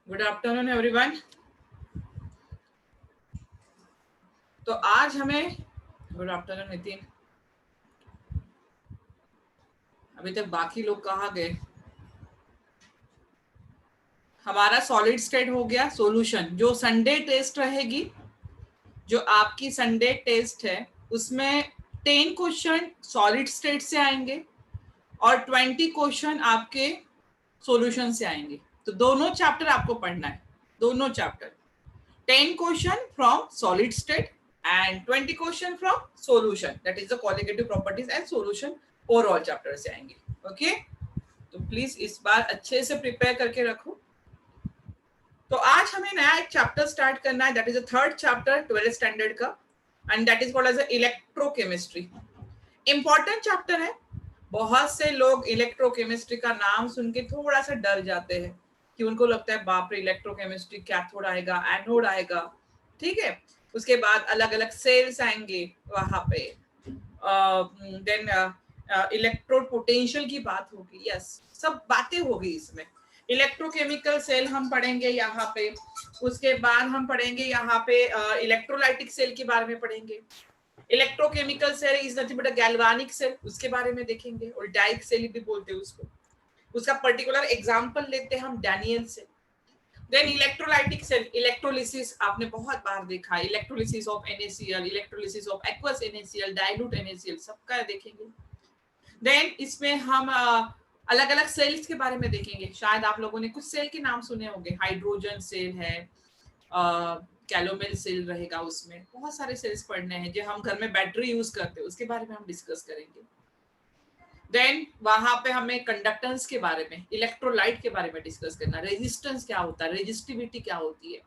Good afternoon everyone. तो आज हमें गुड आफ्टरनून नितिन। अभी तक बाकी लोग कहाँ गए? हमारा सॉलिड स्टेट हो गया। सॉल्यूशन जो संडे टेस्ट रहेगी, जो आपकी संडे टेस्ट है, उसमें 10 क्वेश्चन सॉलिड स्टेट से आएंगे और 20 क्वेश्चन आपके सॉल्यूशन से आएंगे। तो दोनों चैप्टर आपको पढ़ना है, दोनों chapter. 10 question from solid state and 20 question from solution, that is the qualitative properties and solution overall chapter से आएंगे। ओके, तो प्लीज इस बार अच्छे से प्रिपेयर करके रखो। तो आज हमें नया एक चैप्टर स्टार्ट करना है, that is the third chapter 12th standard का, and that is called as electrochemistry. Important chapter है। बहुत से लोग इलेक्ट्रोकेमिस्ट्री का नाम सुन के थोड़ा सा डर जाते हैं कि उनको लगता है बाप रे इलेक्ट्रोकेमिस्ट्री, कैथोड आएगा, एनोड आएगा, ठीक है। उसके बाद अलग अलग सेल्स आएंगे वहां पे, देन इलेक्ट्रोड पोटेंशियल की बात होगी, यस, सब बातें होगी इसमें। इलेक्ट्रोकेमिकल सेल हम पढ़ेंगे यहाँ पे। उसके बाद हम पढ़ेंगे यहाँ पे इलेक्ट्रोलाइटिक सेल के बारे में पढ़ेंगे। Electrochemical cell is nothing but a galvanic cell, उसके बारे में देखेंगे, और डाइक सेल भी बोलते हैं उसको। उसका पर्टिकुलर एग्जांपल लेते हैं हम डैनियल से। देन इलेक्ट्रोलाइटिक सेल, इलेक्ट्रोलिसिस आपने बहुत बार देखा है, electrolysis of NaCl, electrolysis of aqueous NaCl, dilute NaCl, सबका देखेंगे। देन इसमें हम अलग अलग सेल्स के बारे में देखेंगे। शायद आप लोगों ने कुछ सेल के नाम सुने होंगे, हाइड्रोजन सेल है, कैलोमेल सेल रहेगा, उसमें बहुत सारे सेल्स पढ़ने हैं जो हम घर में बैटरी यूज करते हैं, उसके बारे में हम डिस्कस करेंगे। देन वहां पे हमें कंडक्टेंस के बारे में, इलेक्ट्रोलाइट के बारे में डिस्कस करना, रेजिस्टेंस क्या होता है, रेजिस्टिविटी क्या होती है,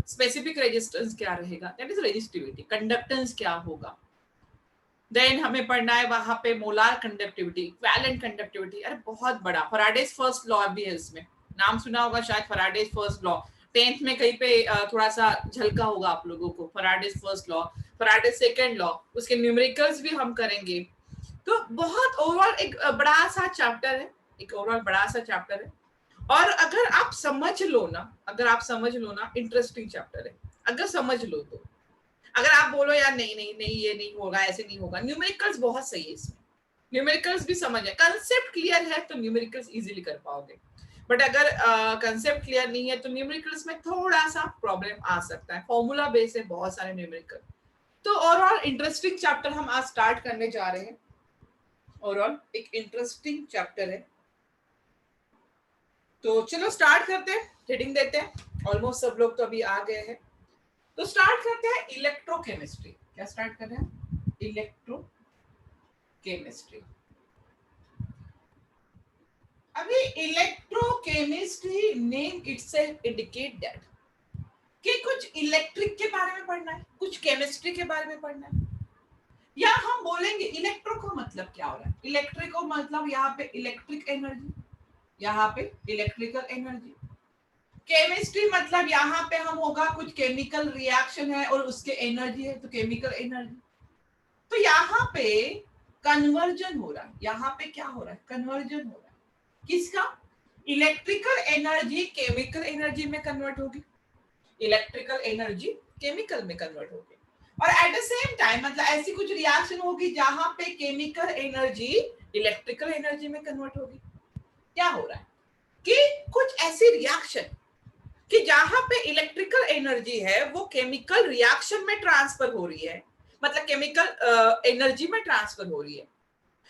स्पेसिफिक रेजिस्टेंस क्या रहेगा, दैट इज रेजिस्टिविटी, कंडक्टेंस क्या होगा। देन हमें पढ़ना है वहां पे मोलार कंडक्टिविटी, इक्विवेलेंट कंडक्टिविटी, अरे बहुत बड़ा, फैराडेज फर्स्ट लॉ भी है इसमें, नाम सुना होगा शायद, फैराडेज फर्स्ट लॉ। 10th में कहीं पे थोड़ा सा झलका होगा आप लोगों को, Faraday's first law, Faraday's second law, उसके न्यूमेरिकल्स भी हम करेंगे। तो बहुत ओवरऑल एक बड़ा सा चैप्टर है, एक ओवरऑल बड़ा सा चैप्टर है। और अगर आप समझ लो ना, अगर आप समझ लो ना, इंटरेस्टिंग चैप्टर है, अगर समझ लो तो। अगर आप बोलो यार नहीं नहीं नहीं ये नहीं होगा, ऐसे नहीं होगा, न्यूमेरिकल्स बहुत सही है इसमें, न्यूमेरिकल्स भी समझ है, कंसेप्ट क्लियर है तो न्यूमेरिकल्स इजीली कर पाओगे। बट अगर कंसेप्ट क्लियर नहीं है तो न्यूमेरिकल्स में थोड़ा सा प्रॉब्लम आ सकता है, फॉर्मूला बेस है बहुत सारे न्यूमेरिकल। तो ओवरऑल इंटरेस्टिंग चैप्टर हम आज स्टार्ट करने जा रहे हैं। ओवरऑल एक इंटरेस्टिंग चैप्टर है, तो चलो स्टार्ट करते हैं, हेडिंग देते हैं। ऑलमोस्ट सब लोग तो अभी आ गए हैं, तो स्टार्ट करते हैं इलेक्ट्रोकेमिस्ट्री। क्या स्टार्ट कर रहे हैं? इलेक्ट्रोकेमिस्ट्री। अभी electrochemistry name itself indicate that कि कुछ इलेक्ट्रिक के बारे में पढ़ना है, कुछ केमिस्ट्री के बारे में पढ़ना है। या हम बोलेंगे इलेक्ट्रो का मतलब क्या हो रहा है, इलेक्ट्रिक को मतलब यहाँ पे इलेक्ट्रिक एनर्जी, यहाँ पे इलेक्ट्रिकल एनर्जी। केमिस्ट्री मतलब यहाँ पे हम होगा कुछ केमिकल रिएक्शन है और उसके एनर्जी है, तो केमिकल एनर्जी। तो यहाँ पे कन्वर्जन हो रहा है, यहाँ पे क्या हो रहा है, कन्वर्जन हो रहा है। किसका? इलेक्ट्रिकल एनर्जी केमिकल एनर्जी में कन्वर्ट होगी, इलेक्ट्रिकल एनर्जी केमिकल में कन्वर्ट होगी, और एट द सेम टाइम मतलब ऐसी कुछ रिएक्शन होगी जहां पे केमिकल एनर्जी इलेक्ट्रिकल एनर्जी में कन्वर्ट होगी। क्या हो रहा है कि कुछ ऐसी रिएक्शन कि जहां पे इलेक्ट्रिकल एनर्जी है वो केमिकल रिएक्शन में ट्रांसफर हो रही है, मतलब केमिकल एनर्जी में ट्रांसफर हो रही है,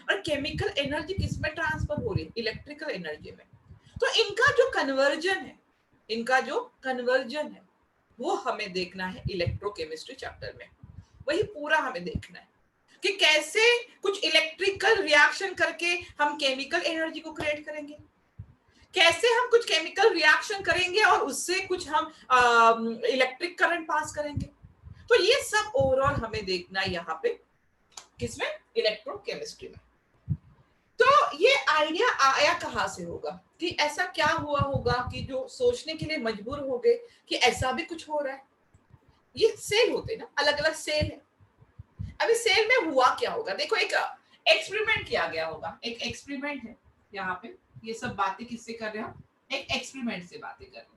और केमिकल एनर्जी किस में ट्रांसफर हो रही है, इलेक्ट्रिकल एनर्जी में। तो इनका जो कन्वर्जन है, इनका जो कन्वर्जन है वो हमें देखना है इलेक्ट्रोकेमिस्ट्री चैप्टर में। वही पूरा हमें देखना है कि कैसे कुछ इलेक्ट्रिकल रिएक्शन करके हम केमिकल एनर्जी को क्रिएट करेंगे, कैसे हम कुछ केमिकल रिएक्शन करेंगे और उससे कुछ हम इलेक्ट्रिक करंट पास करेंगे। तो ये सब ओवरऑल हमें देखना है यहाँ पे, किसमें, इलेक्ट्रोकेमिस्ट्री में। तो ये आइडिया आया कहाँ से होगा कि ऐसा क्या हुआ होगा कि जो सोचने के लिए मजबूर हो गए कि ऐसा भी कुछ हो रहा है। ये सेल होते ना, अलग अलग सेल है। अभी सेल में हुआ क्या होगा, देखो एक एक्सपेरिमेंट किया गया होगा, एक एक्सपेरिमेंट है यहाँ पे। ये सब बातें किससे कर रहे हैं हम, एक एक्सपेरिमेंट से बातें कर रहे हैं।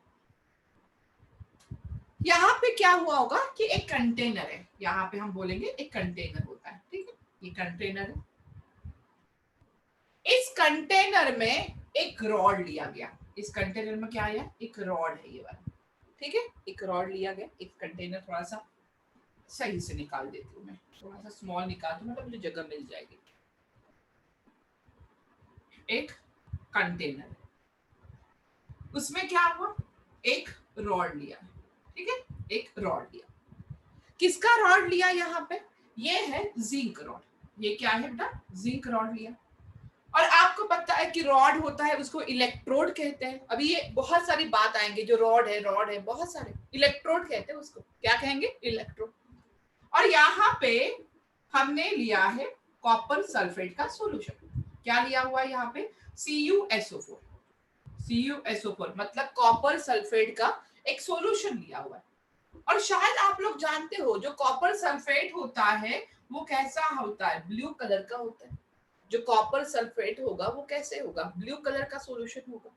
यहाँ पे क्या हुआ होगा कि एक कंटेनर है, यहाँ पे हम बोलेंगे एक कंटेनर होता है, ठीक है, ये कंटेनर है। इस कंटेनर में एक रॉड लिया गया, इस कंटेनर में क्या आया, एक रॉड है ये वाला, ठीक है, एक रॉड लिया गया। एक कंटेनर थोड़ा सा सही से निकाल देती हूँ मैं, थोड़ा सा स्मॉल निकालती हूँ, मतलब मुझे जगह मिल जाएगी। एक कंटेनर, उसमें क्या हुआ, एक रॉड लिया, ठीक है, एक रॉड लिया। किसका रॉड लिया यहाँ पे, ये है जिंक रॉड, ये क्या है बेटा, जिंक रॉड लिया। और आपको पता है कि रॉड होता है उसको इलेक्ट्रोड कहते हैं। अभी ये बहुत सारी बात आएंगे, जो रॉड है बहुत सारे, इलेक्ट्रोड कहते हैं उसको, क्या कहेंगे, इलेक्ट्रोड। और यहाँ पे हमने लिया है कॉपर सल्फेट का सॉल्यूशन, क्या लिया हुआ है यहाँ पे, CuSO4, CuSO4 मतलब कॉपर सल्फेट का एक सॉल्यूशन लिया हुआ है। और शायद आप लोग जानते हो जो कॉपर सल्फेट होता है वो कैसा होता है, ब्लू कलर का होता है। जो कॉपर सल्फेट होगा वो कैसे होगा, ब्लू कलर का सॉल्यूशन होगा।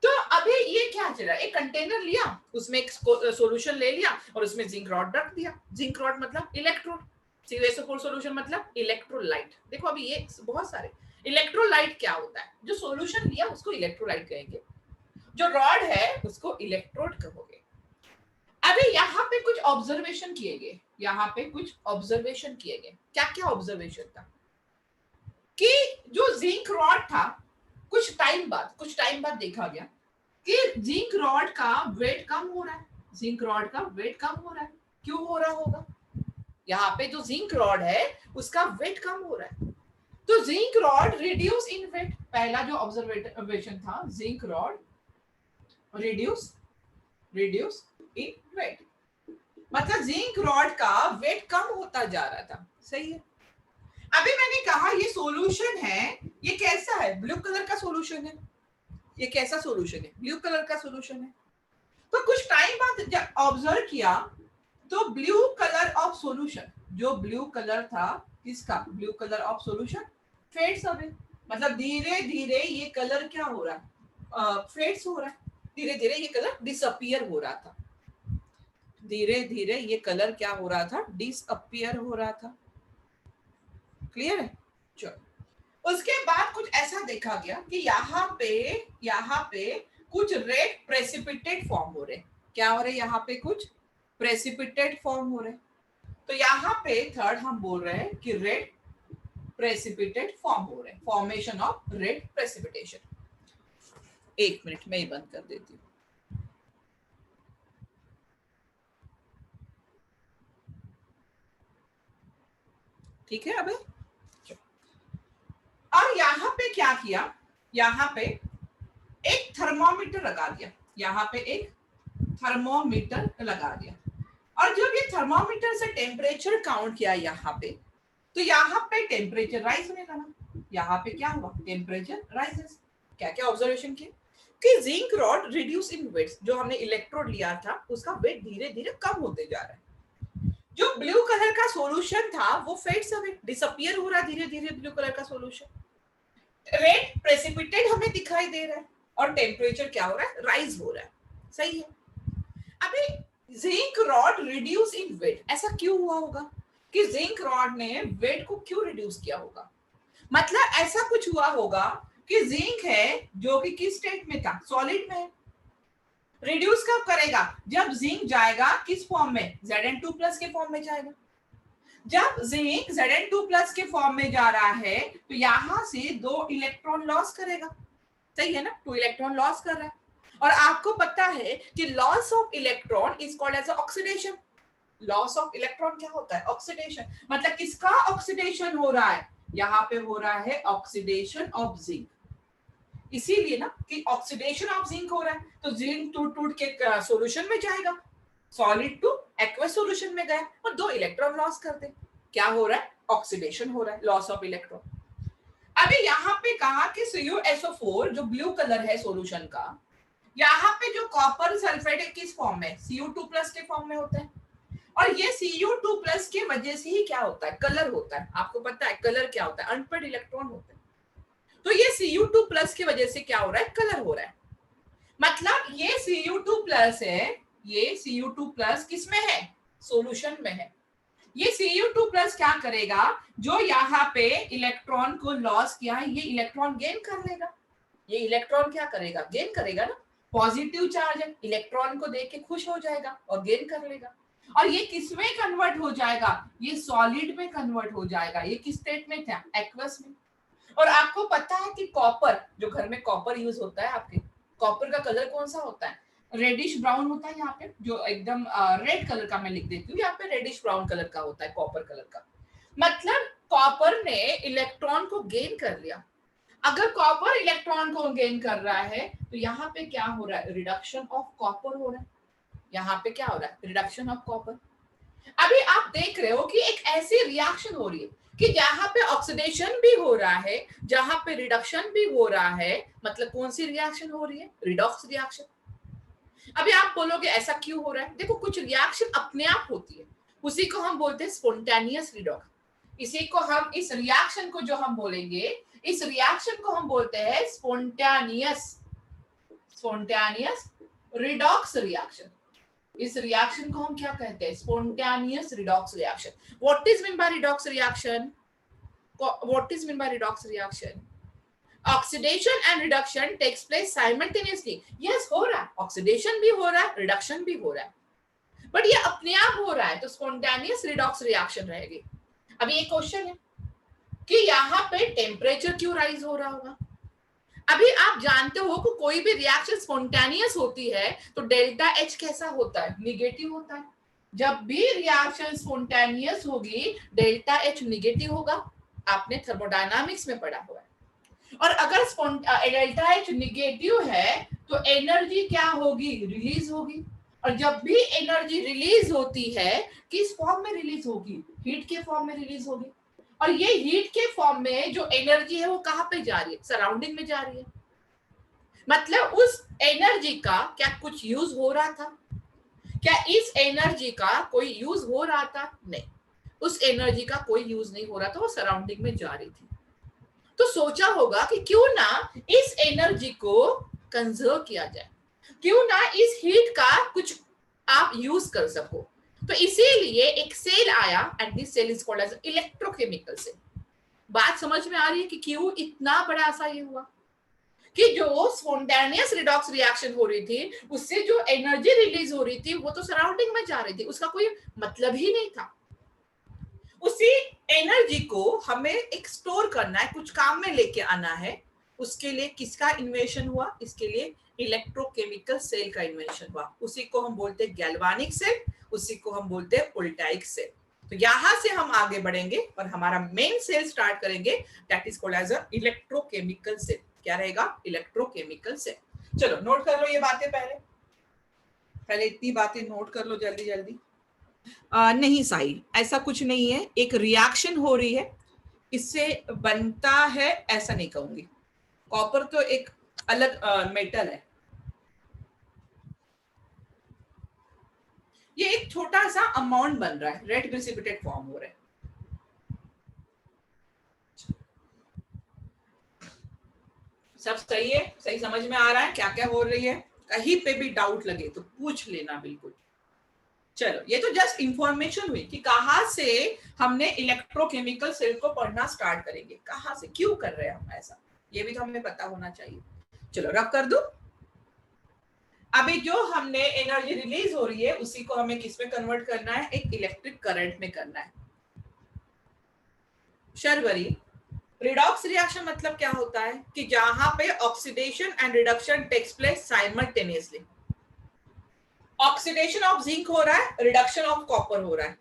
तो अभी ये क्या चला, एक कंटेनर लिया, उसमें एक सॉल्यूशन ले लिया और उसमें जिंक रॉड रख दिया। जिंक रॉड मतलब इलेक्ट्रोड, CuSO4 सॉल्यूशन मतलब इलेक्ट्रोलाइट। देखो अभी ये बहुत सारे, इलेक्ट्रोलाइट क्या होता है, जो सॉल्यूशन लिया उसको इलेक्ट्रोलाइट कहेंगे, जो रॉड है उसको इलेक्ट्रोड कहोगे। अभी यहाँ पे कुछ ऑब्जर्वेशन किए गए, यहाँ पे कुछ ऑब्जर्वेशन किए गए। क्या क्या ऑब्जर्वेशन था कि जो जिंक रॉड था, कुछ टाइम बाद देखा गया कि जिंक रॉड का वेट कम हो रहा है, जिंक रॉड का वेट कम हो रहा है। क्यों हो रहा होगा, यहाँ पे जो जिंक रॉड है उसका वेट कम हो रहा है, तो zinc rod reduce in weight. पहला जो ऑब्जर्वेशन था, zinc rod reduce in weight, मतलब जिंक रॉड का वेट कम होता जा रहा था, सही है। अभी मैंने कहा ये सॉल्यूशन है, ये कैसा है, ब्लू कलर का सॉल्यूशन है। ये कैसा सॉल्यूशन है, ब्लू कलर का सॉल्यूशन है। तो कुछ टाइम बाद जब ऑब्जर्व किया तो ब्लू कलर ऑफ सॉल्यूशन, जो ब्लू कलर था इसका, blue colour of solution fades away, मतलब धीरे धीरे ये कलर क्या हो रहा है, फेड्स हो रहा है, धीरे धीरे ये कलर डिसअपियर हो रहा था, धीरे धीरे ये कलर क्या हो रहा था, डिसअपियर हो रहा था। क्लियर है, चलो। उसके बाद कुछ ऐसा देखा गया कि यहाँ पे कुछ रेड प्रेसिपिटेट फॉर्म हो रहे। क्या हो रहे, यहाँ पे कुछ प्रेसिपिटेट फॉर्म हो रहे। तो यहाँ पे थर्ड हम बोल रहे हैं कि रेड प्रेसिपिटेट फॉर्म हो रहे, फॉर्मेशन ऑफ रेड प्रेसिपिटेशन। एक मिनट में ही बंद कर देती हूँ। ठीक है अबे। और यहाँ पे क्या किया, यहाँ पे एक थर्मोमीटर लगा दिया, यहाँ पे एक थर्मोमीटर लगा दिया। और जब ये थर्मोमीटर से टेम्परेचर काउंट किया यहाँ पे, तो यहाँ पे टेम्परेचर राइज होने लगा। यहाँ पे क्या हुआ, टेम्परेचर राइजेस। क्या क्या ऑब्जर्वेशन किए कि zinc rod reduce in weight, जो हमने इलेक्ट्रोड लिया था उसका वेट धीरे धीरे कम होते जा रहा है। जो ब्लू कलर का सॉल्यूशन था वो फेड्स अवे, डिसअपियर हो रहा है धीरे धीरे ब्लू कलर का सॉल्यूशन। रेड प्रेसिपिटेट हमें दिखाई दे रहा है और टेम्परेचर क्या हो रहा है, राइज हो रहा है, सही है। अभी zinc rod reduce in weight, ऐसा क्यों हुआ होगा कि जिंक रॉड ने वेट को क्यों रिड्यूस किया होगा, मतलब ऐसा कुछ हुआ होगा कि जिंक है जो कि किस स्टेट में था, सॉलिड में है। रिड्यूस कब करेगा, जब जिंक जाएगा किस फॉर्म में, Zn2+ के फॉर्म में जाएगा। जब जिंक Zn2+ के फॉर्म में जा रहा है तो यहां से 2 इलेक्ट्रॉन लॉस करेगा, सही है ना, 2 इलेक्ट्रॉन लॉस कर रहा है। और आपको पता है कि loss of electron is called as oxidation. Loss of electron क्या होता है, ऑक्सीडेशन। मतलब किसका ऑक्सीडेशन हो रहा है, यहाँ पे हो रहा है ऑक्सीडेशन ऑफ जिंक। इसीलिए ना कि ऑक्सीडेशन ऑफ जिंक हो रहा है, तो जिंक टूट टूट के सॉल्यूशन में जाएगा, सॉलिड टू एक्वस सॉल्यूशन में गया और 2 इलेक्ट्रॉन लॉस कर दे। क्या हो रहा है, ऑक्सीडेशन हो रहा है, लॉस ऑफ इलेक्ट्रॉन। अभी यहाँ पे कहा कि CuSO4 जो ब्लू कलर है सॉल्यूशन का, यहाँ पे जो कॉपर सल्फेट है किस फॉर्म में, Cu2+ के फॉर्म में होता है। और ये Cu2+ के वजह से ही क्या होता है, कलर होता है। आपको पता है कलर क्या होता है, अनपेड इलेक्ट्रॉन होता है। तो ये Cu2+ की वजह से क्या हो रहा है, कलर हो रहा है। मतलब ये Cu2+ है, ये Cu2+ किसमें है? सॉल्यूशन में है। ये Cu2+ क्या करेगा, जो यहाँ पे इलेक्ट्रॉन को लॉस किया है, ये इलेक्ट्रॉन गेन कर लेगा। ये इलेक्ट्रॉन क्या करेगा? गेन करेगा ना, पॉजिटिव चार्ज है, इलेक्ट्रॉन को देख के खुश हो जाएगा और गेन कर लेगा। और ये किसमें कन्वर्ट हो जाएगा? ये सॉलिड में कन्वर्ट हो जाएगा। ये किस स्टेट में था? एक्वस में। और आपको पता है कि कॉपर, जो घर में कॉपर यूज होता है आपके, कॉपर का कलर कौन सा होता है? रेडिश ब्राउन होता है। यहाँ पे जो एकदम रेड कलर का मैं लिख देती हूँ, यहाँ पे रेडिश ब्राउन कलर का होता है, कॉपर कलर का। मतलब कॉपर ने इलेक्ट्रॉन को गेन कर लिया। अगर कॉपर इलेक्ट्रॉन को गेन कर रहा है तो यहाँ पे क्या हो रहा है? रिडक्शन ऑफ कॉपर हो रहा है। यहाँ पे क्या हो रहा है? Reduction of copper. अभी आप देख रहे हो कि एक ऐसी रिएक्शन हो रही है कि जहां पे ऑक्सीडेशन भी हो रहा है, जहां पे रिडक्शन भी हो रहा है। मतलब कौन सी रिएक्शन हो रही है? Redox reaction. अभी आप बोलोगे ऐसा क्यों हो रहा है? देखो, कुछ रिएक्शन अपने आप होती है, उसी को हम बोलते हैं स्पॉन्टेनियस रिडॉक्स। इसी को हम, इस रिएक्शन को जो हम बोलेंगे, इस रिएक्शन को हम बोलते हैं स्पॉन्टेनियस रिडॉक्स रिएक्शन। इस रिएक्शन को हम क्या कहते हैं? Spontaneous redox reaction. What is mean by redox reaction? What is mean by redox reaction? Oxidation and reduction takes place simultaneously. Yes, हो रहा है, ऑक्सीडेशन भी हो रहा है, रिडक्शन भी हो रहा है, बट ये अपने आप हो रहा है, तो स्पॉन्टेनियस रिडॉक्स रिएक्शन रहेगी। अभी एक क्वेश्चन है कि यहाँ पे टेम्परेचर क्यों राइज हो रहा होगा? अभी आप जानते हो कि कोई भी रिएक्शन स्पॉन्टेनियस होती है तो डेल्टा एच कैसा होता है? निगेटिव होता है। जब भी रिएक्शन स्पॉन्टेनियस होगी, डेल्टा एच निगेटिव होगा। आपने थर्मोडायनामिक्स में पढ़ा हुआ है। और अगर डेल्टा एच निगेटिव है तो एनर्जी क्या होगी? रिलीज होगी। और जब भी एनर्जी रिलीज होती है, किस फॉर्म में रिलीज होगी? हीट के फॉर्म में रिलीज होगी। और ये हीट के फॉर्म में जो एनर्जी है वो कहाँ पे जा रही है? सराउंडिंग में जा रही है। मतलब उस एनर्जी का क्या कुछ यूज हो रहा था? क्या इस एनर्जी का कोई यूज हो रहा था? नहीं, उस एनर्जी का कोई यूज नहीं हो रहा था, वो सराउंडिंग में जा रही थी। तो सोचा होगा कि क्यों ना इस एनर्जी को कंजर्व किया जाए, क्यों ना इस हीट का कुछ आप यूज कर सको। तो इसीलिए एक सेल आया, and this cell is called as electrochemical cell. बात समझ में आ रही है कि क्यों इतना बड़ा सा ये हुआ? कि जो स्पॉन्टेनियस रिडॉक्स रिएक्शन हो रही थी, उससे जो एनर्जी रिलीज हो रही थी वो तो सराउंडिंग में जा रही थी, उसका कोई मतलब ही नहीं था। उसी एनर्जी को हमें एक स्टोर करना है, कुछ काम में लेके आना है। उसके लिए किसका इन्वेंशन हुआ? इसके लिए इलेक्ट्रोकेमिकल सेल का इन्वेंशन हुआ। उसी को हम बोलते हैं गैल्वानिक सेल, उसी को हम बोलते हैं वोल्टाइक सेल। तो यहां से हम आगे बढ़ेंगे और हमारा मेन सेल स्टार्ट करेंगे, that is called as a electrochemical cell. क्या रहेगा? Electrochemical cell. चलो नोट कर लो ये बातें, पहले इतनी बातें नोट कर लो जल्दी जल्दी। नहीं साई, ऐसा कुछ नहीं है। एक रिएक्शन हो रही है, इससे बनता है, ऐसा नहीं कहूंगी। कॉपर तो एक अलग मेटल है। ये एक छोटा सा अमाउंट बन रहा है, रेड प्रेसिपिटेट फॉर्म हो रहा है। सब सही है? सही समझ में आ रहा है क्या क्या हो रही है? कहीं पे भी डाउट लगे तो पूछ लेना बिल्कुल। चलो, ये तो जस्ट इंफॉर्मेशन हुई कि कहाँ से हमने इलेक्ट्रोकेमिकल सेल को पढ़ना स्टार्ट करेंगे, कहाँ से, क्यों कर रहे हैं हम ऐसा, ये भी तो हमें पता होना चाहिए। चलो रब कर दो। अभी जो हमने एनर्जी रिलीज हो रही है उसी को हमें किस में कन्वर्ट करना है? एक इलेक्ट्रिक करंट में करना है। शर्वरी, रिडॉक्स रिएक्शन मतलब क्या होता है? कि जहां पे oxidation and reduction takes place simultaneously. Oxidation of zinc हो रहा है, रिडक्शन ऑफ कॉपर हो रहा है।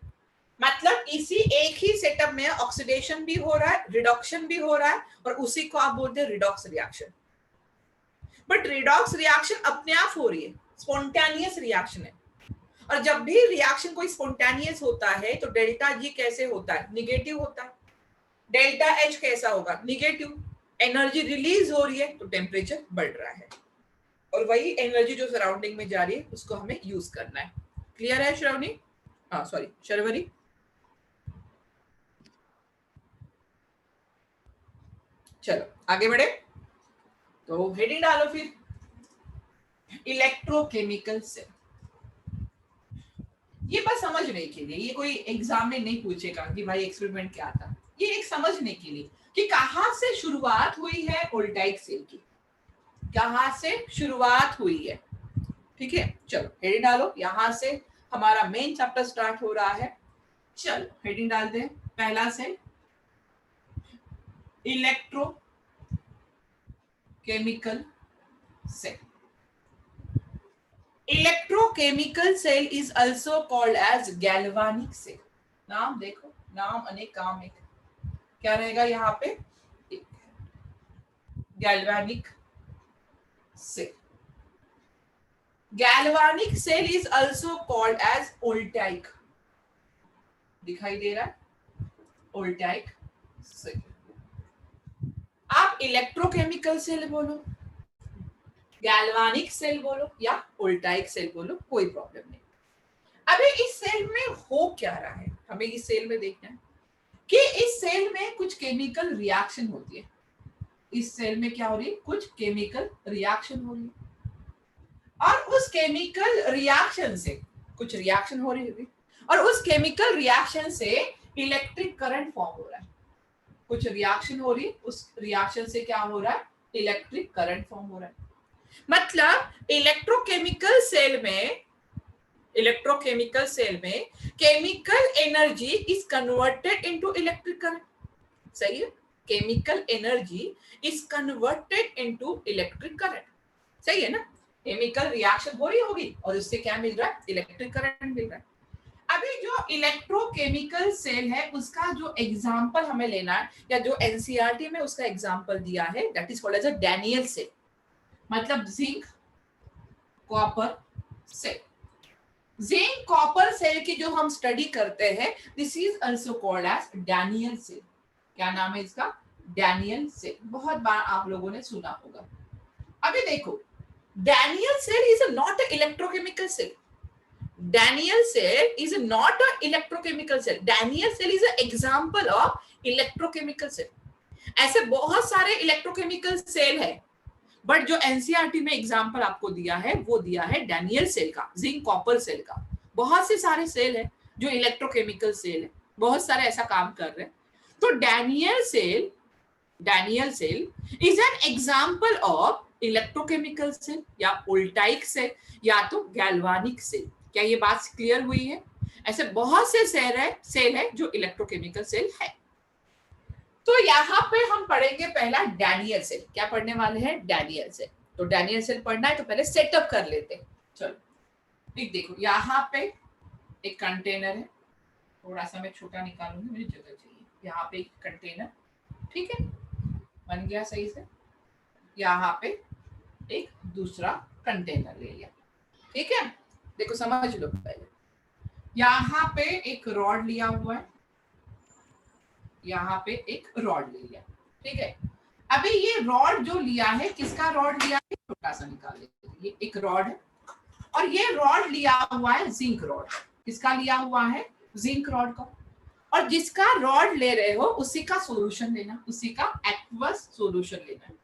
मतलब इसी एक ही सेटअप में ऑक्सीडेशन भी हो रहा है, रिडक्शन भी हो रहा है, और उसी को आप बोलते हैं redox reaction. But redox reaction अपने आप हो रही है, स्पॉन्टेनियस रिएक्शन है। और जब भी रिएक्शन कोई स्पॉन्टेनियस होता है तो डेल्टा जी कैसे होता है? निगेटिव होता है। डेल्टा एच कैसा होगा? निगेटिव। एनर्जी रिलीज हो रही है तो टेम्परेचर बढ़ रहा है, और वही एनर्जी जो सराउंडिंग में जा रही है उसको हमें यूज करना है। क्लियर है श्रवणी? हाँ सॉरी शर्वरी। चलो आगे बढ़े, तो हेडिंग डालो फिर, इलेक्ट्रोकेमिकल सेल। ये बस समझने के लिए, ये कोई एग्जाम में नहीं पूछेगा कि भाई एक्सपेरिमेंट क्या था, ये एक समझने के लिए कि कहां से शुरुआत हुई है वोल्टाइक सेल की, कहां से शुरुआत हुई है। ठीक है, चलो हेडिंग डालो, यहां से हमारा मेन चैप्टर स्टार्ट हो रहा है। चलो हेडिंग डालते हैं। पहला cell electrochemical cell. Electrochemical cell is also called as galvanic cell. नाम देखो, नाम अनेक काम एक, क्या रहेगा यहाँ पे, galvanic cell. Galvanic cell is also called as voltaic, दिखाई दे रहा है, वोल्टाइक सेल। आप इलेक्ट्रोकेमिकल सेल बोलो, गैल्वानिक सेल बोलो या वोल्टाइक सेल बोलो, कोई प्रॉब्लम नहीं। अभी इस सेल में हो क्या रहा है, हमें इस सेल में देखना है कि इस सेल में कुछ केमिकल रिएक्शन होती है। इस सेल में क्या हो रही है, कुछ केमिकल रिएक्शन हो रही है, और उस केमिकल रिएक्शन से कुछ रिएक्शन हो रही है, और उस केमिकल रिएक्शन से इलेक्ट्रिक करंट फॉर्म हो रहा है। कुछ रिएक्शन हो रही है, उस रिएक्शन से क्या हो रहा है, इलेक्ट्रिक करंट फॉर्म हो रहा है। मतलब इलेक्ट्रोकेमिकल सेल में chemical energy is converted into electric current. सही है, chemical energy is converted into electric current. सही है ना, केमिकल रिएक्शन हो रही होगी और उससे क्या मिल रहा है, इलेक्ट्रिक करंट मिल रहा है। अभी जो इलेक्ट्रोकेमिकल सेल है उसका जो एग्जांपल हमें लेना है, या जो एनसीईआरटी में उसका एग्जांपल दिया है, that is called as a Daniell cell, मतलब zinc copper cell. Zinc copper cell की जो हम स्टडी करते हैं, this is also called as Daniell cell. क्या नाम है इसका, डैनियल सेल। बहुत बार आप लोगों ने सुना होगा। अभी देखो, Daniell cell is not a electrochemical cell. Daniell cell is not a electrochemical cell. Daniell cell is an example of electrochemical cell. ऐसे बहुत सारे इलेक्ट्रोकेमिकल सेल है, बट जो एनसीईआरटी में एग्जांपल आपको दिया है वो दिया है डैनियल सेल का, जिंक कॉपर सेल का। बहुत से सारे सेल है जो इलेक्ट्रोकेमिकल सेल है, बहुत सारे ऐसा काम कर रहे हैं। तो Daniell cell is an example of electrochemical cell या वोल्टाइक सेल या तो गैल्वानिक सेल। क्या ये बात क्लियर हुई है? ऐसे बहुत से सेल है जो इलेक्ट्रोकेमिकल सेल है। तो यहाँ पे हम पढ़ेंगे पहला डैनियल सेल। क्या पढ़ने वाले हैं, डैनियल सेल। तो डैनियल सेल पढ़ना है तो पहले सेटअप कर लेते हैं। चलो ठीक, देखो यहाँ पे एक कंटेनर है, थोड़ा सा मैं छोटा निकालूंगी, मुझे जगह चाहिए। यहाँ पे एक कंटेनर, ठीक है, बन गया सही से। यहाँ पे एक दूसरा कंटेनर ले लिया, ठीक है। देखो समझ लो, पहले यहाँ पे एक रॉड लिया हुआ है, यहाँ पे एक रॉड ले लिया, ठीक है। अभी ये रॉड जो लिया है, किसका रॉड लिया है, छोटा सा निकाल लेते हैं। ये एक रॉड है, और ये रॉड लिया हुआ है जिंक रॉड। किसका लिया हुआ है, जिंक रॉड का। और जिसका रॉड ले रहे हो उसी का सॉल्यूशन लेना, उसी का एक्वस सॉल्यूशन लेना है।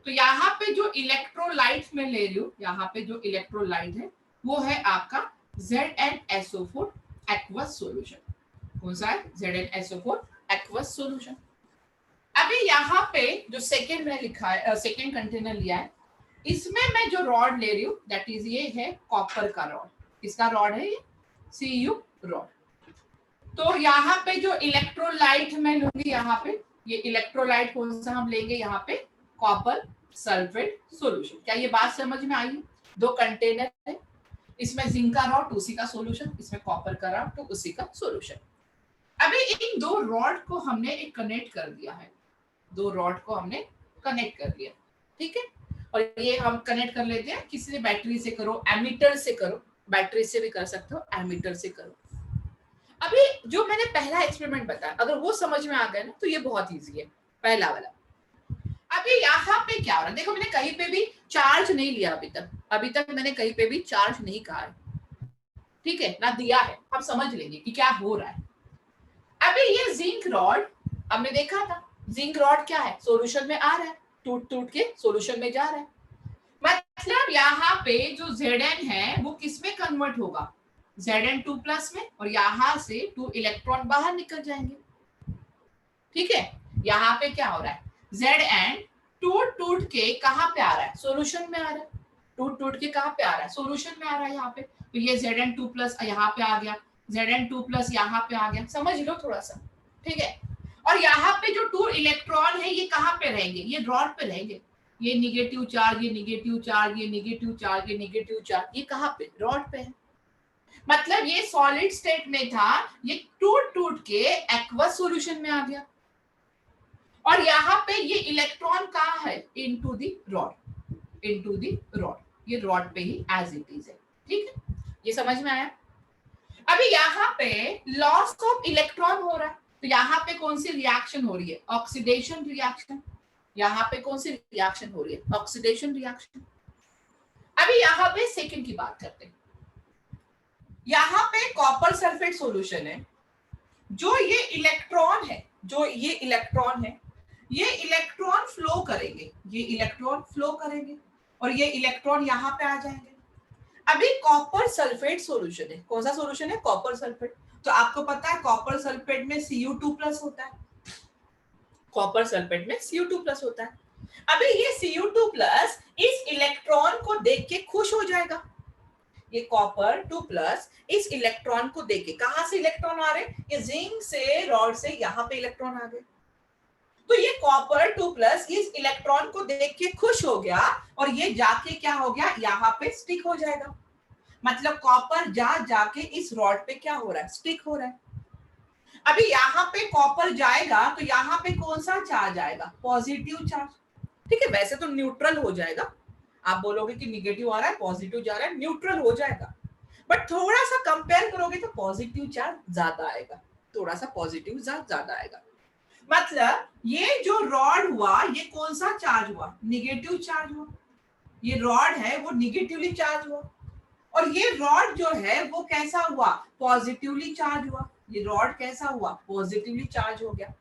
तो यहाँ पे जो इलेक्ट्रोलाइट में ले रही हूँ, यहाँ पे जो इलेक्ट्रोलाइट है वो है आपका ZnSO4 एक्वस सॉल्यूशन। कौन सा है, ZnSO4 एक्वस सॉल्यूशन। अभी यहाँ पे जो सेकेंड में लिखा है, सेकेंड कंटेनर लिया है, इसमें मैं जो रॉड ले रही हूँ दैट इज ये है कॉपर का रॉड। किसका रॉड है, ये Cu रॉड। तो यहाँ पे जो इलेक्ट्रोलाइट मैं लूंगी, यहाँ पे ये इलेक्ट्रोलाइट कौन सा हम लेंगे, यहाँ पे कॉपर सल्फेट सॉल्यूशन। क्या ये बात समझ में आई? दो कंटेनर है, इसमें जिंक का रॉड उसी का सॉल्यूशन, इसमें कॉपर का रॉड तो उसी का सॉल्यूशन। अभी इन दो रॉड को हमने एक कनेक्ट कर दिया है, दो रॉड को हमने कनेक्ट कर दिया, ठीक है। और ये हम कनेक्ट कर लेते हैं, किसी से बैटरी से करो, एमीटर से करो, बैटरी से भी कर सकते हो, एमीटर से करो। अभी जो मैंने पहला एक्सपेरिमेंट बताया, अगर वो समझ में आ गया ना तो ये बहुत इजी है, पहला वाला। अभी यहाँ पे क्या हो रहा है, देखो मैंने कहीं पे भी चार्ज नहीं लिया अभी तक मैंने कहीं पे भी चार्ज नहीं कहा है, ठीक है ना, दिया है। हम समझ लेंगे कि क्या हो रहा है। अभी ये जिंक रॉड हमने देखा था, जिंक रॉड क्या है, सॉल्यूशन में आ रहा है, टूट टूट के सॉल्यूशन में जा रहा है। मतलब यहाँ पे जो Zn है वो किस में कन्वर्ट होगा, Zn2+ में, और यहाँ से 2 इलेक्ट्रॉन बाहर निकल जाएंगे। ठीक है, यहाँ पे क्या हो रहा है, Zn टूट टूट के कहाँ पे आ रहा है, सोल्यूशन में आ रहा है। टूट टूट के कहाँ पे आ रहा है, सोल्यूशन में आ रहा है यहाँ पे। तो ये Zn2+ यहाँ पे आ गया, Zn2+ यहाँ पे आ गया, समझ लो थोड़ा सा। ठीक है, और यहाँ पे जो 2 इलेक्ट्रॉन है ये कहाँ पे रहेंगे, ये रॉड पे रहेंगे। ये निगेटिव चार्ज, ये निगेटिव चार्ज, ये निगेटिव चार्ज, ये निगेटिव चार्ज, ये कहाँ पे, रॉड पे है। मतलब ये सॉलिड स्टेट में था, ये टूट टूट के एक्वस सॉल्यूशन में आ गया। और यहाँ पे ये इलेक्ट्रॉन कहाँ है, into the rod, into the rod, ये रॉड पे ही एज इट इज है। ठीक है, ये समझ में आया। अभी यहाँ पे लॉस ऑफ इलेक्ट्रॉन हो रहा है, तो यहाँ पे कौन सी रिएक्शन हो रही है, ऑक्सीडेशन रिएक्शन। यहाँ पे कौन सी रिएक्शन हो रही है, ऑक्सीडेशन रिएक्शन। अभी यहाँ पे सेकंड की बात करते हैं। यहाँ पे कॉपर सल्फेट सॉल्यूशन है, जो ये इलेक्ट्रॉन है, जो ये इलेक्ट्रॉन है, ये इलेक्ट्रॉन फ्लो करेंगे, ये इलेक्ट्रॉन फ्लो करेंगे, और ये इलेक्ट्रॉन यहाँ पे आ जाएंगे। अभी कॉपर सल्फेट सॉल्यूशन है, कौन सा सॉल्यूशन है, कॉपर सल्फेट। तो आपको पता है कॉपर सल्फेट में Cu2+ होता है, कॉपर सल्फेट में Cu2+ होता है। अभी ये Cu2+ इस इलेक्ट्रॉन को देख के खुश हो जाएगा। ये कॉपर 2+ इस इलेक्ट्रॉन को देख के, कहां से इलेक्ट्रॉन आ रहे, ये जिंक से, रॉड से यहाँ पे इलेक्ट्रॉन आ गए। तो ये कॉपर 2+ इस इलेक्ट्रॉन को देख के खुश हो गया, और ये जाके क्या हो गया, यहाँ पे स्टिक हो जाएगा। मतलब कॉपर जाके इस रॉड पे क्या हो रहा है, स्टिक हो रहा है। अभी यहाँ पे कॉपर जाएगा तो यहाँ पे कौन सा चार्ज आएगा, पॉजिटिव चार्ज। ठीक है, वैसे तो न्यूट्रल हो जाएगा, आप बोलोगे कि निगेटिव आ रहा है, पॉजिटिव जा रहा है, न्यूट्रल हो जाएगा। बट थोड़ा सा कंपेयर करोगे तो पॉजिटिव चार्ज ज्यादा आएगा, थोड़ा सा पॉजिटिव ज्यादा आएगा। मतलब ये जो रॉड हुआ, ये कौन सा चार्ज हुआ, निगेटिव चार्ज हुआ। ये रॉड है वो निगेटिवली चार्ज हुआ, और ये रॉड जो है वो कैसा हुआ, पॉजिटिवली चार्ज हुआ। ये रॉड कैसा हुआ, पॉजिटिवली चार्ज हो गया।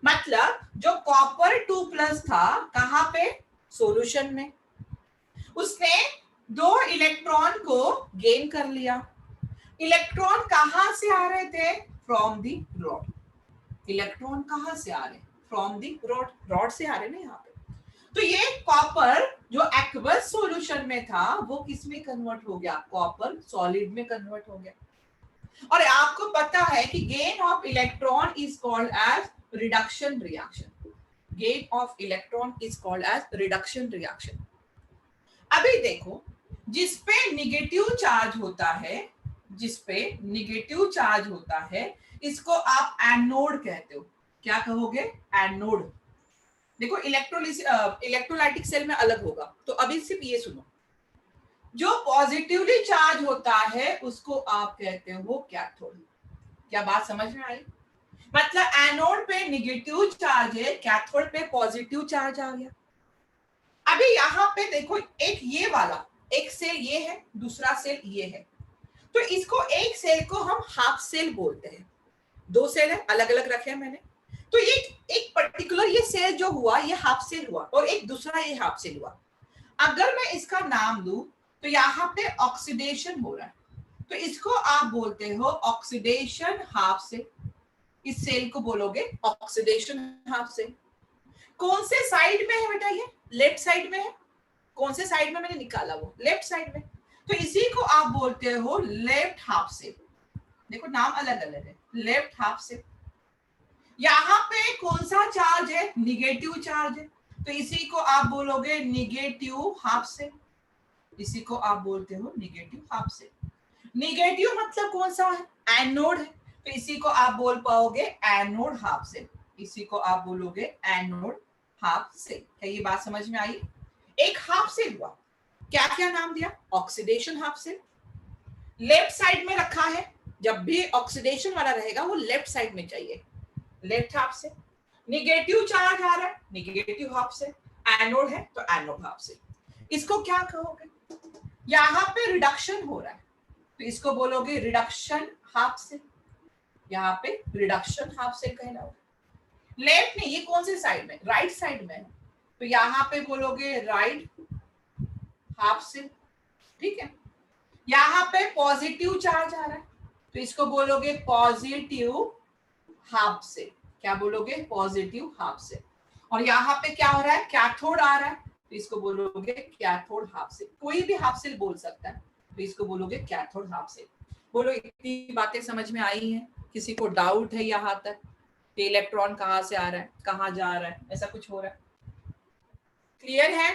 मतलब जो कॉपर 2+ था कहां पे, सॉल्यूशन में, उसने 2 इलेक्ट्रॉन को गेन कर लिया। इलेक्ट्रॉन कहां से आ रहे थे, फ्रॉम दी रॉड। इलेक्ट्रॉन कहां से आ रहे, फ्रॉम दी रॉड, रॉड से आ रहे ना यहाँ पे। तो ये कॉपर जो एक्वस सॉल्यूशन में था वो किस में कन्वर्ट हो गया, कॉपर सॉलिड में कन्वर्ट हो गया। और आपको पता है कि gain of electron is called as reduction reaction. Gain of electron is called as reduction reaction. अभी देखो, जिसपे निगेटिव चार्ज होता है, जिसपे निगेटिव चार्ज होता है, इसको आप एनोड कहते हो। क्या कहोगे, एनोड। देखो इलेक्ट्रोलाइटिक सेल में अलग होगा, तो अभी सिर्फ ये सुनो। जो पॉजिटिवली चार्ज होता है उसको आप कहते हो कैथोड। क्या बात समझ में आई। मतलब एनोड पे निगेटिव चार्ज है, कैथोड पे पॉजिटिव चार्ज आ गया। अभी यहाँ पे देखो, एक ये वाला, एक सेल ये है, दूसरा सेल ये है। तो इसको, एक सेल को हम हाफ सेल बोलते हैं। 2 सेल है, अलग अलग रखे हैं मैंने। तो ये एक पर्टिकुलर ये सेल जो हुआ, ये हाफ सेल हुआ, और एक दूसरा ये हाफ सेल हुआ। अगर मैं इसका नाम दूं तो यहाँ पे ऑक्सीडेशन हो रहा है, तो इसको आप बोलते हो ऑक्सीडेशन हाफ सेल। इस सेल को बोलोगे ऑक्सीडेशन हाफ सेल। कौन से साइड में है बेटा, ये लेफ्ट साइड में है। कौन से साइड में मैंने निकाला, वो लेफ्ट साइड में। तो इसी को आप बोलते हो लेफ्ट हाफ सेल। देखो नाम अलग अलग है, लेफ्ट हाफ सेल। यहाँ पे कौन सा चार्ज है, निगेटिव चार्ज है, तो इसी को आप बोलोगे निगेटिव हाफ सेल। इसी को आप बोलते हो निगेटिव हाफ सेल। निगेटिव मतलब कौन सा है, एनोड है, तो इसी को आप बोल पाओगे एनोड हाफ सेल। इसी को आप बोलोगे एनोड हाफ सेल। क्या ये बात समझ में आई। एक हाफ सेल हुआ, क्या क्या नाम दिया, oxidation half cell. Left side में रखा है, जब भी ऑक्सीडेशन वाला रहेगा वो लेफ्ट साइड में चाहिए, left half cell. Negative charge आ रहा है, निगेटिव हाफ सेल। एनोड है तो एनोड हाफ सेल। इसको क्या कहोगे, यहाँ पे रिडक्शन हो रहा है, तो इसको बोलोगे रिडक्शन हाफ सेल। यहाँ पे रिडक्शन हाफ सेल कहना होगा। लेफ्ट नहीं, ये कौन से साइड में, राइट साइड में है, तो यहाँ पे बोलोगे राइट हाफ सेल। ठीक है, यहाँ पे पॉजिटिव चार्ज आ रहा है तो इसको बोलोगे पॉजिटिव हाफ से। क्या बोलोगे? पॉजिटिव हाफ से। और यहाँ पे क्या हो रहा है? कैथोड आ रहा है तो इसको बोलोगे कैथोड हाफ से। कोई भी हाफ सेल बोल सकता है तो इसको बोलोगे कैथोड हाफ सेल। बोलो इतनी बातें समझ में आई हैं? किसी को डाउट है यहाँ तक कि इलेक्ट्रॉन कहाँ से आ रहा है, कहाँ जा रहा है, ऐसा कुछ हो रहा है? क्लियर है?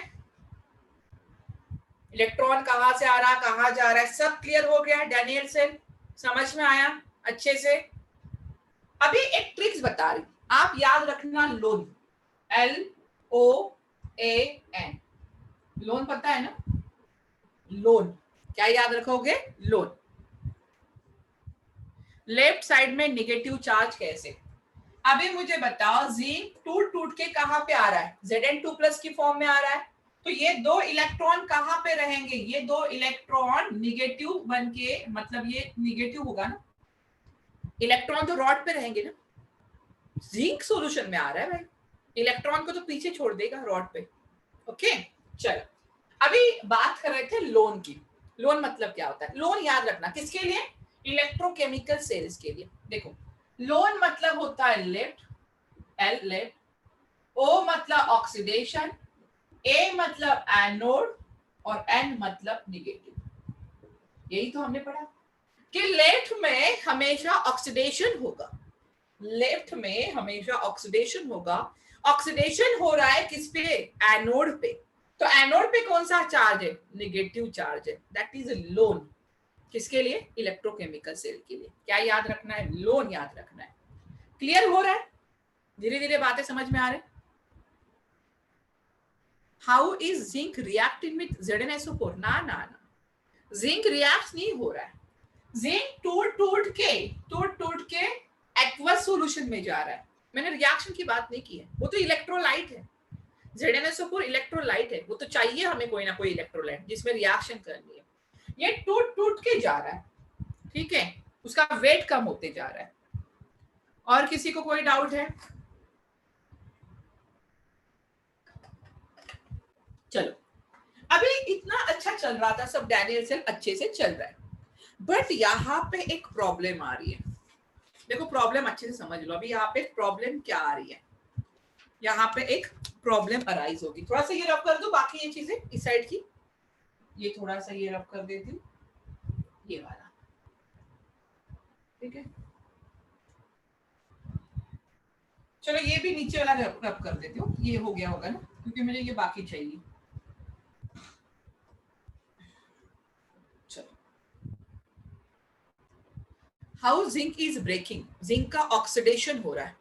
इलेक्ट्रॉन कहाँ से आ रहा, कहाँ जा रहा है, सब क्लियर हो गया? डैनियल सेल समझ में आया अच्छे से? अभी एक ट्रिक्स बता रही, आप याद रखना। लोन, LOAN, लोन पता है ना? लोन क्या याद रखोगे? लोन। लेफ्ट साइड में नेगेटिव चार्ज कैसे? अभी मुझे बताओ, जिंक टूट टूट के कहां पे आ रहा है? Zn2+ की फॉर्म में आ रहा है तो ये दो इलेक्ट्रॉन कहां पे रहेंगे? ये दो इलेक्ट्रॉन निगेटिव बन के, मतलब ये निगेटिव होगा ना, इलेक्ट्रॉन तो रॉड पे रहेंगे ना। जिंक सॉल्यूशन में आ रहा है भाई, इलेक्ट्रॉन को तो पीछे छोड़ देगा रॉड पे। ओके चलो, अभी बात कर रहे थे लोन की। लोन मतलब क्या होता है? लोन याद रखना किसके लिए? इलेक्ट्रोकेमिकल सेल्स के लिए। देखो लोन मतलब होता है लेफ्ट, L लेफ्ट, O मतलब ऑक्सीडेशन, A मतलब एनोड और N मतलब निगेटिव। यही तो हमने पढ़ा कि लेफ्ट में हमेशा ऑक्सीडेशन होगा, लेफ्ट में हमेशा ऑक्सीडेशन होगा। ऑक्सीडेशन हो रहा है किस पे? एनोड पे। तो एनोड पे कौन सा चार्ज है? नेगेटिव चार्ज है। That is loan. किसके लिए? इलेक्ट्रोकेमिकल सेल के लिए। क्या याद रखना है? लोन याद रखना है। क्लियर हो रहा है? धीरे धीरे बातें समझ में आ रहे? How is zinc reacting with ZnSO4? ना ना ना, जिंक रिएक्ट नहीं हो रहा है। जिंक टूट टूट के एक्वस सॉल्यूशन में जा रहा है। मैंने रिएक्शन की बात नहीं की है, वो तो इलेक्ट्रोलाइट है। ZnSO4 इलेक्ट्रोलाइट है, वो तो चाहिए हमें कोई ना कोई इलेक्ट्रोलाइट जिसमें रिएक्शन करनी है। ये टूट टूट के जा रहा है, ठीक है, उसका वेट कम होते जा रहा है। और किसी को कोई डाउट है? चलो, अभी इतना अच्छा चल रहा था सब, डैनियल सेल अच्छे से चल रहा है, बट यहाँ पे एक प्रॉब्लम आ रही है। देखो प्रॉब्लम अच्छे से समझ लो। अभी यहाँ पे प्रॉब्लम क्या आ रही है? यहाँ पे एक प्रॉब्लम अराइज होगी। थोड़ा सा ये रब कर दो, बाकी ये चीजें इस साइड की, ये थोड़ा सा ये रब कर देती हूँ, ये वाला, ठीक है। चलो ये भी नीचे वाला रब कर देती हूँ, ये हो गया होगा ना, क्योंकि मुझे ये बाकी चाहिए। चलो, how zinc is breaking? Zinc का ऑक्सीडेशन हो रहा है।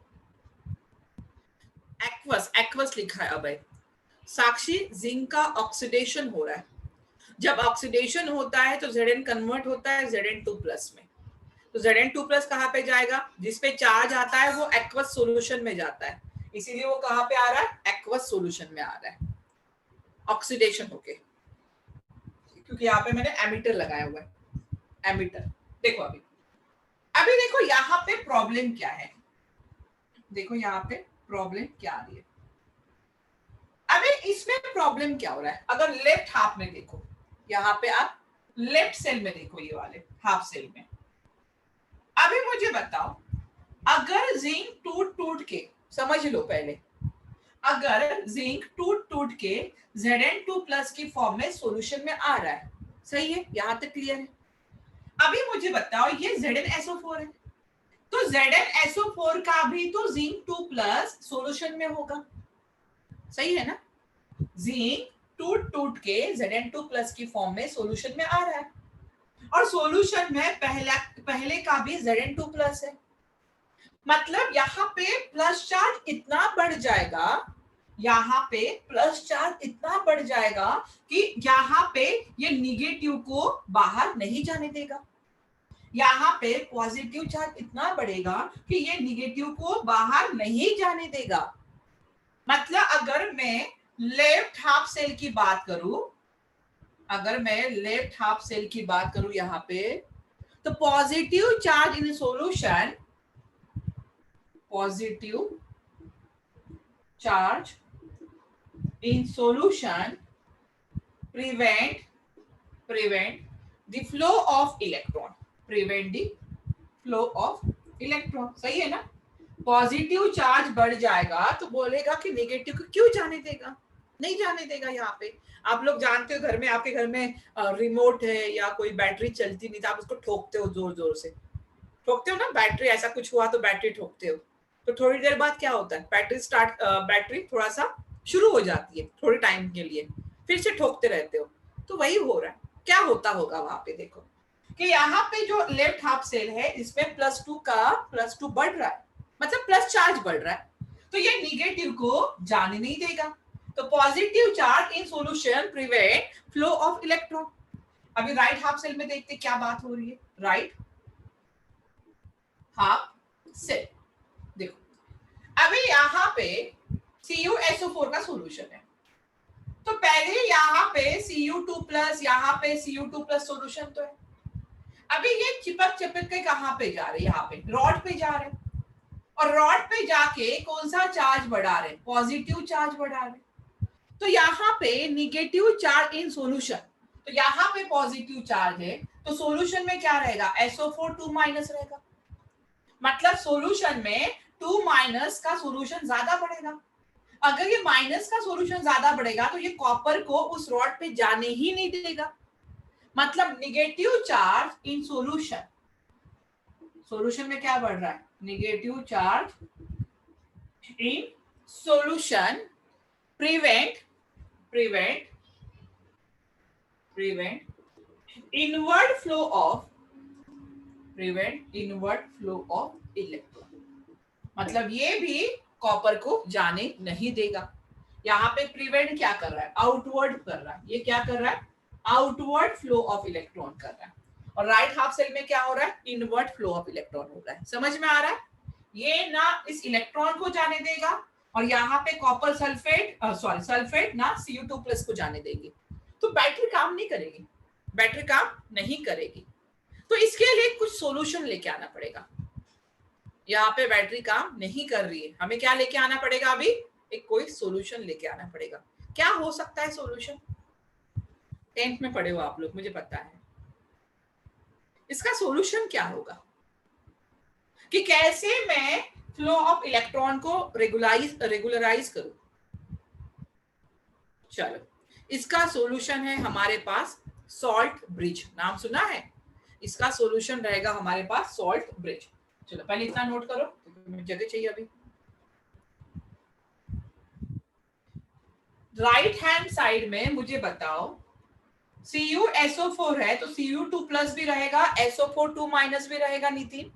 एक्वस, एक्वस लिखा है अब, साक्षी जिंक का ऑक्सीडेशन हो रहा है। जब ऑक्सीडेशन होता है तो Zn कन्वर्ट होता है Zn2+ में। तो Zn2+ कहाँ पे जाएगा? जिस पे चार्ज आता है वो एक्वस सॉल्यूशन में जाता है, इसीलिए वो कहाँ पे आ रहा है? एक्वस सॉल्यूशन में आ रहा है, ऑक्सीडेशन होके। क्योंकि यहाँ पे मैंने एमीटर लगाया हुआ है, एमीटर। देखो अभी देखो यहाँ पे प्रॉब्लम क्या है। देखो यहाँ पे प्रॉब्लम क्या आ रही है। अभी इसमें प्रॉब्लम क्या हो रहा है? अगर लेफ्ट हाफ में देखो, यहाँ पे आप लेफ्ट सेल में देखो, ये वाले हाफ सेल में, अभी मुझे बताओ, अगर जिंक टूट टूट के, समझ लो पहले, अगर जिंक टूट टूट के Zn2+ की फॉर्म में सॉल्यूशन में आ रहा है, सही है, यहां तक क्लियर है। अभी मुझे बताओ, ये ZnSO4 है, तो ZnSO4 का भी तो जिंक 2+ सॉल्यूशन में होगा, सही है ना? जिंक टूट टूट के Zn2+ की फॉर्म में सॉल्यूशन में आ रहा है, और सॉल्यूशन में पहले का भी Zn2+ है। मतलब यहाँ पे प्लस चार्ज इतना बढ़ जाएगा, यहाँ पे प्लस चार्ज इतना बढ़ जाएगा कि यहाँ पे ये निगेटिव को बाहर नहीं जाने देगा। यहाँ पे पॉजिटिव चार्ज इतना बढ़ेगा कि ये निगेटिव को बाहर नहीं जाने देगा। मतलब अगर मैं लेफ्ट हाफ सेल की बात करूं, अगर मैं लेफ्ट हाफ सेल की बात करूं यहाँ पे, तो positive charge in solution, positive charge in solution prevent the flow of electron, prevent the flow of electron. सही है ना? पॉजिटिव चार्ज बढ़ जाएगा तो बोलेगा कि नेगेटिव को क्यों जाने देगा, नहीं जाने देगा। यहाँ पे आप लोग जानते हो, घर में, आपके घर में रिमोट है या कोई बैटरी चलती नहीं तो आप उसको ठोकते हो, जोर जोर से ठोकते हो ना, बैटरी ऐसा कुछ हुआ तो बैटरी ठोकते हो, तो थोड़ी देर बाद क्या होता है, बैटरी थोड़ा सा शुरू हो जाती है थोड़े टाइम के लिए, फिर से ठोकते रहते हो, तो वही हो रहा है। क्या होता होगा वहां पे, देखो कि यहाँ पे जो लेफ्ट हाफ सेल है इसमें +2 बढ़ रहा है, मतलब प्लस चार्ज बढ़ रहा है, तो ये निगेटिव को जाने नहीं देगा। तो positive charge in solution prevent flow of electron. अभी राइट हाफ सेल में देखते क्या बात हो रही है। राइट हाफ सेल देखो, अभी यहाँ पे CuSO4 का सॉल्यूशन है, तो पहले यहाँ पे Cu2+, यहाँ पे Cu2+ सॉल्यूशन तो है। अभी ये चिपक के कहाँ पे जा रहे हैं, यहाँ पे रॉड पे जा रहे हैं, और रॉड पे जाके कौन सा चार्ज बढ़ा रहे हैं, पॉजिटिव चार्ज बढ़ा रहे हैं। तो यहाँ पे निगेटिव चार्ज इन सॉल्यूशन, तो यहाँ पे पॉजिटिव चार्ज है, तो सॉल्यूशन में क्या रहेगा, SO4 2- रहेगा, मतलब सॉल्यूशन में 2- का सॉल्यूशन ज्यादा बढ़ेगा। अगर ये माइनस का सॉल्यूशन ज्यादा बढ़ेगा तो ये कॉपर को उस रॉड पे जाने ही नहीं देगा, मतलब negative charge in solution, solution में क्या बढ़ रहा है, negative charge in solution prevent inward flow of electron, मतलब ये भी कॉपर को जाने नहीं देगा। यहाँ पे प्रिवेंट क्या कर रहा है, आउटवर्ड कर रहा है, ये क्या कर रहा है, आउटवर्ड फ्लो ऑफ इलेक्ट्रॉन कर रहा है। और राइट हाफ सेल में क्या हो रहा है, इनवर्ड फ्लो ऑफ इलेक्ट्रॉन हो रहा है। समझ में आ रहा है? ये ना इस इलेक्ट्रॉन को जाने देगा, और यहाँ पे कॉपर सल्फेट ना Cu2+ को जाने देगी, तो बैटरी काम नहीं करेगी, बैटरी काम नहीं करेगी। तो इसके लिए कुछ सोल्यूशन लेके आना पड़ेगा। यहाँ पे बैटरी काम नहीं कर रही है, हमें क्या लेके आना पड़ेगा, अभी एक कोई सॉल्यूशन लेके आना पड़ेगा। क्या हो सकता है सॉल्यूशन, 10th में पढ़े हो आप लोग, मुझे पता है। इसका सॉल्यूशन क्या होगा कि कैसे मैं फ्लो ऑफ इलेक्ट्रॉन को रेगुलराइज करूं। चलो, इसका सॉल्यूशन है हमारे पास सॉल्ट ब्रिज, नाम सुना है? इसका सॉल्यूशन रहेगा हमारे पास सॉल्ट ब्रिज। चलो पहले इतना नोट करो, जगह चाहिए अभी। राइट हैंड साइड में मुझे बताओ, CuSO4 है तो Cu2+ भी रहेगा, SO4 2- भी रहेगा। नितिन,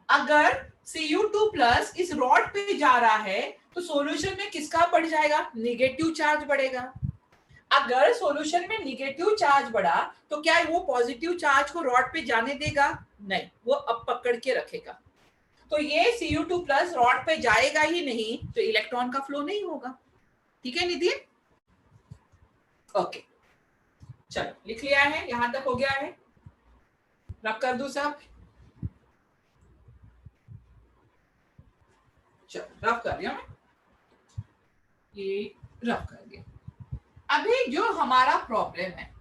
अगर Cu2+ इस रॉड पे जा रहा है तो सॉल्यूशन में किसका बढ़ जाएगा, निगेटिव चार्ज बढ़ेगा। अगर सॉल्यूशन में निगेटिव चार्ज बढ़ा तो क्या वो पॉजिटिव चार्ज को रॉड पे जाने देगा, नहीं, वो अब पकड़ के रखेगा। तो ये Cu2+ रॉड पे जाएगा ही नहीं, तो इलेक्ट्रॉन का फ्लो नहीं होगा। ठीक है नितिन? ओके, चलो लिख लिया है, यहां तक हो गया है, रब कर दू सब, चलो रब कर दिया मैं, ये रब कर दिया। अभी जो हमारा प्रॉब्लम है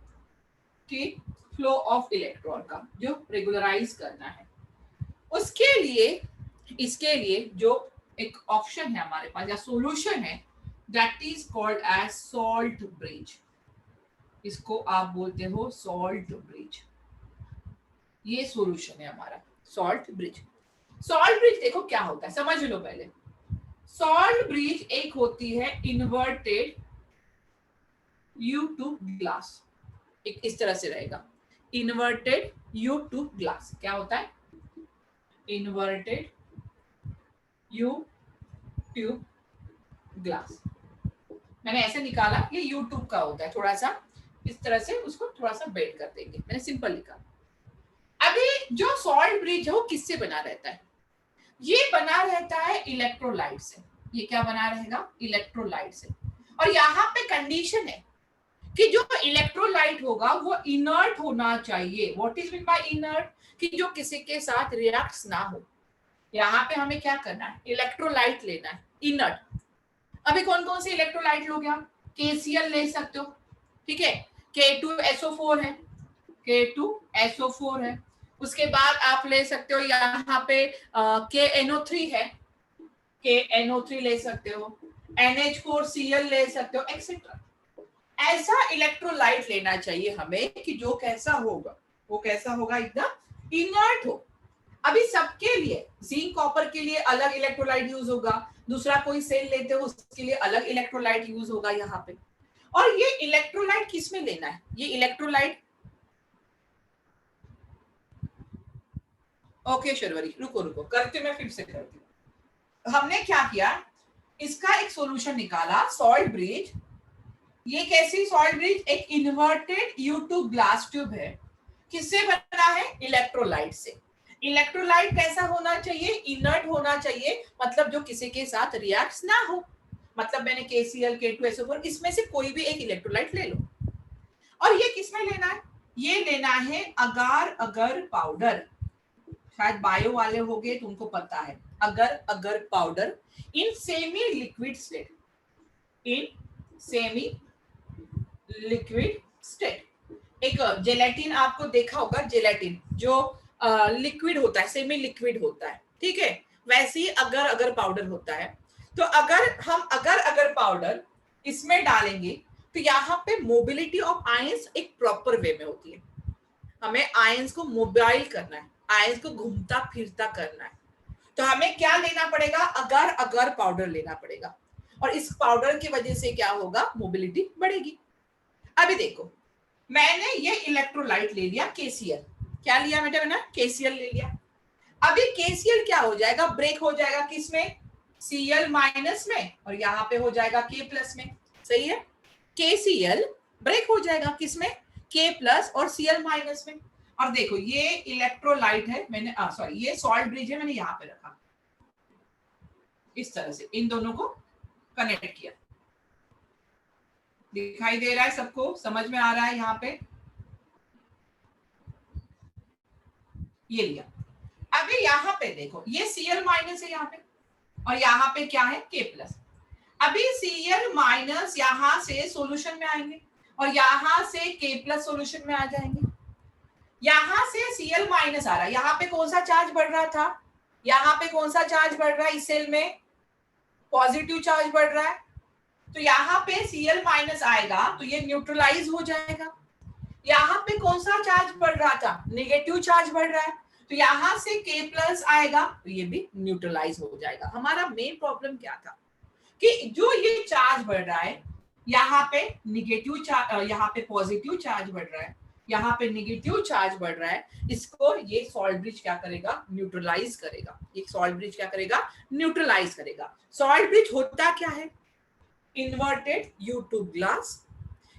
कि फ्लो ऑफ इलेक्ट्रॉन का जो रेगुलराइज करना है, उसके लिए इसके लिए जो एक ऑप्शन है हमारे पास या सॉल्यूशन है, that is called as salt bridge. इसको आप बोलते हो सॉल्ट ब्रिज, ये सॉल्यूशन है हमारा सॉल्ट ब्रिज। सॉल्ट ब्रिज देखो क्या होता है, समझ लो पहले। सॉल्ट ब्रिज एक होती है इन्वर्टेड U2 ग्लास, एक इस तरह से रहेगा, इन्वर्टेड U2 ग्लास। क्या होता है, इन्वर्टेड U2 ग्लास। मैंने ऐसे निकाला, ये YouTube का होता है, थोड़ा सा इस तरह से उसको थोड़ा सा बेड कर देंगे, मैंने सिंपल लिखा। अभी जो सॉल्ट ब्रिज है वो किससे बना रहता है, ये बना रहता है इलेक्ट्रोलाइट से। ये क्या बना रहेगा, इलेक्ट्रोलाइट से। और यहाँ पे कंडीशन है कि जो इलेक्ट्रोलाइट होगा वो इनर्ट होना चाहिए। What is mean bye inert, कि जो किसी के साथ रिएक्ट ना हो। यहाँ पे हमें क्या करना है, इलेक्ट्रोलाइट लेना है इनर्ट। अभी कौन कौन से इलेक्ट्रोलाइट लोगे आप, KCl ले सकते हो, ठीक है, K2SO4 है, K2SO4 है। उसके बाद आप ले सकते हो यहाँ पे KNO3 है, KNO3 ले सकते हो, NH4Cl ले सकते हो, एक्सेट्रा। ऐसा इलेक्ट्रोलाइट लेना चाहिए हमें कि जो कैसा होगा, वो कैसा होगा, एकदम इनर्ट हो। अभी सबके लिए जिंक कॉपर के लिए अलग इलेक्ट्रोलाइट यूज होगा, दूसरा कोई सेल लेते हो उसके लिए अलग इलेक्ट्रोलाइट यूज होगा यहाँ पे। और ये इलेक्ट्रोलाइट किस में लेना है, ये इलेक्ट्रोलाइट, ओके शर्वरी रुको रुको करते मैं फिर से करती हूँ। हमने क्या किया, इसका एक सॉल्यूशन निकाला, सॉल्ट ब्रिज। ये कैसी सॉल्ट ब्रिज, एक इन्वर्टेड U2 ग्लास ट्यूब है। किससे बना है, इलेक्ट्रोलाइट से। इलेक्ट्रोलाइट कैसा होना चाहिए, इनर्ट होना चाहिए, मतलब जो किसी के साथ रिएक्ट ना हो। मतलब मैंने KCl, K2SO4, इसमें से कोई भी एक इलेक्ट्रोलाइट ले लो। और ये किसमें लेना है, ये लेना है अगार अगर पाउडर। शायद बायो वाले हो गए, तुमको पता है अगर अगर powder in semi liquid state, in semi liquid state. एक जेलेटिन आपको देखा होगा, जेलेटिन जो लिक्विड होता है, सेमी लिक्विड होता है, ठीक है, वैसे ही अगर अगर पाउडर होता है। तो अगर हम अगर अगर पाउडर इसमें डालेंगे तो यहाँ पे मोबिलिटी ऑफ आयंस एक प्रॉपर वे में होती है। हमें आयंस को मोबाइल करना है, आयंस को घूमता फिरता करना है। तो हमें क्या लेना पड़ेगा, अगर अगर पाउडर लेना पड़ेगा। और इस पाउडर की वजह से क्या होगा, मोबिलिटी बढ़ेगी। अभी देखो, मैंने ये इलेक्ट्रोलाइट ले लिया KCl, क्या लिया बेटा मैंने, KCl ले लिया। अभी KCl क्या हो जाएगा, ब्रेक हो जाएगा किसमें, Cl माइनस में, और यहाँ पे हो जाएगा K प्लस में, सही है। KCl ब्रेक हो जाएगा किसमें, K प्लस और Cl माइनस में। और देखो ये इलेक्ट्रोलाइट है, मैंने सॉरी ये सॉल्ट ब्रिज है, मैंने यहाँ पे रखा, इस तरह से इन दोनों को कनेक्ट किया। दिखाई दे रहा है सबको, समझ में आ रहा है यहाँ पे, ये लिया। अभी यहाँ पे देखो ये Cl माइनस है यहाँ पे, और यहाँ पे क्या है, K प्लस। अभी Cl माइनस यहाँ से सॉल्यूशन में आएंगे, और यहाँ से K प्लस सॉल्यूशन में आ जाएंगे। यहाँ से Cl माइनस आ रहा है, यहाँ पे कौन सा चार्ज बढ़ रहा था, यहाँ पे कौन सा चार्ज बढ़ रहा है, इस सेल में पॉजिटिव चार्ज बढ़ रहा है। तो यहाँ पे Cl माइनस आएगा तो ये न्यूट्रलाइज हो जाएगा। यहाँ पे कौन सा चार्ज बढ़ रहा था, नेगेटिव चार्ज बढ़ रहा है, तो यहाँ से K प्लस आएगा तो ये भी न्यूट्रलाइज हो जाएगा। हमारा मेन प्रॉब्लम क्या था कि जो ये चार्ज बढ़ रहा है, यहाँ पे निगेटिव चार्ज, यहाँ पे पॉजिटिव चार्ज बढ़ रहा है, यहाँ पे निगेटिव चार्ज बढ़ रहा है, इसको ये सॉल्ट ब्रिज क्या करेगा, न्यूट्रलाइज करेगा। ये सॉल्ट ब्रिज क्या करेगा, न्यूट्रलाइज करेगा। सॉल्ट ब्रिज होता क्या है, inverted U2 glass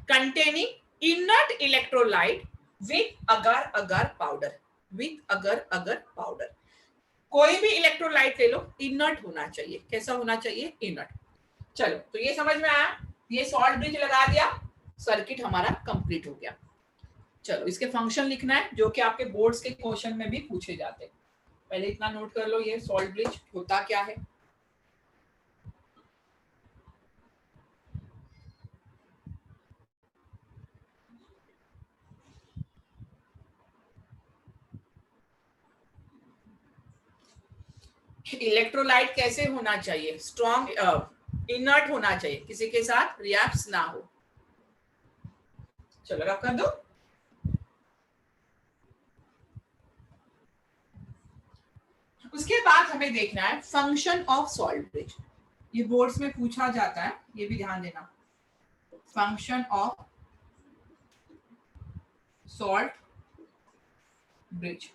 containing inert electrolyte with agar agar powder, with agar agar powder। कोई भी इलेक्ट्रोलाइट ले लो, इनर्ट होना चाहिए। कैसा होना चाहिए, इनर्ट। चलो तो ये समझ में आया, ये सॉल्ट ब्रिज लगा दिया, सर्किट हमारा कंप्लीट हो गया। चलो इसके फंक्शन लिखना है, जो कि आपके बोर्ड्स के क्वेश्चन में भी पूछे जाते हैं। पहले इतना नोट कर लो, ये सॉल्ट ब्रिज होता क्या है। इलेक्ट्रोलाइट कैसे होना चाहिए, स्ट्रॉन्ग इनर्ट होना चाहिए, किसी के साथ रिएक्ट ना हो। चलो रख कर दो। उसके बाद हमें देखना है फंक्शन ऑफ सॉल्ट ब्रिज। ये बोर्ड्स में पूछा जाता है, ये भी ध्यान देना। फंक्शन ऑफ सॉल्ट ब्रिज,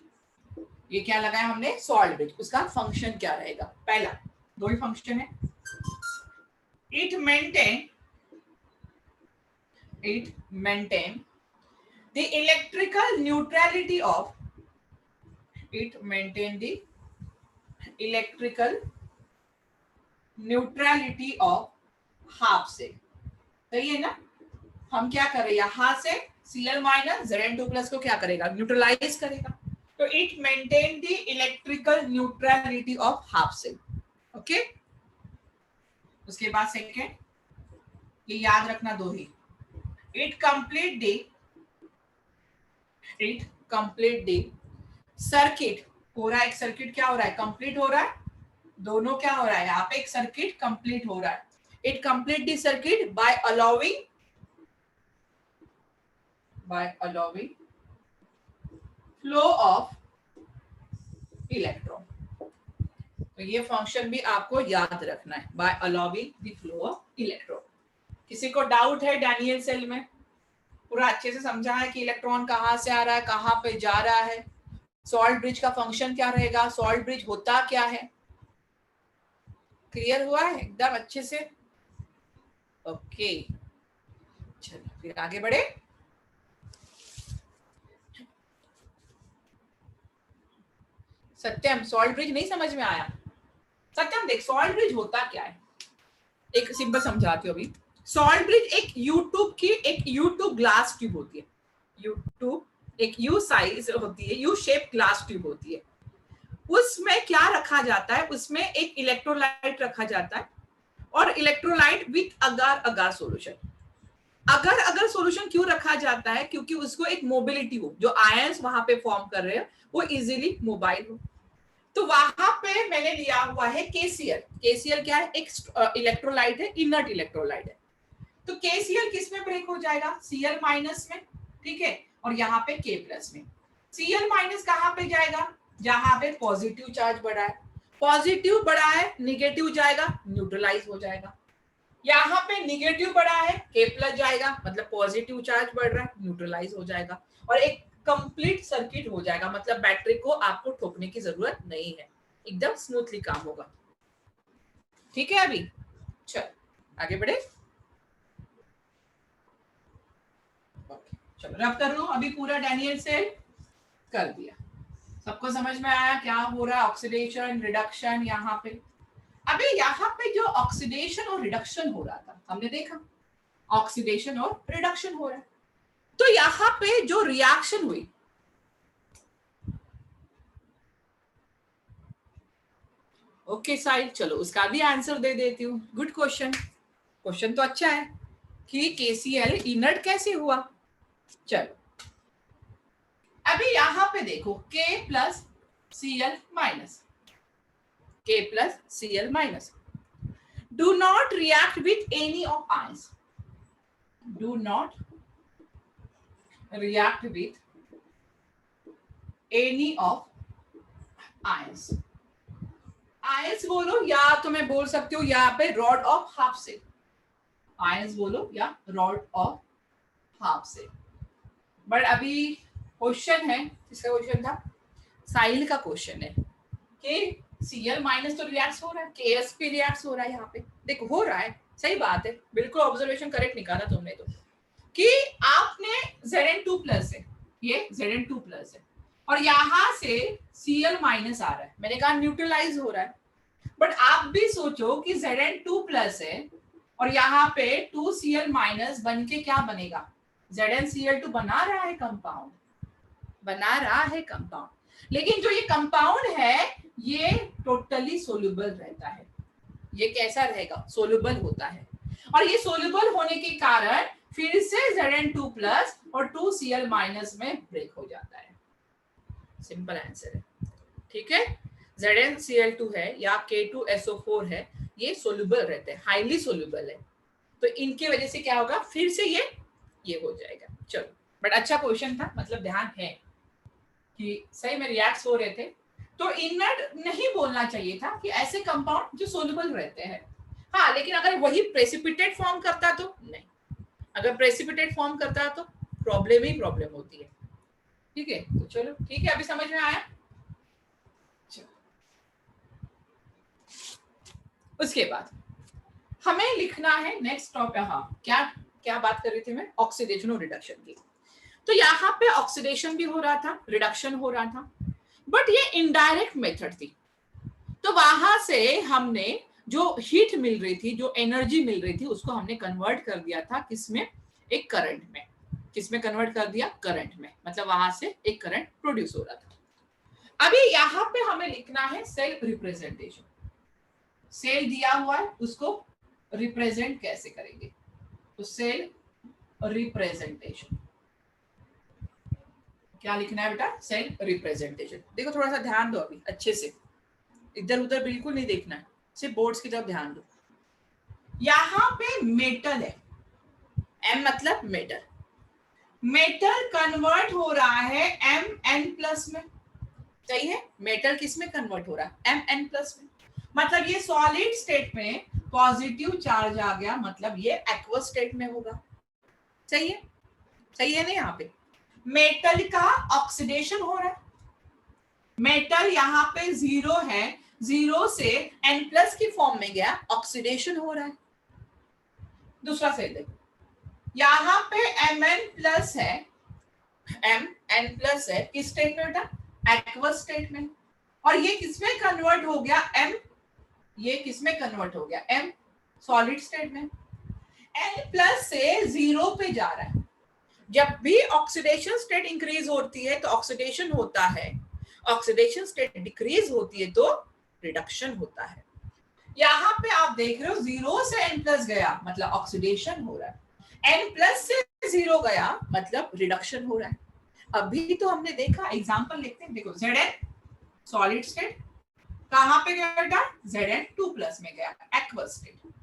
ये क्या लगाया हमने, सॉल्ट ब्रिज, उसका फंक्शन क्या रहेगा। पहला दो ही फंक्शन है, it maintain the electrical neutrality of, it maintain the electrical neutrality of half से, सही है ना। हम क्या कर रहे हैं, यहां से Cl माइनस Zn2 प्लस को क्या करेगा, न्यूट्रलाइज करेगा। तो it maintain the electrical neutrality of half cell, okay. उसके बाद सेकेंड, ये याद रखना दो ही, it complete the it complete the circuit हो रहा है, एक सर्किट क्या हो रहा है, कंप्लीट हो रहा है, दोनों क्या हो रहा है, यहाँ पे एक सर्किट कंप्लीट हो रहा है। It complete the circuit by allowing flow of electron. तो ये फंक्शन भी आपको याद रखना है, by allowing the flow of electron. किसी को डाउट है डैनियल सेल में? पूरा अच्छे से समझा है कि इलेक्ट्रॉन कहाँ से आ रहा है, कहाँ पे जा रहा है, सॉल्ट ब्रिज का फंक्शन क्या रहेगा, सॉल्ट ब्रिज होता क्या है, क्लियर हुआ है एकदम अच्छे से? ओके, चलो फिर आगे बढ़े। सत्यम, सॉल्ट ब्रिज नहीं समझ में आया? सत्यम देख, सॉल्ट ब्रिज होता क्या है, एक सिंपल समझाती हूँ अभी। सॉल्ट ब्रिज एक यूट्यूब ग्लास ट्यूब होती है, यूट्यूब एक यू साइज होती है, यू शेप ग्लास ट्यूब होती है। उसमें क्या रखा जाता है, उसमें एक इलेक्ट्रोलाइट रखा जाता है और electrolyte with agar agar solution. अगर अगर सॉल्यूशन क्यों रखा जाता है, क्योंकि उसको एक मोबिलिटी हो, जो आयंस वहां पे फॉर्म कर रहे हैं वो इजीली मोबाइल हो। तो वहां पे मैंने लिया हुआ है केसीएल। केसीएल क्या है, एक इलेक्ट्रोलाइट है, इनर्ट इलेक्ट्रोलाइट है। तो केसीएल किस में ब्रेक हो जाएगा, सीएल माइनस में, ठीक है, और यहाँ पे के प्लस में। सीएल माइनस कहाँ पे जाएगा, जहां पे पॉजिटिव चार्ज बढ़ा है, पॉजिटिव बढ़ा है, निगेटिव जाएगा, न्यूट्रलाइज हो जाएगा। यहाँ पे निगेटिव बढ़ा है, के प्लस जाएगा, मतलब पॉजिटिव चार्ज बढ़ रहा है, न्यूट्रलाइज हो जाएगा और एक कंप्लीट सर्किट हो जाएगा। मतलब बैटरी को आपको ठोकने की जरूरत नहीं है, एकदम स्मूथली काम होगा। ठीक है, अभी चल आगे बढ़े। चलो रब कर लो, अभी पूरा डैनियल से कर दिया। सबको समझ में आया क्या हो रहा है, ऑक्सीडेशन रिडक्शन। यहाँ पे अभी यहाँ पे जो ऑक्सीडेशन और रिडक्शन हो रहा था हमने देखा, ऑक्सीडेशन और रिडक्शन हो रहा है। तो यहाँ पे जो रिएक्शन हुई, ओके साइड, चलो उसका भी आंसर दे देती हूँ। गुड क्वेश्चन, क्वेश्चन तो अच्छा है कि केसीएल इनर्ट कैसे हुआ। चलो अभी यहाँ पे देखो, K plus Cl minus, K plus Cl minus, do not react with any of ions, do not react with any of ions। Ions बोलो या तो मैं बोल सकती हूँ यहाँ पे रॉड ऑफ हाफ से, आयंस बोलो या रॉड ऑफ हाफ से। बट अभी क्वेश्चन है, इसका क्वेश्चन था साइल का क्वेश्चन है कि Cl माइनस तो रिएक्ट हो रहा है, KSP रिएक्ट हो रहा है। यहाँ पे देखो हो रहा है, सही बात है, बिल्कुल ऑब्जर्वेशन करेक्ट निकाला तुमने तो, कि आपने Zn2 प्लस है, ये Zn2 प्लस है और यहाँ से Cl माइनस आ रहा है, मैंने कहा न्यूट्रलाइज हो रहा है। बट आप भी सोचो कि Zn2 प्लस है और यहाँ पे 2Cl माइनस बन के क्या बनेगा, ZnCl2 बना रहा है कंपाउंड, बना रहा है कंपाउंड, लेकिन जो ये कंपाउंड है ये टोटली सोल्यूबल रहता है। ये कैसा रहेगा, सोल्यूबल होता है, और ये सोल्यूबल होने के कारण फिर से Zn2 प्लस और 2Cl माइनस में ब्रेक हो जाता है। सिंपल आंसर है, ठीक है। ZnCl2 है या K2SO4 है, ये सोल्यूबल रहते हैं, हाईली सोल्यूबल है, तो इनकी वजह से क्या होगा, फिर से ये हो जाएगा। चलो बट अच्छा क्वेश्चन था, मतलब ध्यान है कि सही में रिएक्ट हो रहे थे। तो इनर्ट नहीं बोलना चाहिए था कि ऐसे कंपाउंड जो सोल्यूबल रहते हैं। हाँ, लेकिन अगर वही प्रेसिपिटेट फॉर्म करता तो नहीं, अगर प्रेसिपिटेट फॉर्म करता तो प्रॉब्लम ही प्रॉब्लम होती है। ठीक है, तो चलो ठीक है, अभी समझ में आया। उसके बाद हमें लिखना है नेक्स्ट टॉपिक। हाँ, क्या क्या बात कर रही थी मैं, ऑक्सीडेशन और रिडक्शन की। तो यहाँ पे ऑक्सीडेशन भी हो रहा था, रिडक्शन हो रहा था, बट ये इनडायरेक्ट मेथड थी। तो वहां से हमने जो हीट मिल रही थी, जो एनर्जी मिल रही थी, उसको हमने कन्वर्ट कर दिया था किसमें, एक करंट में। किसमें कन्वर्ट कर दिया, करंट में, मतलब वहां से एक करंट प्रोड्यूस हो रहा था। अभी यहाँ पे हमें लिखना है सेल रिप्रेजेंटेशन। सेल दिया हुआ है, उसको रिप्रेजेंट कैसे करेंगे, तो सेल रिप्रेजेंटेशन। क्या लिखना है बेटा? Cell representation. देखो थोड़ा सा ध्यान दो अभी अच्छे से, इधर उधर बिल्कुल नहीं देखना है, सिर्फ बोर्ड्स की तरफ ध्यान दो। यहाँ पे मेटल है, एम मतलब मेटल, मेटल कन्वर्ट हो रहा है एम एन प्लस में, सही है? मेटल किस में कन्वर्ट हो रहा है? एम एन प्लस में। मतलब ये सॉलिड स्टेट में पॉजिटिव चार्ज आ गया, मतलब ये एक्वस स्टेट में होगा, सही है? सही है ना? यहाँ पे मेटल का ऑक्सीडेशन हो रहा है, मेटल यहाँ पे 0 है, 0 से एन प्लस की फॉर्म में गया, ऑक्सीडेशन हो रहा है। दूसरा सेल देखो, यहाँ पे एम एन प्लस है, एम एन प्लस है, किस स्टेट में बेटा? एक्वस स्टेट में। और ये किसमें कन्वर्ट हो गया? एम, ये किसमें कन्वर्ट हो गया? एम, सॉलिड स्टेट में। एन प्लस से 0 पे जा रहा है। जब भी ऑक्सीडेशन स्टेट इंक्रीज होती है तो ऑक्सीडेशन होता है, ऑक्सीडेशन स्टेट डिक्रीज होती है तो रिडक्शन होता है। यहाँ पे आप देख रहे हो 0 से n प्लस गया मतलब ऑक्सीडेशन हो रहा है, n प्लस से 0 गया मतलब रिडक्शन हो रहा है। अभी तो हमने देखा, एग्जांपल लिखते हैं, देखो Zn सॉलिड स्टेट कहाँ पे गया बेटा? Zn 2 प्लस में गया, एक्वस स्टेट।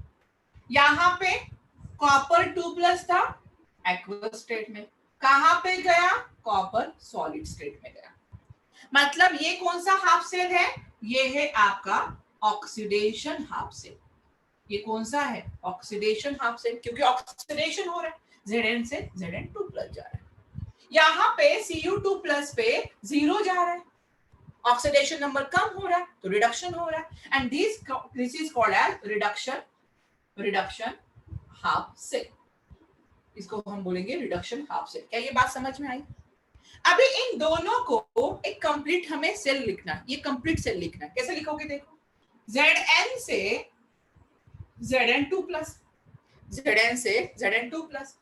यहाँ पे कॉपर 2 प्लस था, एक्वस स्टेट में। कहाँ पे गया? कॉपर सॉलिड स्टेट में गया। मतलब ये कौन सा हाफ सेल है? ये है आपका ऑक्सीडेशन हाफ सेल। ये कौन सा है? ऑक्सीडेशन हाफ सेल, क्योंकि ऑक्सीडेशन हो रहा है, Zn से Zn2 प्लस जा रहा है। यहाँ पे Cu2 प्लस पे 0 जा रहा है, ऑक्सीडेशन नंबर कम हो रहा है तो रिडक्शन हो रहा है। And this is called as reduction half cell. इसको हम बोलेंगे रिडक्शन हाफ सेल। क्या ये बात समझ में आई? अभी इन दोनों को एक कंप्लीट हमें सेल लिखना है, ये कंप्लीट सेल लिखना है। कैसे लिखोगे? देखो Zn से Zn2 प्लस, Zn से Zn2 प्लस,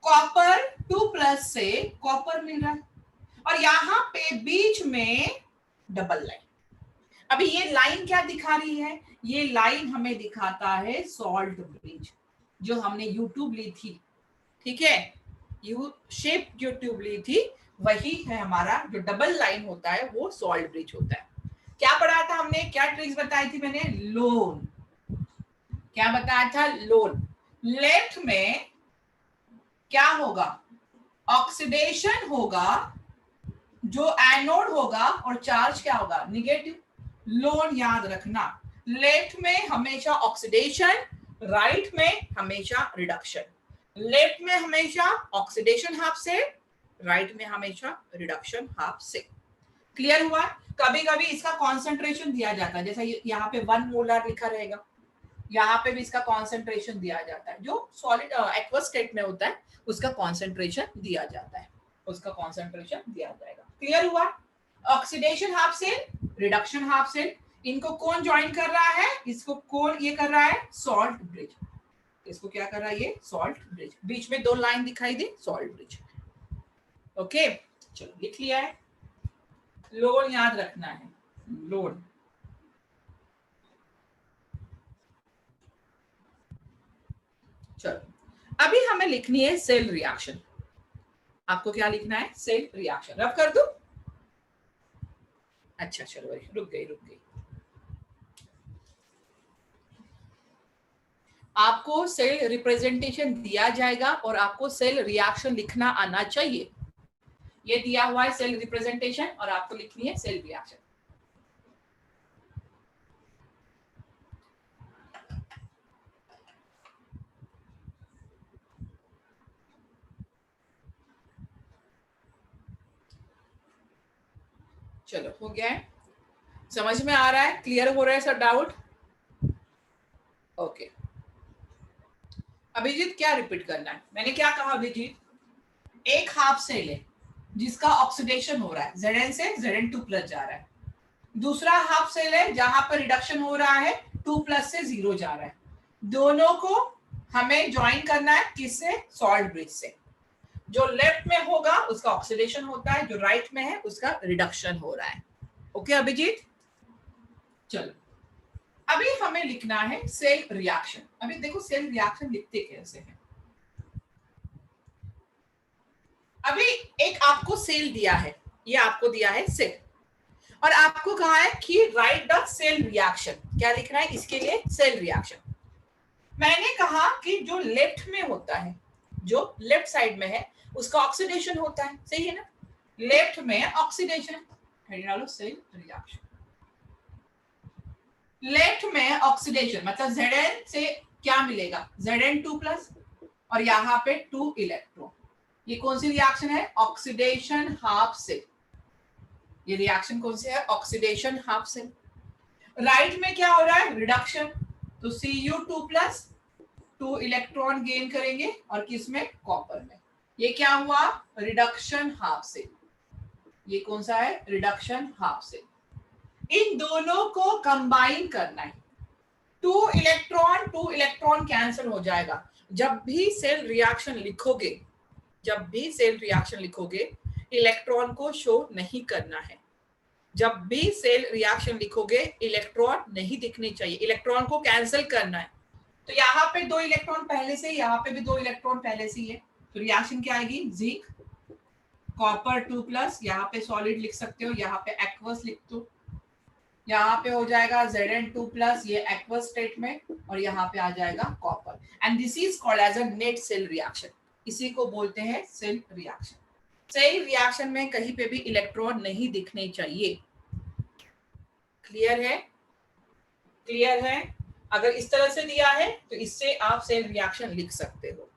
कॉपर 2 प्लस से कॉपर मिल रहा है, और यहाँ पे बीच में डबल लाइन। अभी ये लाइन क्या दिखा रही है? ये लाइन हमें दिखाता है सॉल्ट ब्रिज, जो हमने यूट्यूब ली थी, ठीक है? यू शेप जो ट्यूब ली थी वही है हमारा, जो डबल लाइन होता है वो सॉल्ट ब्रिज होता है। क्या पढ़ा था हमने? क्या ट्रिक्स बताई थी मैंने? लोन। क्या बताया था? लोन। लेफ्ट में क्या होगा? ऑक्सीडेशन होगा, जो एनोड होगा, और चार्ज क्या होगा? निगेटिव। लोन याद रखना, लेफ्ट में हमेशा ऑक्सीडेशन, राइट में हमेशा रिडक्शन। लेफ्ट में हमेशा ऑक्सीडेशन हाफ से, राइट में हमेशा रिडक्शन हाफ से। क्लियर हुआ? कभी कभी इसका कॉन्सेंट्रेशन दिया जाता है, जैसा यहाँ पे 1 मोलर लिखा रहेगा, यहाँ पे भी इसका कॉन्सेंट्रेशन दिया जाता है, जो सॉलिड एक्वस स्टेट में होता है उसका कॉन्सेंट्रेशन दिया जाता है, उसका कॉन्सेंट्रेशन दिया जाएगा। क्लियर हुआ? Oxidation half cell, reduction half cell, इनको कौन ज्वाइन कर रहा है? इसको कौन ये कर रहा है? Salt bridge. इसको क्या कर रहा है? ये सॉल्ट ब्रिज। बीच में 2 लाइन दिखाई दी, सॉल्ट ब्रिज। ओके, चलो लिख लिया है। लोड याद रखना है, लोड। चलो अभी हमें लिखनी है सेल रिएक्शन। आपको क्या लिखना है? Cell reaction. रब कर दूं? अच्छा चलो, रुक गई। आपको सेल रिप्रेजेंटेशन दिया जाएगा और आपको सेल रिएक्शन लिखना आना चाहिए। ये दिया हुआ है सेल रिप्रेजेंटेशन और आपको लिखनी है सेल रिएक्शन। चलो हो गया है, समझ में आ रहा है? क्लियर हो रहा है सब डाउट? ओके, अभिजीत क्या रिपीट करना है? मैंने क्या कहा अभिजीत? एक हाफ सेल है जिसका ऑक्सीडेशन हो रहा है, Zn से Zn2 प्लस जा रहा है। दूसरा हाफ सेल है जहां पर रिडक्शन हो रहा है, 2 प्लस से 0 जा रहा है। दोनों को हमें ज्वाइन करना है, किससे? सॉल्ट ब्रिज से। जो लेफ्ट में होगा उसका ऑक्सीडेशन होता है, जो राइट में है उसका रिडक्शन हो रहा है। ओके अभिजीत, चलो अभी हमें लिखना है सेल रिएक्शन। अभी देखो सेल रिएक्शन लिखते कैसे हैं। अभी एक आपको सेल दिया है, ये आपको दिया है सेल, और आपको कहा है कि राइट द सेल रिएक्शन। क्या लिखना है इसके लिए? Cell reaction. मैंने कहा कि जो लेफ्ट में होता है, जो लेफ्ट साइड में है, उसका ऑक्सीडेशन होता है, सही है ना? लेफ्ट में ऑक्सीडेशन, डालो सेल रिएक्शन। लेफ्ट में ऑक्सीडेशन मतलब Zn से क्या मिलेगा? Zn2+, और यहाँ पे 2 इलेक्ट्रॉन। ये कौन सी रिएक्शन है? Oxidation half cell. ये रिएक्शन कौन सी है? Oxidation half cell. राइट में क्या हो रहा है? रिडक्शन। तो Cu2+, 2 इलेक्ट्रॉन गेन करेंगे, और किसमें? कॉपर में। ये क्या हुआ? Reduction half cell. ये कौन सा है? Reduction half cell. इन दोनों को कंबाइन करना है। 2 इलेक्ट्रॉन कैंसिल हो जाएगा। जब भी सेल रिएक्शन लिखोगे, जब भी सेल रिएक्शन लिखोगे, इलेक्ट्रॉन को शो नहीं करना है। जब भी सेल रिएक्शन लिखोगे, इलेक्ट्रॉन नहीं दिखने चाहिए, इलेक्ट्रॉन को कैंसिल करना है। तो यहाँ पे 2 इलेक्ट्रॉन पहले से, यहाँ पे भी 2 इलेक्ट्रॉन पहले से ही है, तो रिएक्शन क्या आएगी? जिंक कॉपर 2+, यहाँ पे सॉलिड लिख सकते हो, यहाँ पे एक्वस लिख दो। यहाँ पे हो जाएगा Zn2+, ये एक्वस स्टेट में, और यहाँ पे आ जाएगा copper. And this is called as a net cell reaction. इसी को बोलते हैं सेल रिएक्शन। सेल रिएक्शन में कहीं पे भी इलेक्ट्रॉन नहीं दिखने चाहिए। क्लियर है? क्लियर है? अगर इस तरह से दिया है तो इससे आप सेल रिएक्शन लिख सकते हो।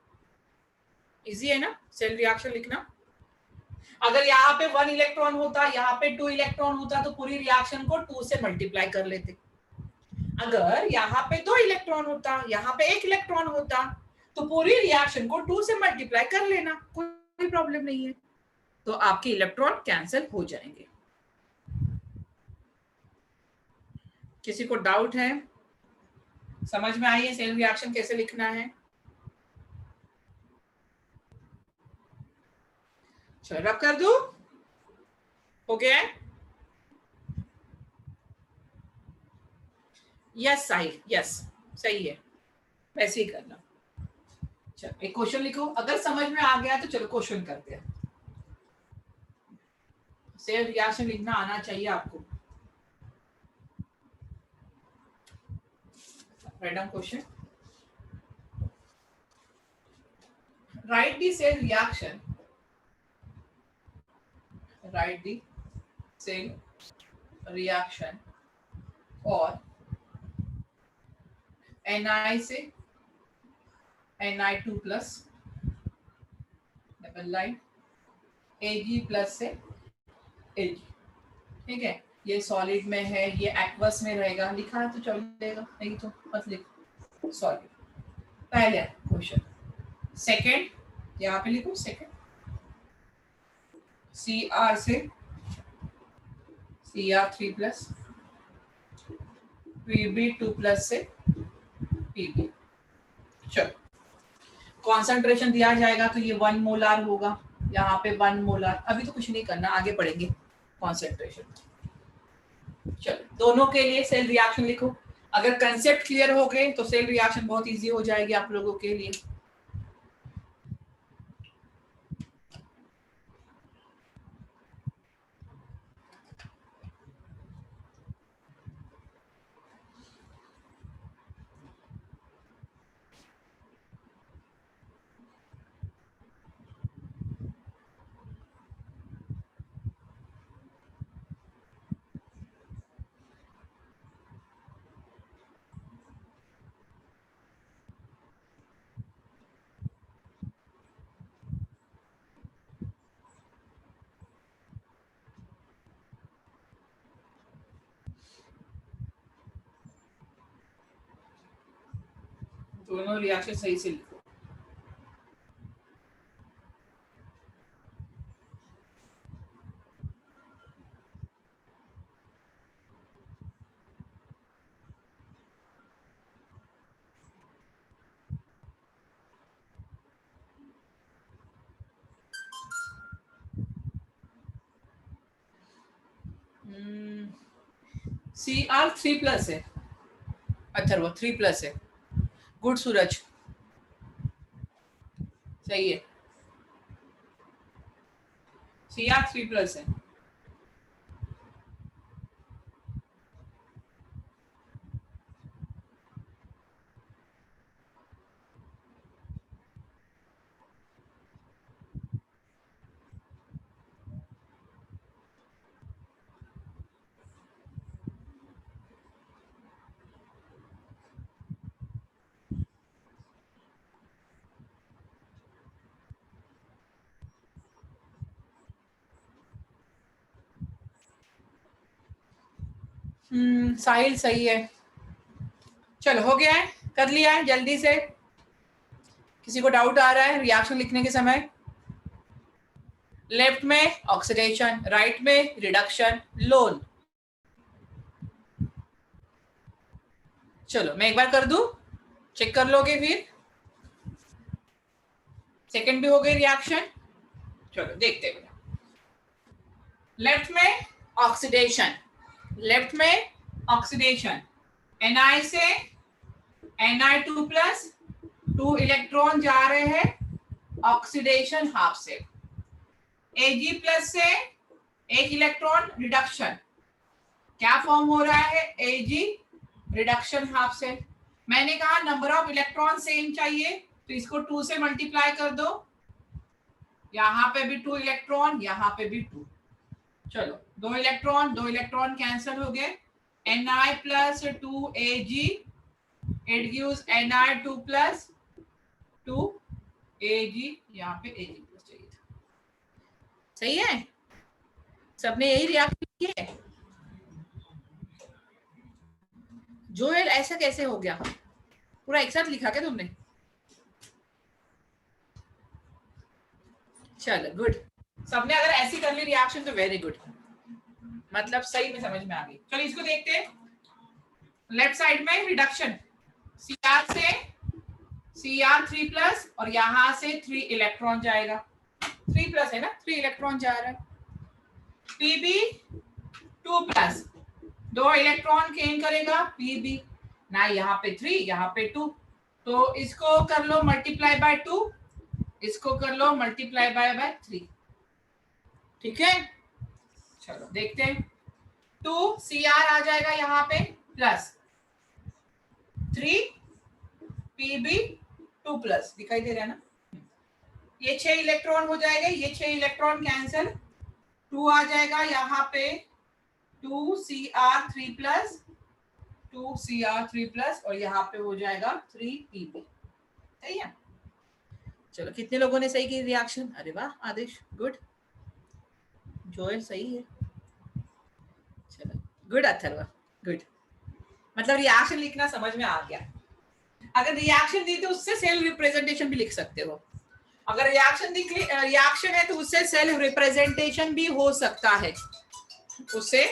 इजी है ना सेल रिएक्शन लिखना? अगर यहाँ पे 1 इलेक्ट्रॉन होता, यहाँ पे 2 इलेक्ट्रॉन होता, तो पूरी रिएक्शन को 2 से मल्टीप्लाई कर लेते। अगर यहाँ पे 2 इलेक्ट्रॉन होता, यहाँ पे 1 इलेक्ट्रॉन होता, तो पूरी रिएक्शन को 2 से मल्टीप्लाई कर लेना, कोई प्रॉब्लम नहीं है। तो आपके इलेक्ट्रॉन कैंसिल हो जाएंगे। किसी को डाउट है? समझ में आई है सेल रिएक्शन कैसे लिखना है? चलो रब कर दो, हो गया? यस साहिल, यस सही है, वैसे ही करना। चलो एक क्वेश्चन लिखो, अगर समझ में आ गया तो चलो क्वेश्चन करते हैं। सेल रिएक्शन लिखना आना चाहिए आपको। Random question, write the cell reaction, write the cell reaction और Na से Na2+, डबल लाइन, Ag+ से Ag। ठीक है, ये सॉलिड में है, ये एक्वस में रहेगा, लिखा है तो चलेगा, नहीं तो मत लिखो। सॉलिड पहले क्वेश्चन। सेकंड यहाँ पे लिखो, सेकंड Cr से Cr3+, Pb2+ से Pb। चलो कॉन्सेंट्रेशन दिया जाएगा तो ये 1 मोलार होगा, यहाँ पे 1 मोलार। अभी तो कुछ नहीं करना, आगे पढ़ेंगे कॉन्सेंट्रेशन। चलो दोनों के लिए सेल रिएक्शन लिखो। अगर कंसेप्ट क्लियर हो गए तो सेल रिएक्शन बहुत इजी हो जाएगी आप लोगों के लिए। दोनों रिएक्शन सही से लिखो। Cr3+ है, अच्छा वो 3+ है। गुड सूरज, सही है। Cr3+ है। साहिल सही है। चलो हो गया है, कर लिया है जल्दी से। किसी को डाउट आ रहा है रिएक्शन लिखने के समय? लेफ्ट में ऑक्सीडेशन, राइट में रिडक्शन, लोन। चलो मैं एक बार कर दूं, चेक कर लोगे फिर। सेकंड भी हो गई रिएक्शन। चलो देखते हैं। लेफ्ट में ऑक्सीडेशन, लेफ्ट में ऑक्सीडेशन, Na से Na2+, 2 इलेक्ट्रॉन जा रहे हैं ऑक्सीडेशन हाफ से। Ag+ से 1 इलेक्ट्रॉन रिडक्शन, क्या फॉर्म हो रहा है? Ag रिडक्शन हाफ से। मैंने कहा नंबर ऑफ इलेक्ट्रॉन सेम चाहिए, तो इसको 2 से मल्टीप्लाई कर दो। यहाँ पे भी 2 इलेक्ट्रॉन, यहाँ पे भी 2। चलो 2 इलेक्ट्रॉन कैंसिल हो गए। Na+ 2 Ag, it gives Na2+ 2 Ag, यहाँ पे Ag+ चाहिए था। सही है, सबने यही रिएक्शन किया है। जोएल ऐसा कैसे हो गया? पूरा एक साथ लिखा क्या तुमने? चलो गुड, सबने अगर ऐसी कर ली रिएक्शन तो वेरी गुड, मतलब सही में समझ में आ गई। चलो इसको देखते हैं। लेफ्ट साइड में रिडक्शन, Cr से Cr3+ और यहां से 3 इलेक्ट्रॉन जाएगा। 3+ है ना, 3 इलेक्ट्रॉन जा रहा है। Pb2+, 2 इलेक्ट्रॉन गेन करेगा Pb ना, यहाँ पे 3 यहाँ पे 2, तो इसको कर लो मल्टीप्लाई बाय 2, इसको कर लो मल्टीप्लाई बाय 3। ठीक है, चलो देखते हैं। 2 Cr आ जाएगा यहाँ पे प्लस 3 Pb2+, दिखाई दे रहा है ना? ये 6 इलेक्ट्रॉन हो जाएगा, ये 6 इलेक्ट्रॉन कैंसिल, 2 आ जाएगा यहाँ पे 2Cr3+, 2Cr3+ और यहाँ पे हो जाएगा 3Pb। सही है। चलो कितने लोगों ने सही की रिएक्शन? अरे वाह आदेश, गुड। जोएल सही है। चलो गुड अथर्व, गुड। मतलब रिएक्शन लिखना समझ में आ गया। अगर रिएक्शन दी तो उससे सेल रिप्रेजेंटेशन भी लिख सकते हो। अगर रिएक्शन है तो उससे सेल रिप्रेजेंटेशन भी हो सकता है, उससे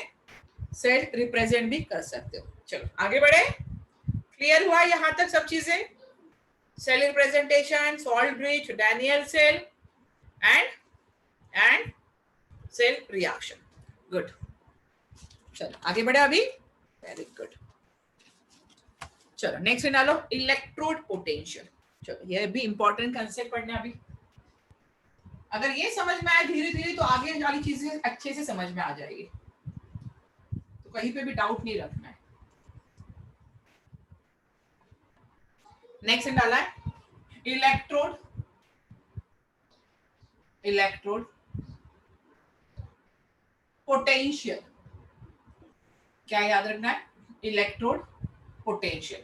सेल रिप्रेजेंट भी कर सकते हो। चलो आगे बढ़े। क्लियर हुआ यहाँ तक सब चीजें? Cell representation, salt bridge, Daniell cell and cell reaction. Good, चलो आगे बढ़े अभी। Very good. चलो नेक्स्ट डालो, इलेक्ट्रोड पोटेंशियल। चलो ये भी इंपॉर्टेंट कंसेप्ट पढ़ना अभी। अगर ये समझ में आए धीरे धीरे तो आगे वाली चीजें अच्छे से समझ में आ जाएगी, तो कहीं पे भी डाउट नहीं रखना है। नेक्स्ट डाला है इलेक्ट्रोड पोटेंशियल। क्या याद रखना है? Electrode potential.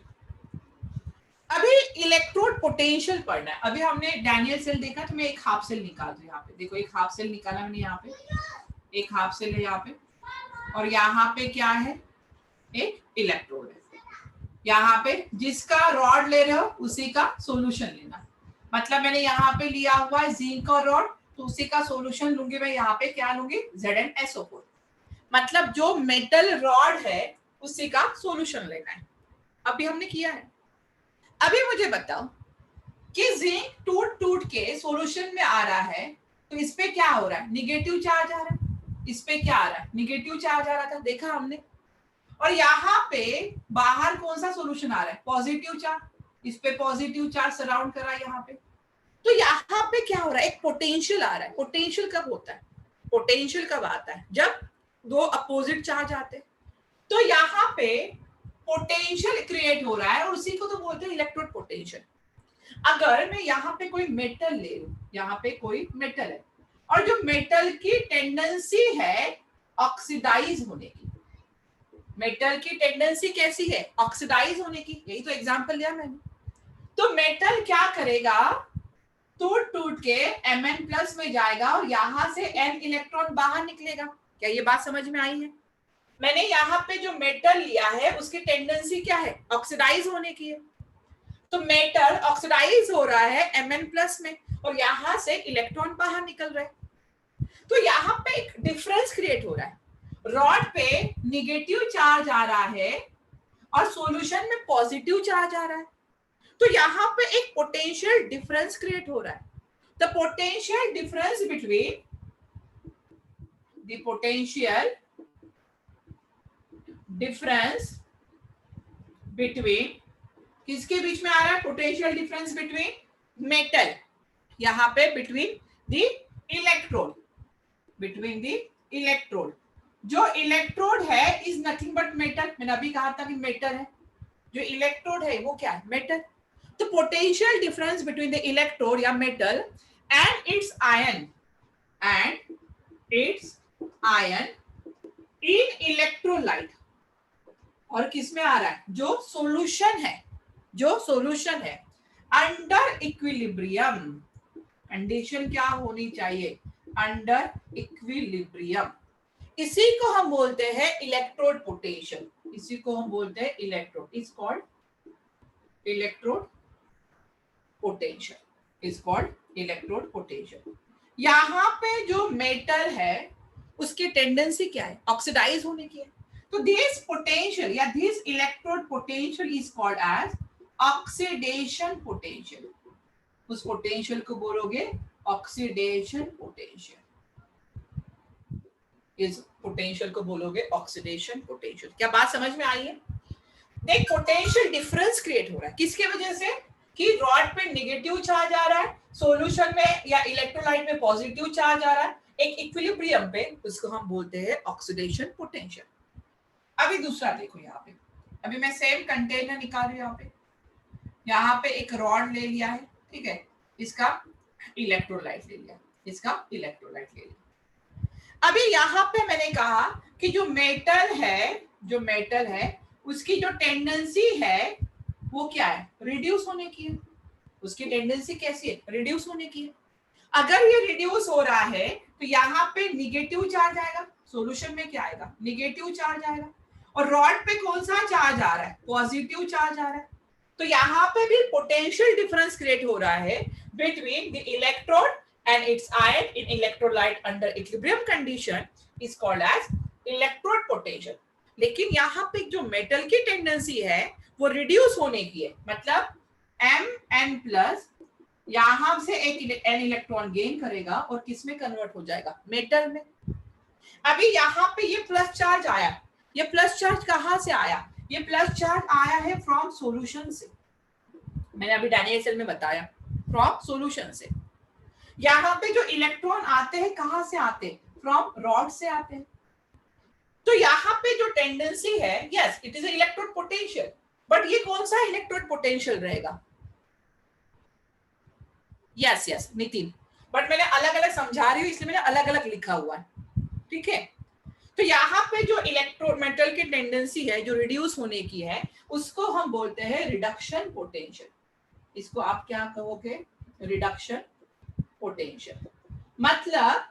अभी इलेक्ट्रोड पोटेंशियल पढ़ना है। अभी हमने डैनियल सेल देखा, तो मैं एक हाफ सेल निकाल दूं। यहाँ पे देखो, एक हाफ सेल निकाला मैंने, यहाँ पे एक हाफ सेल है यहाँ पे, और यहाँ पे क्या है? एक इलेक्ट्रोड है। यहाँ पे जिसका रॉड ले रहे हो उसी का सॉल्यूशन लेना। मतलब मैंने यहाँ पे लिया हुआ है जिंक का रॉड, तो उसी का सॉल्यूशन लूंगी मैं। यहाँ पे क्या लूंगी? ZnSO4। मतलब जो मेटल रॉड है उसी का सॉल्यूशन लेना है। अभी हमने किया है। अभी मुझे बताओ कि जिंक टूट टूट के सॉल्यूशन में आ रहा है, तो इस पे क्या हो रहा है? निगेटिव चार्ज आ रहा है। इस पे क्या आ रहा है? निगेटिव चार्ज आ रहा था, देखा हमने। और यहाँ पे बाहर कौन सा सॉल्यूशन आ रहा है? Positive charge. इस पे पॉजिटिव चार्ज सराउंड कर रहा है यहाँ पे। तो यहाँ पे क्या हो रहा है? एक पोटेंशियल आ रहा है। पोटेंशियल कब होता है? पोटेंशियल कब आता है? जब दो अपोजिट चार्ज आते हैं। तो यहाँ पे पोटेंशियल क्रिएट हो रहा है और उसी को तो बोलते हैं इलेक्ट्रोड पोटेंशियल। अगर मैं यहाँ पे कोई मेटल ले लूं, यहाँ पे कोई मेटल है और जो मेटल की टेंडेंसी है ऑक्सीडाइज होने की, मेटल की टेंडेंसी कैसी है? ऑक्सीडाइज होने की, यही तो एग्जांपल लिया मैंने। तो मेटल क्या करेगा? टूट टूट के Mn प्लस में जाएगा और यहां से N इलेक्ट्रॉन बाहर निकलेगा। क्या ये बात समझ में आई है? मैंने यहाँ पे जो मेटल लिया है उसकी टेंडेंसी क्या है? ऑक्सीडाइज होने की है। तो मेटल ऑक्सीडाइज हो रहा है Mn प्लस में और यहां से इलेक्ट्रॉन बाहर निकल रहे हैं। तो यहाँ पे एक डिफरेंस क्रिएट हो रहा है। रॉड पे निगेटिव चार्ज आ रहा है और सॉल्यूशन में पॉजिटिव चार्ज आ रहा है। तो यहाँ पे एक पोटेंशियल डिफरेंस क्रिएट हो रहा है। द पोटेंशियल डिफरेंस बिटवीन किसके बीच में आ रहा है? पोटेंशियल डिफरेंस बिटवीन मेटल, यहाँ पे बिटवीन द इलेक्ट्रोड। जो इलेक्ट्रोड है इज नथिंग बट मेटल। मैंने अभी कहा था कि मेटल है, जो इलेक्ट्रोड है वो क्या है? मेटल। तो potential difference between the electrode या metal and its ion in electrolyte, और किस में आ रहा है? जो सॉल्यूशन है अंडर इक्विलिब्रियम। कंडीशन क्या होनी चाहिए? Under equilibrium. इसी को हम बोलते हैं इलेक्ट्रोड पोटेंशियल। इसी को हम बोलते हैं electrode, is called electrode potential. यहाँ पे जो मेटल है उसकी टेंडेंसी क्या है? ऑक्सीडाइज होने की है। तो दिस पोटेंशियल या this electrode potential is called as oxidation potential. उस पोटेंशियल को बोलोगे ऑक्सीडेशन पोटेंशियल। इस पोटेंशियल को बोलोगे ऑक्सीडेशन पोटेंशियल। क्या बात समझ में आई है? देख, पोटेंशियल डिफरेंस क्रिएट हो रहा है किसके वजह से? कि रॉड पे नेगेटिव चार्ज आ रहा है, सॉल्यूशन में या इलेक्ट्रोलाइट में पॉजिटिव चार्ज आ रहा है एक इक्विलिब्रियम पे, उसको हम बोलते हैं ऑक्सीडेशन पोटेंशियल। अभी दूसरा देखो, यहाँ पे अभी मैं सेम कंटेनर निकाल रही हूँ। यहाँ पे एक रॉड ले लिया है, ठीक है, इसका इलेक्ट्रोलाइट ले लिया। अभी यहाँ पे मैंने कहा कि जो मेटल है उसकी जो टेंडेंसी है वो क्या है? रिड्यूस होने की है। उसकी टेंडेंसी कैसी है? रिड्यूस होने की है। अगर ये रिड्यूस हो रहा है तो यहाँ पे निगेटिव चार्ज आएगा, सॉल्यूशन में क्या आएगा? निगेटिव चार्ज आएगा। और रॉड पे कौन सा चार्ज आ रहा है? पॉजिटिव चार्ज आ रहा है। तो यहाँ पे भी पोटेंशियल डिफरेंस क्रिएट हो रहा है between the electrode and its ion in electrolyte under equilibrium condition is called as electrode potential। लेकिन यहाँ पे जो मेटल की टेंडेंसी है वो रिड्यूस होने की है, मतलब Mn प्लस यहां से एक N इलेक्ट्रॉन गेन करेगा और किस में कन्वर्ट हो जाएगा? मेटल में। अभी यहाँ पे ये प्लस चार्ज आया, ये प्लस चार्ज कहां से आया? ये प्लस चार्ज आया है फ्रॉम सॉल्यूशन से। मैंने अभी डायनेमिक सेल में बताया, फ्रॉम सॉल्यूशन से। यहाँ पे जो इलेक्ट्रॉन आते हैं कहां से आते हैं? फ्रॉम रॉड से आते हैं। तो यहाँ पे जो टेंडेंसी है, yes it is electrode potential, but ये कौन सा इलेक्ट्रोड पोटेंशियल रहेगा? यस नितिन, बट मैंने अलग अलग समझा रही हूँ इसलिए मैंने अलग अलग लिखा हुआ है, ठीक है। तो यहाँ पे जो इलेक्ट्रो मेटल की टेंडेंसी है जो रिड्यूस होने की है उसको हम बोलते हैं रिडक्शन पोटेंशियल। इसको आप क्या कहोगे? Reduction potential. मतलब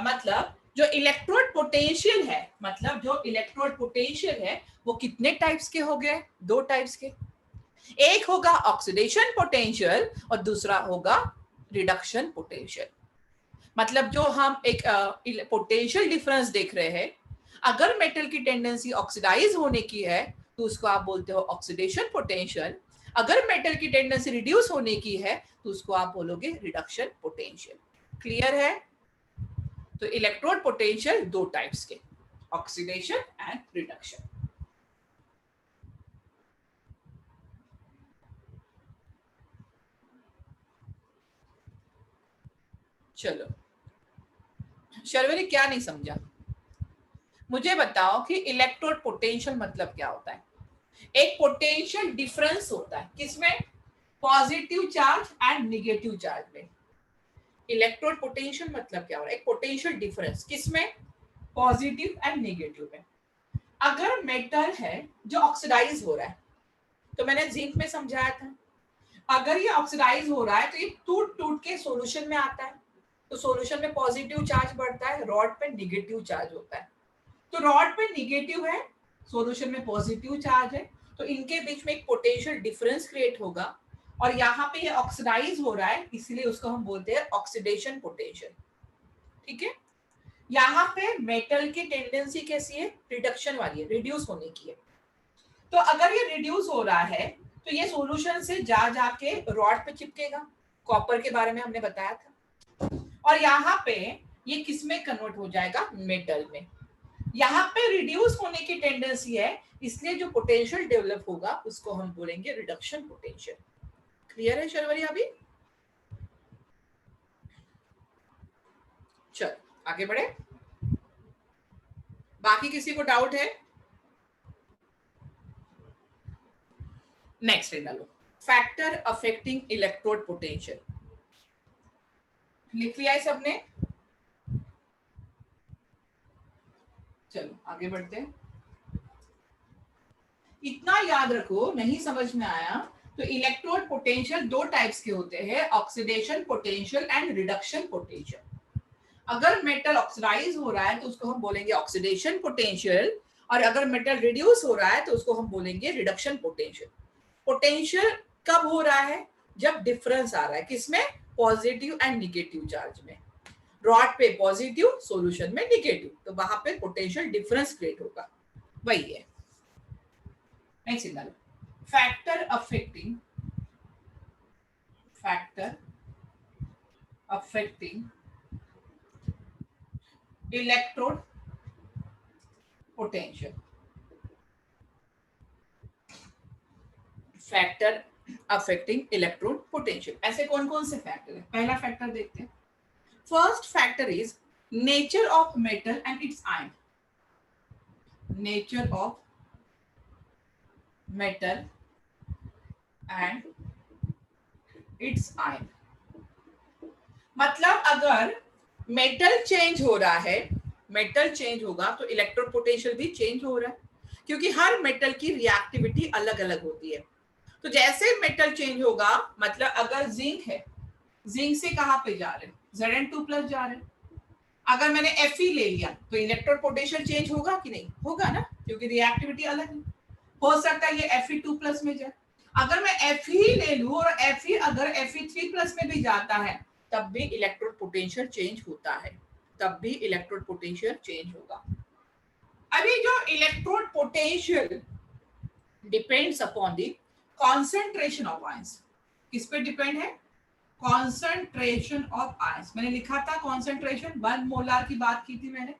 मतलब जो इलेक्ट्रोड पोटेंशियल है वो कितने टाइप्स के हो गए? 2 टाइप्स के। एक होगा ऑक्सीडेशन पोटेंशियल और दूसरा होगा रिडक्शन पोटेंशियल। मतलब जो हम एक पोटेंशियल डिफरेंस देख रहे हैं, अगर मेटल की टेंडेंसी ऑक्सीडाइज होने की है तो उसको आप बोलते हो ऑक्सीडेशन पोटेंशियल। अगर मेटल की टेंडेंसी रिड्यूस होने की है तो उसको आप बोलोगे रिडक्शन पोटेंशियल। क्लियर है? तो इलेक्ट्रोड पोटेंशियल 2 टाइप्स के, ऑक्सीडेशन एंड रिडक्शन। चलो शर्वरी क्या नहीं समझा? मुझे बताओ कि इलेक्ट्रोड पोटेंशियल मतलब क्या होता है? एक पोटेंशियल डिफरेंस होता है किसमें? Positive charge and negative charge में। इलेक्ट्रोड पोटेंशियल मतलब क्या हो रहा है? एक पोटेंशियल डिफरेंस किसमें? पॉजिटिव एंड नेगेटिव में। अगर मेटल है जो ऑक्सीडाइज हो रहा है, तो मैंने जिंक में समझाया था, अगर ये ऑक्सीडाइज हो रहा है तो ये टूट टूट के सॉल्यूशन में आता है, तो सॉल्यूशन में पॉजिटिव चार्ज बढ़ता है, रॉड पे नेगेटिव चार्ज होता है। तो रॉड पे नेगेटिव है, सॉल्यूशन में पॉजिटिव चार्ज है, तो इनके बीच में एक पोटेंशियल डिफरेंस क्रिएट होगा, और यहाँ पे ये ऑक्सीडाइज हो रहा है, इसलिए उसको हम बोलते हैं ऑक्सीडेशन पोटेंशियल। ठीक है, यहाँ पे मेटल की टेंडेंसी कैसी है? रिडक्शन वाली है, रिड्यूस होने की है। तो अगर ये रिड्यूस हो रहा है तो ये सॉल्यूशन से जा जाके रॉड पे चिपकेगा, कॉपर के बारे में हमने बताया था, और यहाँ पे ये किस में कन्वर्ट हो जाएगा? मेटल में। यहाँ पे रिड्यूस होने की टेंडेंसी है, इसलिए जो पोटेंशियल डेवलप होगा उसको हम बोलेंगे रिडक्शन पोटेंशियल। क्लियर है शर्वरी? अभी चल आगे बढ़े। बाकी किसी को डाउट है? नेक्स्ट डालो, फैक्टर अफेक्टिंग इलेक्ट्रोड पोटेंशियल। लिख लिया है सबने? चलो आगे बढ़ते हैं। इतना याद रखो, नहीं समझ में आया तो इलेक्ट्रोड पोटेंशियल दो टाइप्स के होते हैं, oxidation potential and reduction potential. अगर मेटल ऑक्सीडाइज हो रहा है तो उसको हम बोलेंगे ऑक्सीडेशन पोटेंशियल, और अगर मेटल रिड्यूस हो रहा है तो उसको हम बोलेंगे रिडक्शन पोटेंशियल। पोटेंशियल कब हो रहा है? जब डिफरेंस आ रहा है किसमें? पॉजिटिव एंड नेगेटिव चार्ज में। रॉड पे पॉजिटिव, सॉल्यूशन में नेगेटिव, तो वहां पे पोटेंशियल डिफरेंस क्रिएट होगा, वही है। नेक्स्ट डालो, factor affecting electrode potential. Factor affecting electrode potential, ऐसे कौन कौन से फैक्टर है? पहला फैक्टर देखते हैं। First factor is nature of metal and its ion. Nature of metal and its ion, मतलब अगर मेटल चेंज हो रहा है, मेटल चेंज होगा तो इलेक्ट्रोड पोटेंशियल भी चेंज हो रहा है, क्योंकि हर मेटल की रिएक्टिविटी अलग अलग होती है। तो जैसे मेटल चेंज होगा, मतलब अगर जिंक है, जिंक से कहां पे जा रहे हैं? Zn2+ जा रहे हैं। अगर मैंने Fe ले लिया तो इलेक्ट्रोड पोटेंशियल चेंज होगा कि नहीं? होगा ना, क्योंकि रिएक्टिविटी अलग है। हो सकता है ये Fe2+ में जाए। अगर मैं Fe ले लूं और Fe अगर Fe3+ में भी जाता है, तब भी इलेक्ट्रोड पोटेंशियल चेंज होता है, तब भी इलेक्ट्रोड पोटेंशियल चेंज होगा। अभी जो electrode potential depends upon the concentration of ions. किस पे डिपेंड है? Concentration of ions. मैंने लिखा था कॉन्सेंट्रेशन, 1 मोलार की बात की थी मैंने।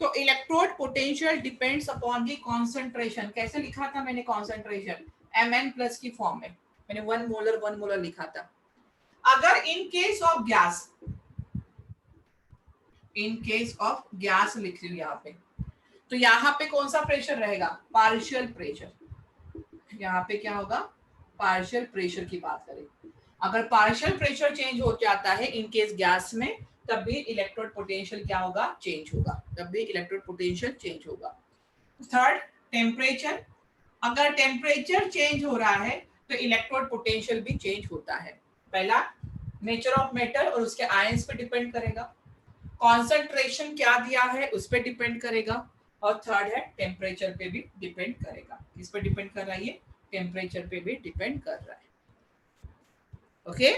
तो electrode potential depends upon the concentration. कैसे लिखा था मैंने कॉन्सेंट्रेशन? Mn+ की फॉर्म में मैंने 1 मोलर लिखा था। अगर in case of gas, in case of gas लिख रही हूं यहाँ पे, तो यहाँ पे कौन सा प्रेशर रहेगा? Partial pressure. यहाँ पे क्या होगा? पार्शियल प्रेशर की बात करें। अगर पार्शियल प्रेशर चेंज हो जाता है इन केस गैस में, तब भी इलेक्ट्रोड पोटेंशियल क्या होगा? चेंज होगा, तब भी इलेक्ट्रोड पोटेंशियल चेंज होगा। Third, temperature. अगर टेम्परेचर चेंज हो रहा है तो इलेक्ट्रोड पोटेंशियल भी चेंज होता है। पहला नेचर ऑफ मेटल और उसके आयंस पे डिपेंड करेगा, कॉन्सेंट्रेशन क्या दिया है उस पे डिपेंड करेगा, और थर्ड है टेम्परेचर पे भी डिपेंड करेगा। किस पे डिपेंड कर रहा है? ये टेम्परेचर पे भी डिपेंड कर रहा है। ओके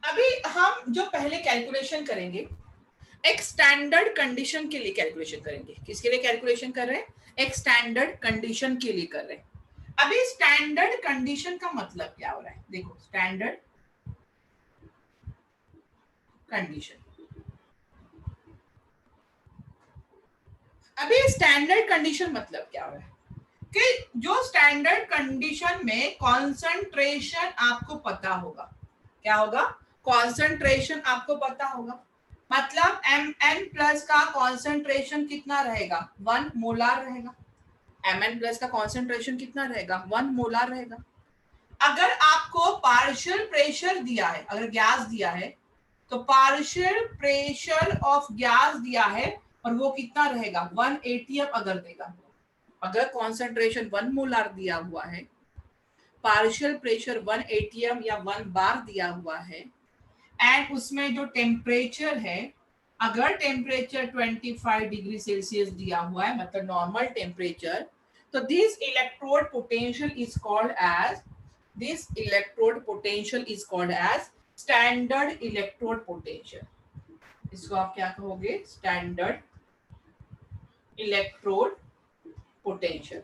अभी हम जो पहले कैलकुलेशन करेंगे, एक स्टैंडर्ड कंडीशन के लिए कैलकुलेशन करेंगे। किसके लिए कैलकुलेशन कर रहे हैं? एक स्टैंडर्ड कंडीशन के लिए कर रहे हैं। अभी स्टैंडर्ड कंडीशन का मतलब क्या हो रहा है? देखो, स्टैंडर्ड कंडीशन, अभी स्टैंडर्ड कंडीशन मतलब क्या हो रहा है कि जो स्टैंडर्ड कंडीशन में कॉन्सेंट्रेशन आपको पता होगा। क्या होगा, कॉन्सेंट्रेशन आपको पता होगा, मतलब Mn+ का कॉन्सेंट्रेशन कितना रहेगा, 1 मोलार रहेगा। Mn+ का कॉन्सेंट्रेशन कितना रहेगा, 1 मोलार रहेगा। अगर आपको पार्शियल प्रेशर दिया है, अगर गैस दिया है तो पार्शियल प्रेशर ऑफ गैस दिया है और वो कितना रहेगा, 1 atm अगर देगा, अगर कॉन्सेंट्रेशन 1 मोलार दिया हुआ है, पार्शियल प्रेशर 1 atm या 1 बार दिया हुआ है, एंड उसमें जो टेम्परेचर है, अगर टेम्परेचर 25 डिग्री सेल्सियस दिया हुआ है, मतलब नॉर्मल टेम्परेचर, तो this electrode potential is called as standard electrode potential. इसको आप क्या कहोगे, स्टैंडर्ड इलेक्ट्रोड पोटेंशियल।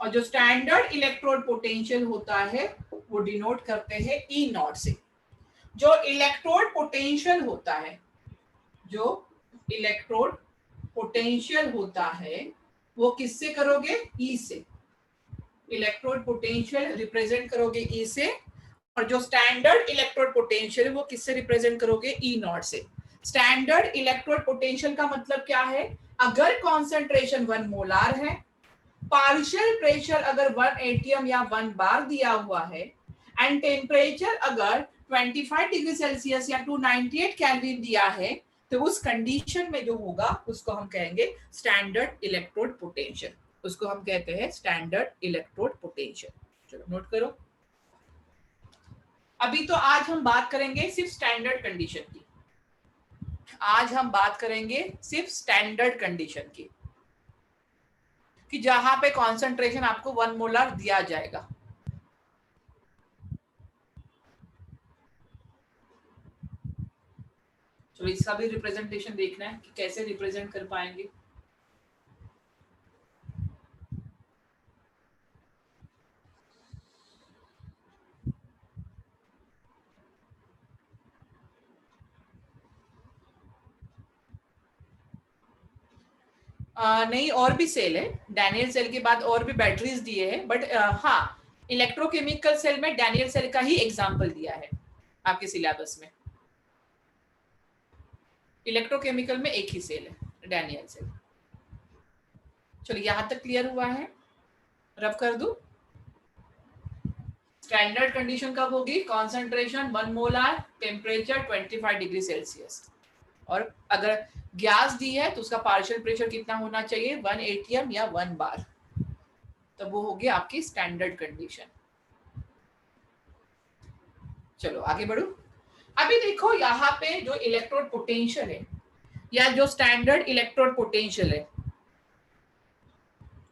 और जो स्टैंडर्ड इलेक्ट्रोड पोटेंशियल होता है वो डिनोट करते हैं E0 से। जो इलेक्ट्रोड पोटेंशियल होता है, जो इलेक्ट्रोड पोटेंशियल होता है वो किससे करोगे, E से। इलेक्ट्रोड पोटेंशियल रिप्रेजेंट करोगे E से, और जो स्टैंडर्ड इलेक्ट्रोड पोटेंशियल वो किससे रिप्रेजेंट करोगे, E0 से। स्टैंडर्ड इलेक्ट्रोड पोटेंशियल का मतलब क्या है, अगर कॉन्सेंट्रेशन 1 मोलार है, पार्शियल प्रेशर अगर 1 atm या 1 बार दिया हुआ है, एंड टेम्परेचर अगर 25 डिग्री सेल्सियस या 298 केल्विन दिया है, तो उस कंडीशन में जो होगा उसको हम कहेंगे स्टैंडर्ड इलेक्ट्रोड पोटेंशियल। उसको हम कहते हैं स्टैंडर्ड इलेक्ट्रोड पोटेंशियल। चलो नोट करो। अभी तो आज हम बात करेंगे सिर्फ स्टैंडर्ड कंडीशन की, आज हम बात करेंगे सिर्फ स्टैंडर्ड कंडीशन की, कि जहां पे कॉन्सेंट्रेशन आपको 1 मोलार दिया जाएगा। चलो इसका भी रिप्रेजेंटेशन देखना है कि कैसे रिप्रेजेंट कर पाएंगे। नहीं, और भी सेल है, डैनियल सेल के बाद और भी बैटरीज दिए हैं, बट हाँ, इलेक्ट्रोकेमिकल सेल में डैनियल सेल का ही एग्जांपल दिया है आपके सिलेबस में। इलेक्ट्रोकेमिकल में एक ही सेल है, डैनियल सेल। चलो यहां तक क्लियर हुआ है, रब कर दूं। स्टैंडर्ड कंडीशन कब होगी, concentration 1 molar, temperature 25 degree Celsius, और अगर गैस दी है तो उसका पार्शियल प्रेशर कितना होना चाहिए, 1 atm या 1 बार, तो वो होगी आपकी स्टैंडर्ड कंडीशन। चलो आगे बढ़ो। अभी देखो यहाँ पे जो इलेक्ट्रोड पोटेंशियल है या जो स्टैंडर्ड इलेक्ट्रोड पोटेंशियल है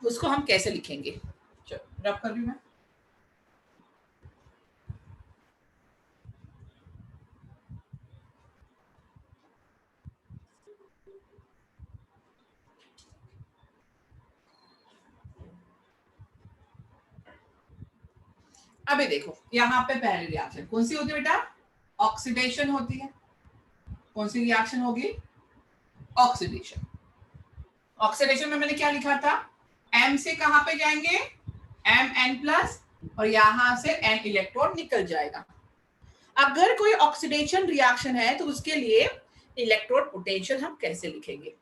उसको हम कैसे लिखेंगे। चलो रब कर लूं मैं। अभी देखो यहाँ पे पहली रिएक्शन कौन सी होती है बेटा, ऑक्सीडेशन होती है। कौन सी रिएक्शन होगी, ऑक्सीडेशन। ऑक्सीडेशन में मैंने क्या लिखा था, M से कहां पे जाएंगे, Mn+, और यहां से N इलेक्ट्रॉन निकल जाएगा। अगर कोई ऑक्सीडेशन रिएक्शन है तो उसके लिए इलेक्ट्रोड पोटेंशियल हम कैसे लिखेंगे।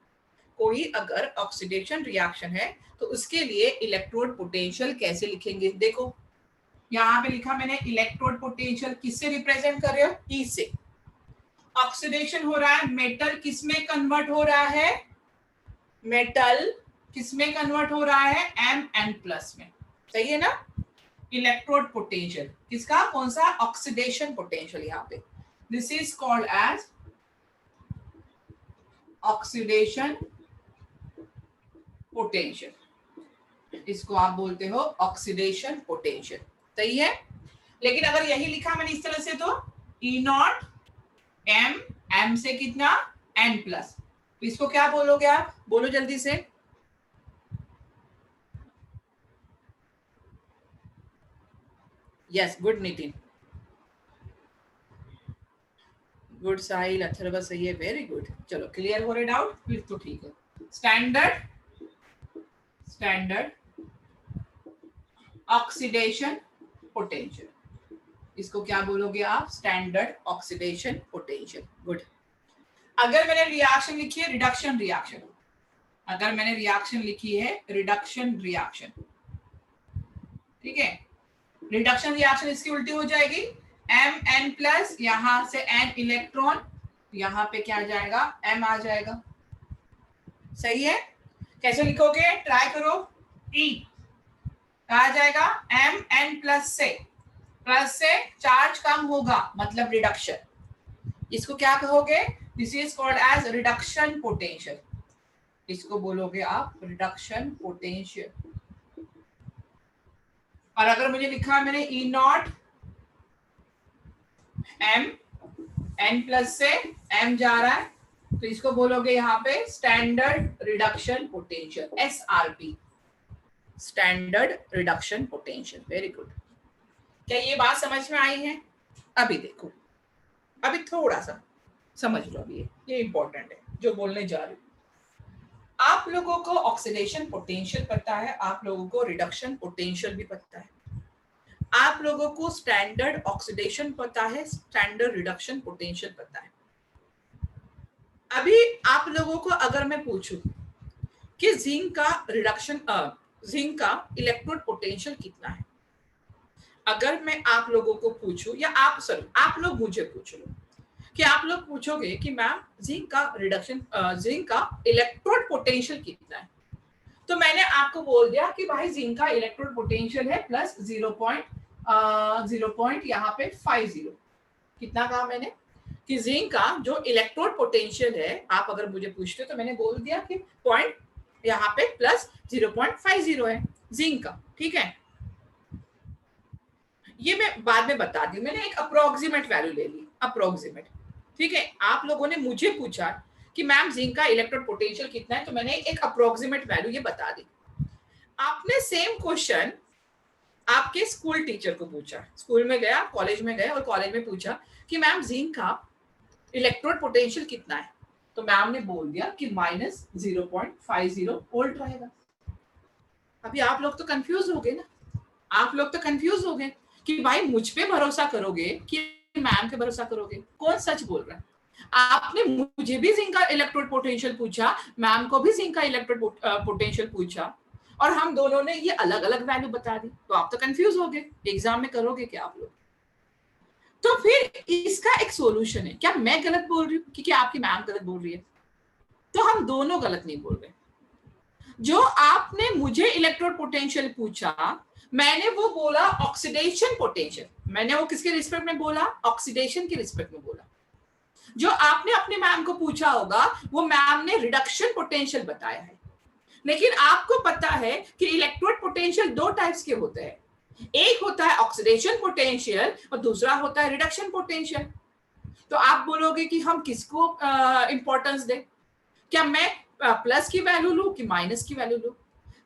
कोई अगर ऑक्सीडेशन रिएक्शन है तो उसके लिए इलेक्ट्रोड पोटेंशियल कैसे लिखेंगे। देखो यहाँ पे लिखा मैंने, इलेक्ट्रोड पोटेंशियल किससे रिप्रेजेंट कर रहे हो, E से। ऑक्सीडेशन हो रहा है, मेटल किसमें कन्वर्ट हो रहा है, मेटल किसमें कन्वर्ट हो रहा है, Mn+ में, सही है ना। इलेक्ट्रोड पोटेंशियल किसका, कौन सा, ऑक्सीडेशन पोटेंशियल। यहाँ पे this is called as oxidation potential, इसको आप बोलते हो ऑक्सीडेशन पोटेंशियल, सही है। लेकिन अगर यही लिखा मैंने इस तरह से तो E0 M से कितना N+, तो इसको क्या बोलोगे आप, बोलो जल्दी से। यस, गुड नितिन, गुड साहिल, अथर्व सही है, वेरी गुड। चलो क्लियर हो रहे डाउट, फिर तो ठीक है। Standard oxidation potential. इसको क्या बोलोगे आप? Standard oxidation potential. गुड। अगर मैंने रिएक्शन लिखी है रिडक्शन रिएक्शन, अगर मैंने रिएक्शन लिखी है रिडक्शन रिएक्शन, ठीक है, रिडक्शन रिएक्शन इसकी उल्टी हो जाएगी, Mn+, यहां से n इलेक्ट्रॉन, यहां पे क्या आ जाएगा? M आ जाएगा। सही है? कैसे लिखोगे? ट्राई करो। E आ जाएगा Mn+ से, प्लस से चार्ज कम होगा, मतलब रिडक्शन। इसको क्या कहोगे? This is called as reduction potential. इसको बोलोगे आप रिडक्शन पोटेंशियल। और अगर मुझे लिखा है मैंने E0 M, N+ से M जा रहा है, तो इसको बोलोगे यहाँ पे standard reduction potential, SRP, standard reduction potential. Very good. क्या ये बात समझ में आई है? अभी देखो, अभी थोड़ा सा समझ लो। अभी ये इंपॉर्टेंट है जो बोलने जा रही हूँ। आप लोगों को ऑक्सीडेशन पोटेंशियल पता है, आप लोगों को रिडक्शन पोटेंशियल भी पता है, आप लोगों को स्टैंडर्ड ऑक्सीडेशन पता है, स्टैंडर्ड रिडक्शन पोटेंशियल पता है। अभी आप लोगों को अगर मैं पूछूं कि जिंक का रिडक्शन, जिंक का इलेक्ट्रोड पोटेंशियल कितना है, अगर मैं आप लोगों को पूछूं, या आप लोग मुझे पूछ लो कि आप लोग पूछोगे कि मैम जिंक का रिडक्शन, जिंक का इलेक्ट्रोड पोटेंशियल कितना है, तो मैंने आपको बोल दिया कि भाई जिंक का इलेक्ट्रोड पोटेंशियल है प्लस 0. यहाँ पे 50। कितना कहा मैंने? कि जिंक का जो इलेक्ट्रोड पोटेंशियल है, आप अगर मुझे पूछते तो मैंने बोल दिया कि पॉइंट यहाँ पे प्लस 0.50 है जिंक का, ठीक है। ये मैं बाद में बता दी, मैंने एक अप्रोक्सीमेट वैल्यू ले ली, अप्रोक्सीमेट, ठीक है। आप लोगों ने मुझे पूछा कि मैम जिंक का इलेक्ट्रोड पोटेंशियल कितना है, तो मैंने एक अप्रोक्सीमेट वैल्यू ये बता दी। आपने सेम क्वेश्चन आपके स्कूल टीचर को पूछा, स्कूल में गया, कॉलेज में गया और कॉलेज में पूछा कि मैम जिंक का इलेक्ट्रोड पोटेंशियल कितना है, तो मैम ने बोल दिया कि माइनस 0.50 वोल्ट रहेगा। अभी आप लोग तो कंफ्यूज हो गए ना, आप लोग तो कंफ्यूज हो गए कि भाई मुझ पे भरोसा करोगे कि मैम पे भरोसा करोगे, कौन सच बोल रहा है। आपने मुझे भी जिंक का इलेक्ट्रोड पोटेंशियल पूछा, मैम को भी जिंक का इलेक्ट्रोड पोटेंशियल पूछा, और हम दोनों ने ये अलग अलग वैल्यू बता दी, तो आप तो कंफ्यूज हो गए। एग्जाम में करोगे क्या आप लोग? तो फिर इसका एक सॉल्यूशन है। क्या मैं गलत बोल रही हूँ कि क्या आपकी मैम गलत बोल रही है? तो हम दोनों गलत नहीं बोल रहे। जो आपने मुझे इलेक्ट्रोड पोटेंशियल पूछा, मैंने वो बोला ऑक्सीडेशन पोटेंशियल। मैंने वो किसके रिस्पेक्ट में बोला? ऑक्सीडेशन के रिस्पेक्ट में बोला। जो आपने अपने मैम को पूछा होगा, वो मैम ने रिडक्शन पोटेंशियल बताया है। लेकिन आपको पता है कि इलेक्ट्रोड पोटेंशियल दो टाइप्स के होते हैं, एक होता है ऑक्सीडेशन पोटेंशियल और दूसरा होता है रिडक्शन पोटेंशियल। तो आप बोलोगे कि हम किसको इंपॉर्टेंस दें? क्या मैं प्लस की वैल्यू लूं कि माइनस की वैल्यू लूं?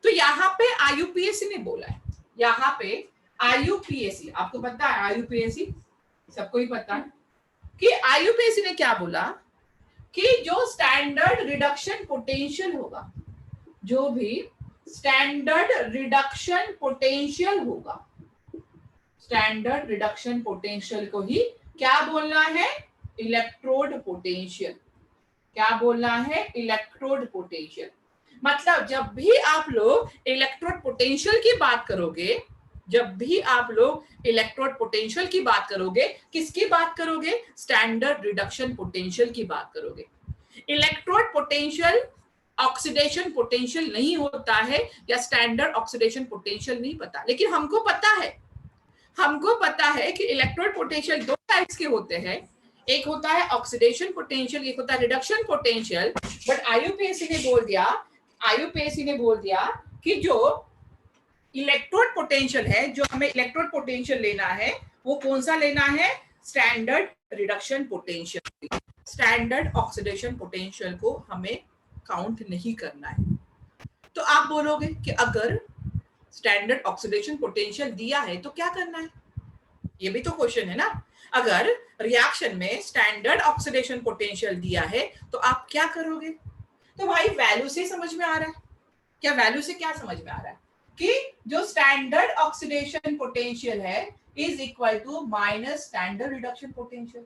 तो यहाँ पे आईयूपीएसी ने बोला है, यहाँ पे आईयूपीएसी, आपको पता है आईयूपीएसी, सबको ही पता है कि आईयूपीएसी ने क्या बोला कि जो स्टैंडर्ड रिडक्शन पोटेंशियल होगा, जो भी स्टैंडर्ड रिडक्शन पोटेंशियल होगा, स्टैंडर्ड रिडक्शन पोटेंशियल को ही क्या बोलना है? Electrode potential. क्या बोलना है? Electrode potential. मतलब जब भी आप लोग इलेक्ट्रोड पोटेंशियल की बात करोगे, जब भी आप लोग इलेक्ट्रोड पोटेंशियल की बात करोगे, किसकी बात करोगे? स्टैंडर्ड रिडक्शन पोटेंशियल की बात करोगे। इलेक्ट्रोड पोटेंशियल ऑक्सीडेशन पोटेंशियल नहीं होता है, या स्टैंडर्ड ऑक्सीडेशन पोटेंशियल नहीं पता, लेकिन हमको पता है कि इलेक्ट्रोड पोटेंशियल दो टाइप्स के होते हैं, एक होता है ऑक्सीडेशन पोटेंशियल, एक होता है रिडक्शन पोटेंशियल। बट आईयूपीएसी ने बोल दिया कि जो इलेक्ट्रोड पोटेंशियल है, जो हमें इलेक्ट्रोड पोटेंशियल लेना है, वो कौन सा लेना है? Standard reduction potential. Standard oxidation potential को हमें काउंट नहीं करना है। तो आप बोलोगे कि अगर स्टैंडर्ड ऑक्सीडेशन पोटेंशियल दिया है तो क्या करना है? ये भी तो क्वेश्चन है ना। अगर रिएक्शन में स्टैंडर्ड ऑक्सीडेशन पोटेंशियल दिया है तो आप क्या करोगे? तो भाई वैल्यू से समझ में आ रहा है। क्या वैल्यू से क्या समझ में आ रहा है कि जो स्टैंडर्ड ऑक्सीडेशन पोटेंशियल है is equal to minus standard reduction potential.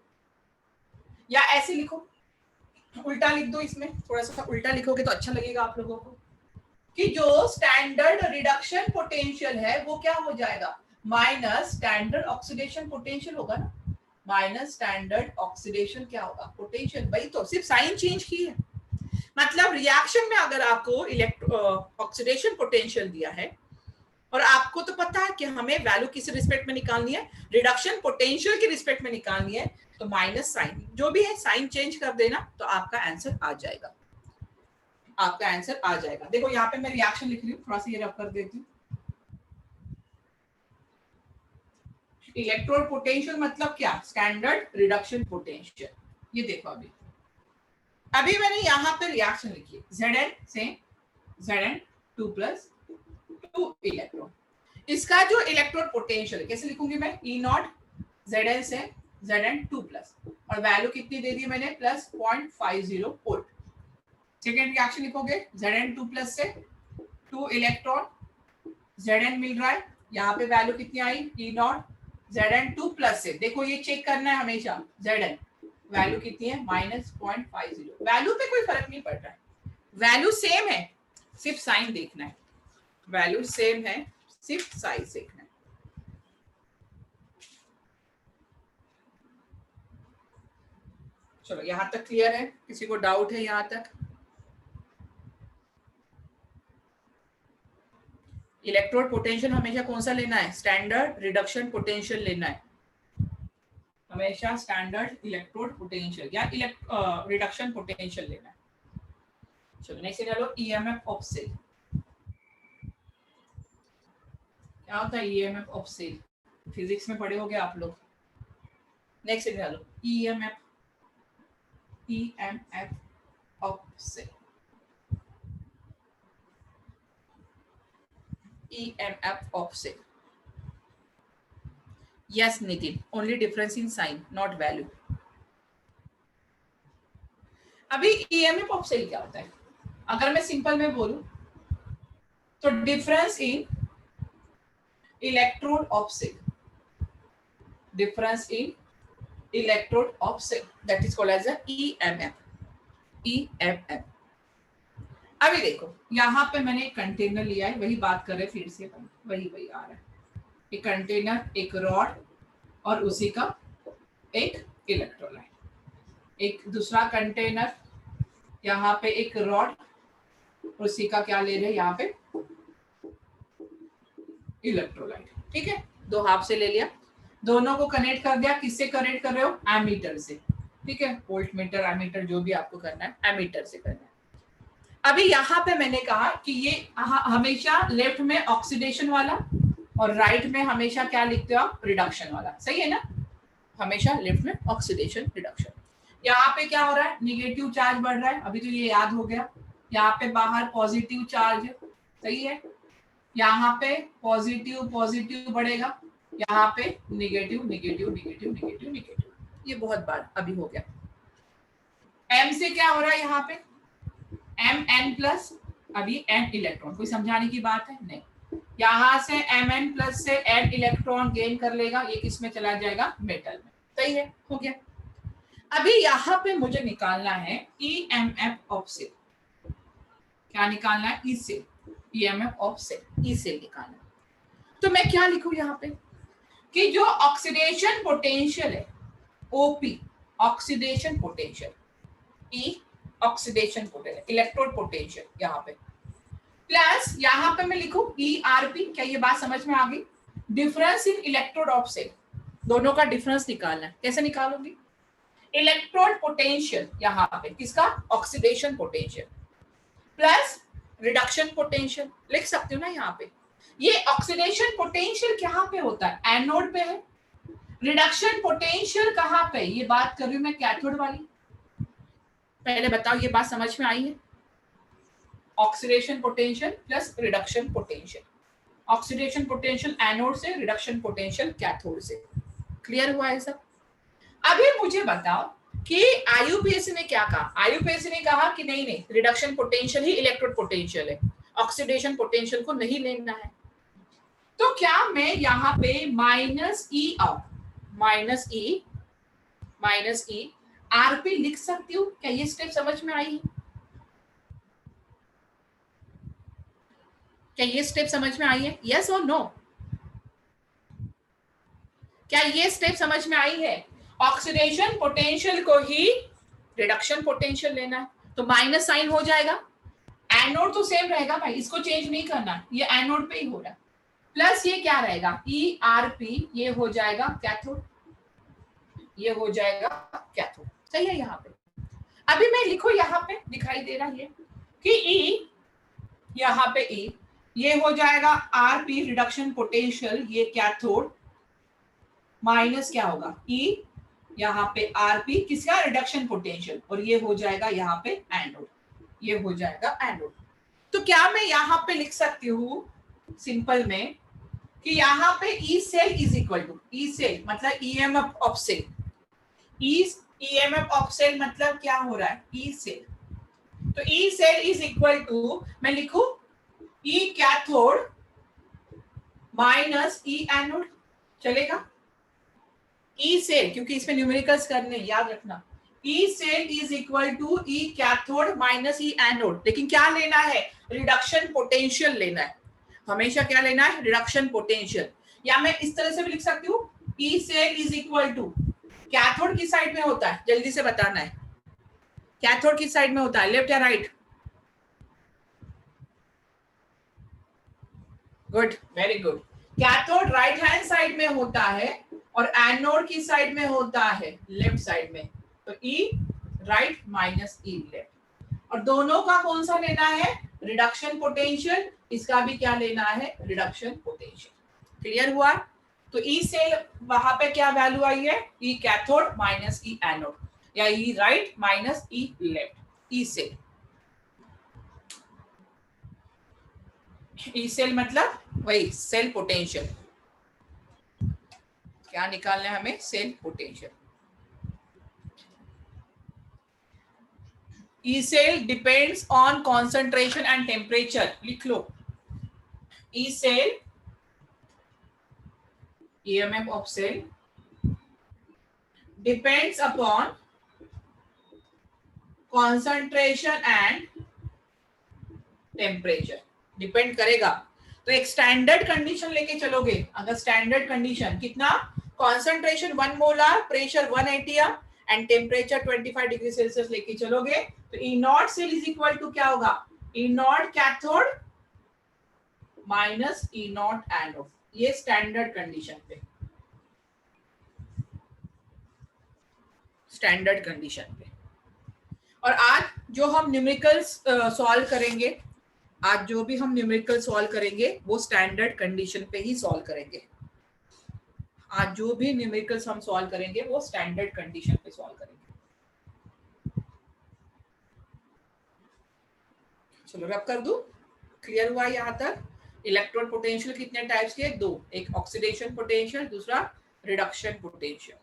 या ऐसे लिखो, उल्टा लिख दो, इसमें थोड़ा सा उल्टा लिखोगे तो अच्छा लगेगा आप लोगों को, कि जो स्टैंडर्ड रिडक्शन पोटेंशियल है वो क्या हो जाएगा, माइनस स्टैंडर्ड ऑक्सीडेशन पोटेंशियल होगा ना। माइनस स्टैंडर्ड ऑक्सीडेशन क्या होगा, पोटेंशियल। भाई तो सिर्फ साइन चेंज की है, मतलब रिएक्शन में अगर आपको ऑक्सीडेशन पोटेंशियल दिया है और आपको तो पता है कि हमें वैल्यू किस रिस्पेक्ट में निकालनी है, रिडक्शन पोटेंशियल के रिस्पेक्ट में निकालनी है, तो माइनस साइन जो भी है साइन चेंज कर देना तो आपका आंसर आ जाएगा, आपका आंसर आ जाएगा। देखो यहाँ पे मैं रिएक्शन लिख रही हूँ, थोड़ा सा ये रब कर देती हूँ। इलेक्ट्रोड पोटेंशियल मतलब क्या, स्टैंडर्ड रिडक्शन पोटेंशियल। ये देखो अभी मैंने यहाँ पे रिएक्शन लिखी है, Zn से Zn 2+2 इलेक्ट्रॉन। इसका जो इलेक्ट्रोड पोटेंशियल है कैसे लिखूंगी मैं, E0 Zn से Zn 2+, और वैल्यू कितनी दे दी मैंने, +0.50 वोल्ट। सेकेंड रिएक्शन लिखोगे, Zn 2+ से 2 इलेक्ट्रॉन, Zn मिल रहा है, यहाँ पे वैल्यू कितनी आई, E0 Zn 2+ से, देखो ये चेक करना है हमेशा, Zn वैल्यू कितनी है, -0.50। वैल्यू पे कोई फर्क नहीं पड़ रहा है, वैल्यू सेम है, सिर्फ साइन देखना है, वैल्यू सेम है, सिर्फ साइज देखना है। चलो यहां तक क्लियर है, किसी को डाउट है यहां तक? इलेक्ट्रोड पोटेंशियल हमेशा कौन सा लेना है, स्टैंडर्ड रिडक्शन पोटेंशियल लेना है, हमेशा स्टैंडर्ड इलेक्ट्रोड पोटेंशियल या रिडक्शन पोटेंशियल लेना है। चलो नेक्स्ट ले लो, ईएमएफ ऑफ सेल। क्या होता है ईएमएफ ऑफ सेल, फिजिक्स में पढ़े होगे आप लोग। नेक्स्ट ले लो, EMF of cell, EMF of cell. Yes, Nitin. Only difference in sign, not value. अभी EMF of cell क्या होता है? अगर मैं सिंपल में बोलूं तो difference in electrode of cell, difference in electrode of cell, that is called as EMF। अभी देखो यहाँ पे मैंने एक कंटेनर लिया है, वही बात कर रहे फिर से, वही आ रहा है, एक कंटेनर, एक रॉड और उसी का एक इलेक्ट्रोलाइट, एक दूसरा कंटेनर, यहाँ पे एक रॉड, उसी का क्या ले रहे हैं यहाँ पे, इलेक्ट्रोलाइट। ठीक है, दो हाफ से ले लिया, दोनों को कनेक्ट कर दिया, किससे कनेक्ट कर रहे हो, एमीटर से। ठीक है, वोल्ट मीटर, एमीटर, जो भी आपको करना है एमीटर से करना है। अभी यहाँ पे मैंने कहा कि ये हमेशा लेफ्ट में ऑक्सीडेशन वाला और राइट में हमेशा क्या लिखते हो आप, रिडक्शन वाला, सही है ना, हमेशा लेफ्ट में ऑक्सीडेशन रिडक्शन। यहाँ पे क्या हो रहा है, निगेटिव चार्ज बढ़ रहा है, अभी तो ये याद हो गया, यहाँ पे बाहर पॉजिटिव चार्ज, सही है, यहाँ पे पॉजिटिव पॉजिटिव बढ़ेगा, यहाँ पे negative negative negative negative negative, ये बहुत बार अभी हो गया। एम से क्या हो रहा है यहाँ पे, Mn+, अभी n इलेक्ट्रॉन, कोई समझाने की बात है नहीं, यहाँ से Mn+ से n इलेक्ट्रॉन गेन कर लेगा, ये किस में चला जाएगा, मेटल में, सही है, हो गया। अभी यहाँ पे मुझे निकालना है EMF ऑफ सेल, क्या निकालना है, E cell, EMF of cell, E cell निकालना है। तो मैं क्या लिखूं यहाँ पे कि जो ऑक्सीडेशन पोटेंशियल है, OP oxidation potential, E oxidation potential, electrode potential यहाँ पे, प्लस यहाँ पे मैं लिखूं ERP, क्या ये बात समझ में आ गई, difference in electrode of cell, दोनों का डिफरेंस निकालना है, कैसे निकालूंगी, इलेक्ट्रोड पोटेंशियल यहाँ पे किसका, oxidation potential, plus reduction potential, लिख सकती हूँ ना यहाँ पे। ये ऑक्सीडेशन पोटेंशियल कहाँ पे होता है, एनोड पे है, रिडक्शन पोटेंशियल कहाँ पे, ये बात कर रही हूँ मैं कैथोड वाली। पहले बताओ ये बात समझ में आई है, oxidation potential plus reduction potential, oxidation potential anode से, रिडक्शन पोटेंशियल कैथोड से, क्लियर हुआ है सब। अभी मुझे बताओ कि आईयूपीएससी ने क्या कहा, आईयूपीएससी ने कहा कि नहीं रिडक्शन पोटेंशियल ही इलेक्ट्रोड पोटेंशियल है, ऑक्सीडेशन पोटेंशियल को नहीं लेना है। तो क्या मैं यहाँ पे माइनस ई आरपी लिख सकती हूँ? क्या ये स्टेप समझ में आई? क्या ये स्टेप समझ में आई है? यस और नो? क्या ये स्टेप समझ में आई है? ऑक्सीडेशन पोटेंशियल को ही रिडक्शन पोटेंशियल लेना है, तो माइनस साइन हो जाएगा। एनोड तो सेम रहेगा भाई, इसको चेंज नहीं करना, ये एनोड पे ही हो रहा है। प्लस ये क्या रहेगा, ई आर पी, ये हो जाएगा कैथोड, ये हो जाएगा कैथोड। सही है? यहाँ पे अभी मैं लिखो, यहाँ पे दिखाई दे रहा है कि ई, यहाँ पे ई, ये हो जाएगा आर पी रिडक्शन पोटेंशियल, ये कैथोड, माइनस क्या होगा ई, यहाँ पे आर पी किसका, रिडक्शन पोटेंशियल, और ये हो जाएगा यहाँ पे एनोड, ये हो जाएगा एनोड। तो क्या मैं यहाँ पे लिख सकती हूँ सिंपल में कि यहाँ पे E cell is equal to, E cell मतलब EMF of cell, EMF of cell मतलब क्या हो रहा है, ई सेल। तो E cell is equal to, मैं लिखू E cathode minus E anode, चलेगा? ई सेल, क्योंकि इसमें न्यूमेरिकल्स करने, याद रखना, E cell is equal to E cathode minus E anode. लेकिन क्या लेना है, रिडक्शन पोटेंशियल लेना है, हमेशा क्या लेना है, रिडक्शन पोटेंशियल। या मैं इस तरह से भी लिख सकती हूँ, E cell is equal to, cathode किस साइड में होता है, जल्दी से बताना है, कैथोड किस साइड में होता है, लेफ्ट या right? Good, very good. Cathode right hand side में होता है और एनोड की साइड में होता है लेफ्ट साइड में। तो ई राइट माइनस ई लेफ्ट, और दोनों का कौन सा लेना है, रिडक्शन पोटेंशियल, इसका भी क्या लेना है, रिडक्शन पोटेंशियल। क्लियर हुआ? तो ई सेल वहां पे क्या वैल्यू आई है, E cathode minus E anode, या E right minus E left, E cell. E cell मतलब वही सेल पोटेंशियल, क्या निकालना है हमें, cell potential. E cell depends on concentration and temperature, लिख लो। E cell, EMF of cell depends upon concentration and temperature, depend करेगा। तो एक स्टैंडर्ड कंडीशन लेके चलोगे, अगर स्टैंडर्ड कंडीशन कितना, concentration 1 molar, pressure 180 and temperature 25 degree Celsius लेके चलोगे, तो E naught cell is equal to क्या होगा, E naught cathode minus E naught anode, ये स्टैंडर्ड कंडीशन पे, स्टैंडर्ड कंडीशन पे। और आज जो हम न्यूमेरिकल्स सॉल्व करेंगे, आज जो भी हम न्यूमेरिकल सॉल्व करेंगे वो स्टैंडर्ड कंडीशन पे ही सॉल्व करेंगे। आज जो भी न्यूमेरिकल्स हम सॉल्व करेंगे वो स्टैंडर्ड कंडीशन पे सॉल्व करेंगे। चलो रब कर दूं, क्लियर हुआ यहाँ तक? इलेक्ट्रॉन पोटेंशियल कितने टाइप्स के, दो, एक ऑक्सीडेशन पोटेंशियल, दूसरा रिडक्शन पोटेंशियल।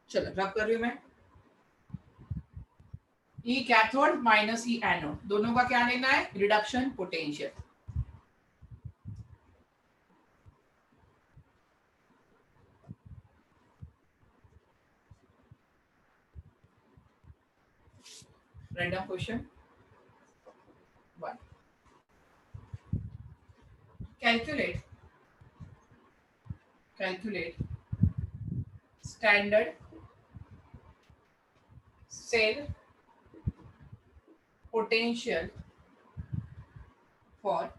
चलो रब कर रही हूं मैं, ई कैथोड माइनस ई एनोड, दोनों का क्या लेना है, reduction potential. Random question 1, calculate standard cell potential for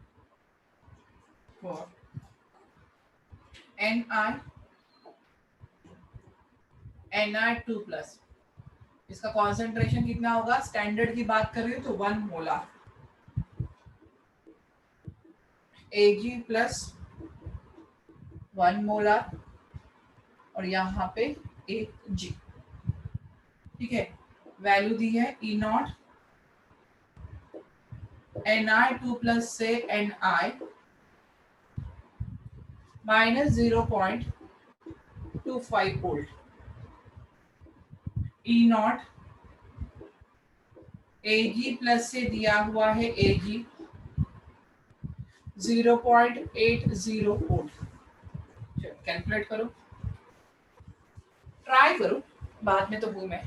Ni2 plus, इसका कॉन्सेंट्रेशन कितना होगा, स्टैंडर्ड की बात कर रही हूँ तो 1 मोलार, Ag प्लस 1 मोलार, और यहाँ पे Ag, ठीक है। वैल्यू दी है ई नॉट, Ni2 प्लस से Ni minus 0.25 volt, E not Ag plus से दिया हुआ है Ag 0.80 वोल्ट। कैलकुलेट करो, ट्राई करो, बाद में तो भूल मैं।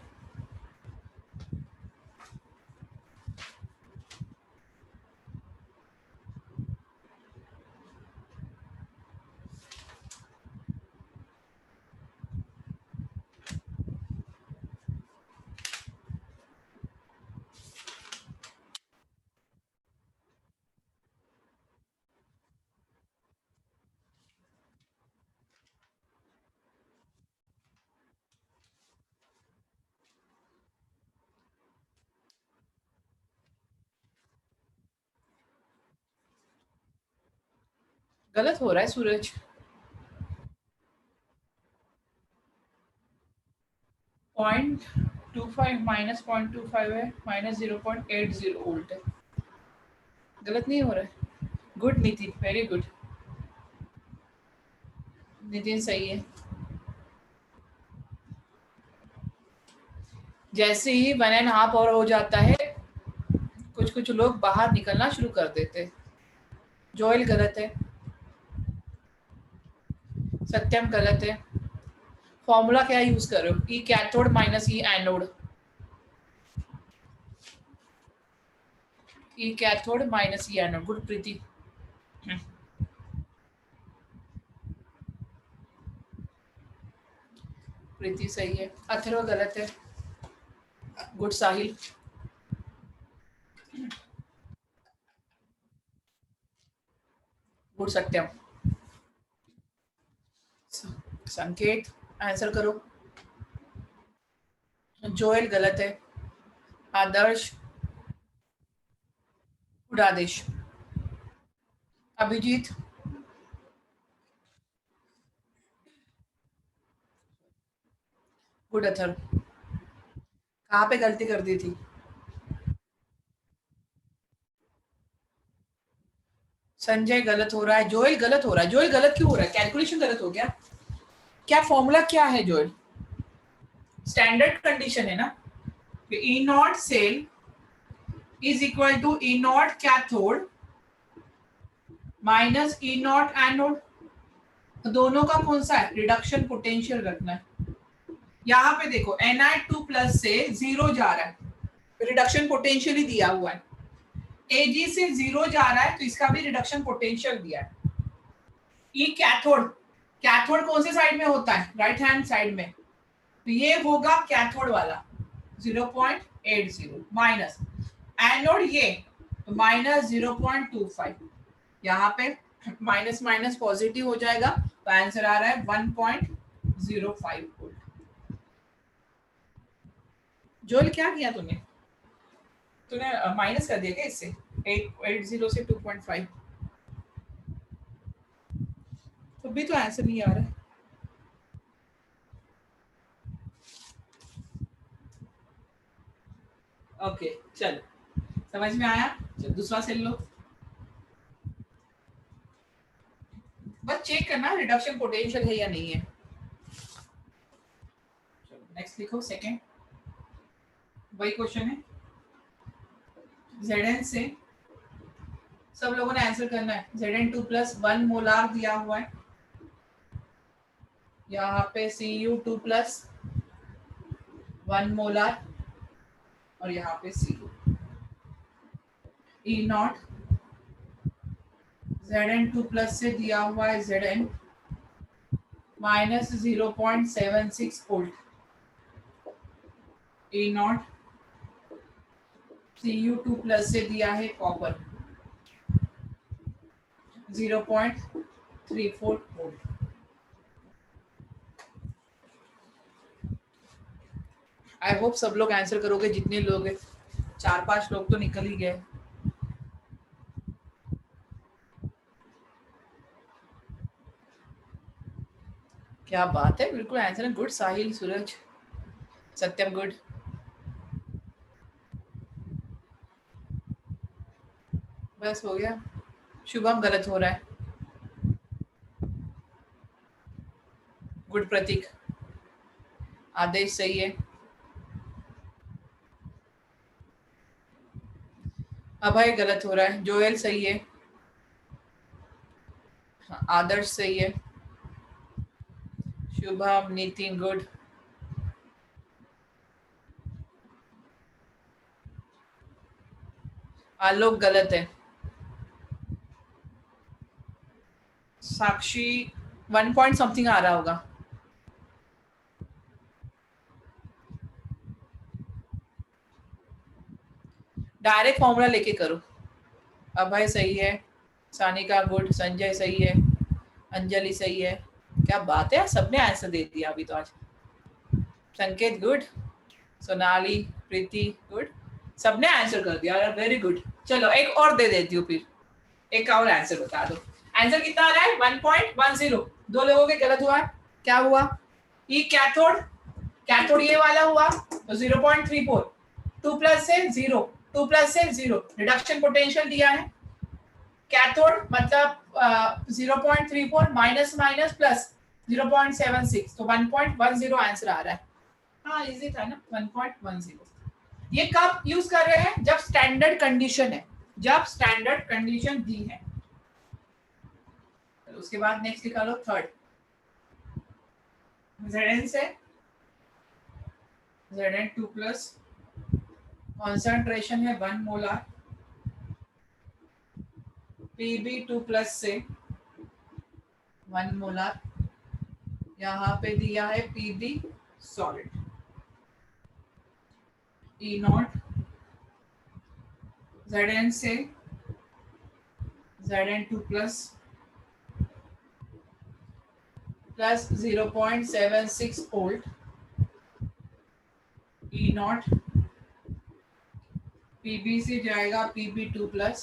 गलत हो रहा है सूरज। .25 माइनस 0.25 है, माइनस 0.80 वोल्ट है। गलत नहीं हो रहा है। Good Nitin, very good. Nitin सही है। जैसे ही 1.5 आवर हो जाता है कुछ कुछ लोग बाहर निकलना शुरू कर देते। जोएल गलत है, सत्यम गलत है। फॉर्मूला क्या यूज करो? ई कैथोड माइनस ई एनोड। ई cathode minus E anode. Good प्रीति। प्रीति सही है। अथर्व गलत है। गुड साहिल। गुड सत्यम। संकेत आंसर करो। जोएल गलत है। आदर्श। गुड आदेश। अभिजीत। गुड अथर्व। कहाँ पे गलती कर दी थी? संजय गलत हो रहा है। जोएल गलत हो रहा है। जोएल गलत क्यों हो रहा है? कैलकुलेशन गलत हो गया क्या? फॉर्मूला क्या है जोएल? स्टैंडर्ड कंडीशन है ना, E naught cell is equal to E naught cathode minus E naught anode. दोनों का कौन सा है? रिडक्शन पोटेंशियल रखना है। यहाँ पे देखो Ni2 प्लस से 0 जा रहा है, रिडक्शन पोटेंशियल ही दिया हुआ है। Ag से 0 जा रहा है तो इसका भी रिडक्शन पोटेंशियल दिया है। ई कैथोड, कैथोड कौन से साइड में होता है? राइट हैंड साइड में, तो ये होगा कैथोड वाला 0.80 माइनस एनोड ये तो माइनस 0.25। यहाँ पे माइनस माइनस पॉजिटिव हो जाएगा तो आंसर आ रहा है 1.05 वोल्ट। जोल क्या किया तूने माइनस कर दिया क्या इससे? 880 से 2.5 तो भी तो आंसर नहीं आ रहा है। ओके चलो, समझ में आया? चलो दूसरा सेल लो, बस चेक करना रिडक्शन पोटेंशियल है या नहीं है। चलो नेक्स्ट लिखो। सेकंड वही क्वेश्चन है। Zn से सब लोगों ने आंसर करना है। Zn2 प्लस 1 मोलार दिया हुआ है, यहाँ पे Cu2 प्लस 1 मोलार और यहाँ पे Cu। E not Zn2 plus से दिया हुआ है Zn minus 0.76 volt. E not Cu2 plus से दिया है कॉपर 0.34 वोल्ट। आई होप सब लोग आंसर करोगे जितने लोग हैं। 4-5 लोग तो निकल ही गए। क्या बात है, बिल्कुल आंसर है। गुड साहिल, सूरज, सत्यम गुड। बस हो गया। शुभम गलत हो रहा है। गुड प्रतीक। आदेश सही है। अभय गलत हो रहा है, जोएल सही है, हाँ, आदर्श सही है, शुभम, नितिन गुड, आलोक गलत है, साक्षी 1 पॉइंट समथिंग आ रहा होगा, डायरेक्ट फॉर्मूला लेके करो। अभय सही है, सानिका गुड, संजय सही है, अंजलि सही है, क्या बात है, सबने आंसर दे दिया अभी तो आज। संकेत गुड, सोनाली, प्रीति गुड, सबने आंसर कर दिया, वेरी गुड। चलो एक और दे देती हूँ, फिर एक और आंसर बता दो। आंसर कितना आ रहा है? 1.10। दो लोगों के गलत हुआ, क्या हुआ? ई कैथोड, कैथोड ये वाला हुआ तो 0.34, 2 प्लस से 0, 2 प्लस से 0, रिडक्शन पोटेंशियल दिया है। कैथोड मतलब 0.34 माइनस माइनस प्लस 0.76, तो 1.10 आंसर आ रहा है। हाँ इजी था ना, 1.10। ये कब यूज कर रहे हैं? जब स्टैंडर्ड कंडीशन है, जब स्टैंडर्ड कंडीशन दी है। उसके बाद नेक्स्ट निकालो थर्ड, Zn से Zn2 प्लस, कॉन्सेंट्रेशन है 1 मोलार, Pb2 प्लस से 1 मोलार, यहाँ पे दिया है Pb सॉलिड, E0, Zn से Zn2 plus 0.76 volt, E0, Pb से जाएगा Pb2 प्लस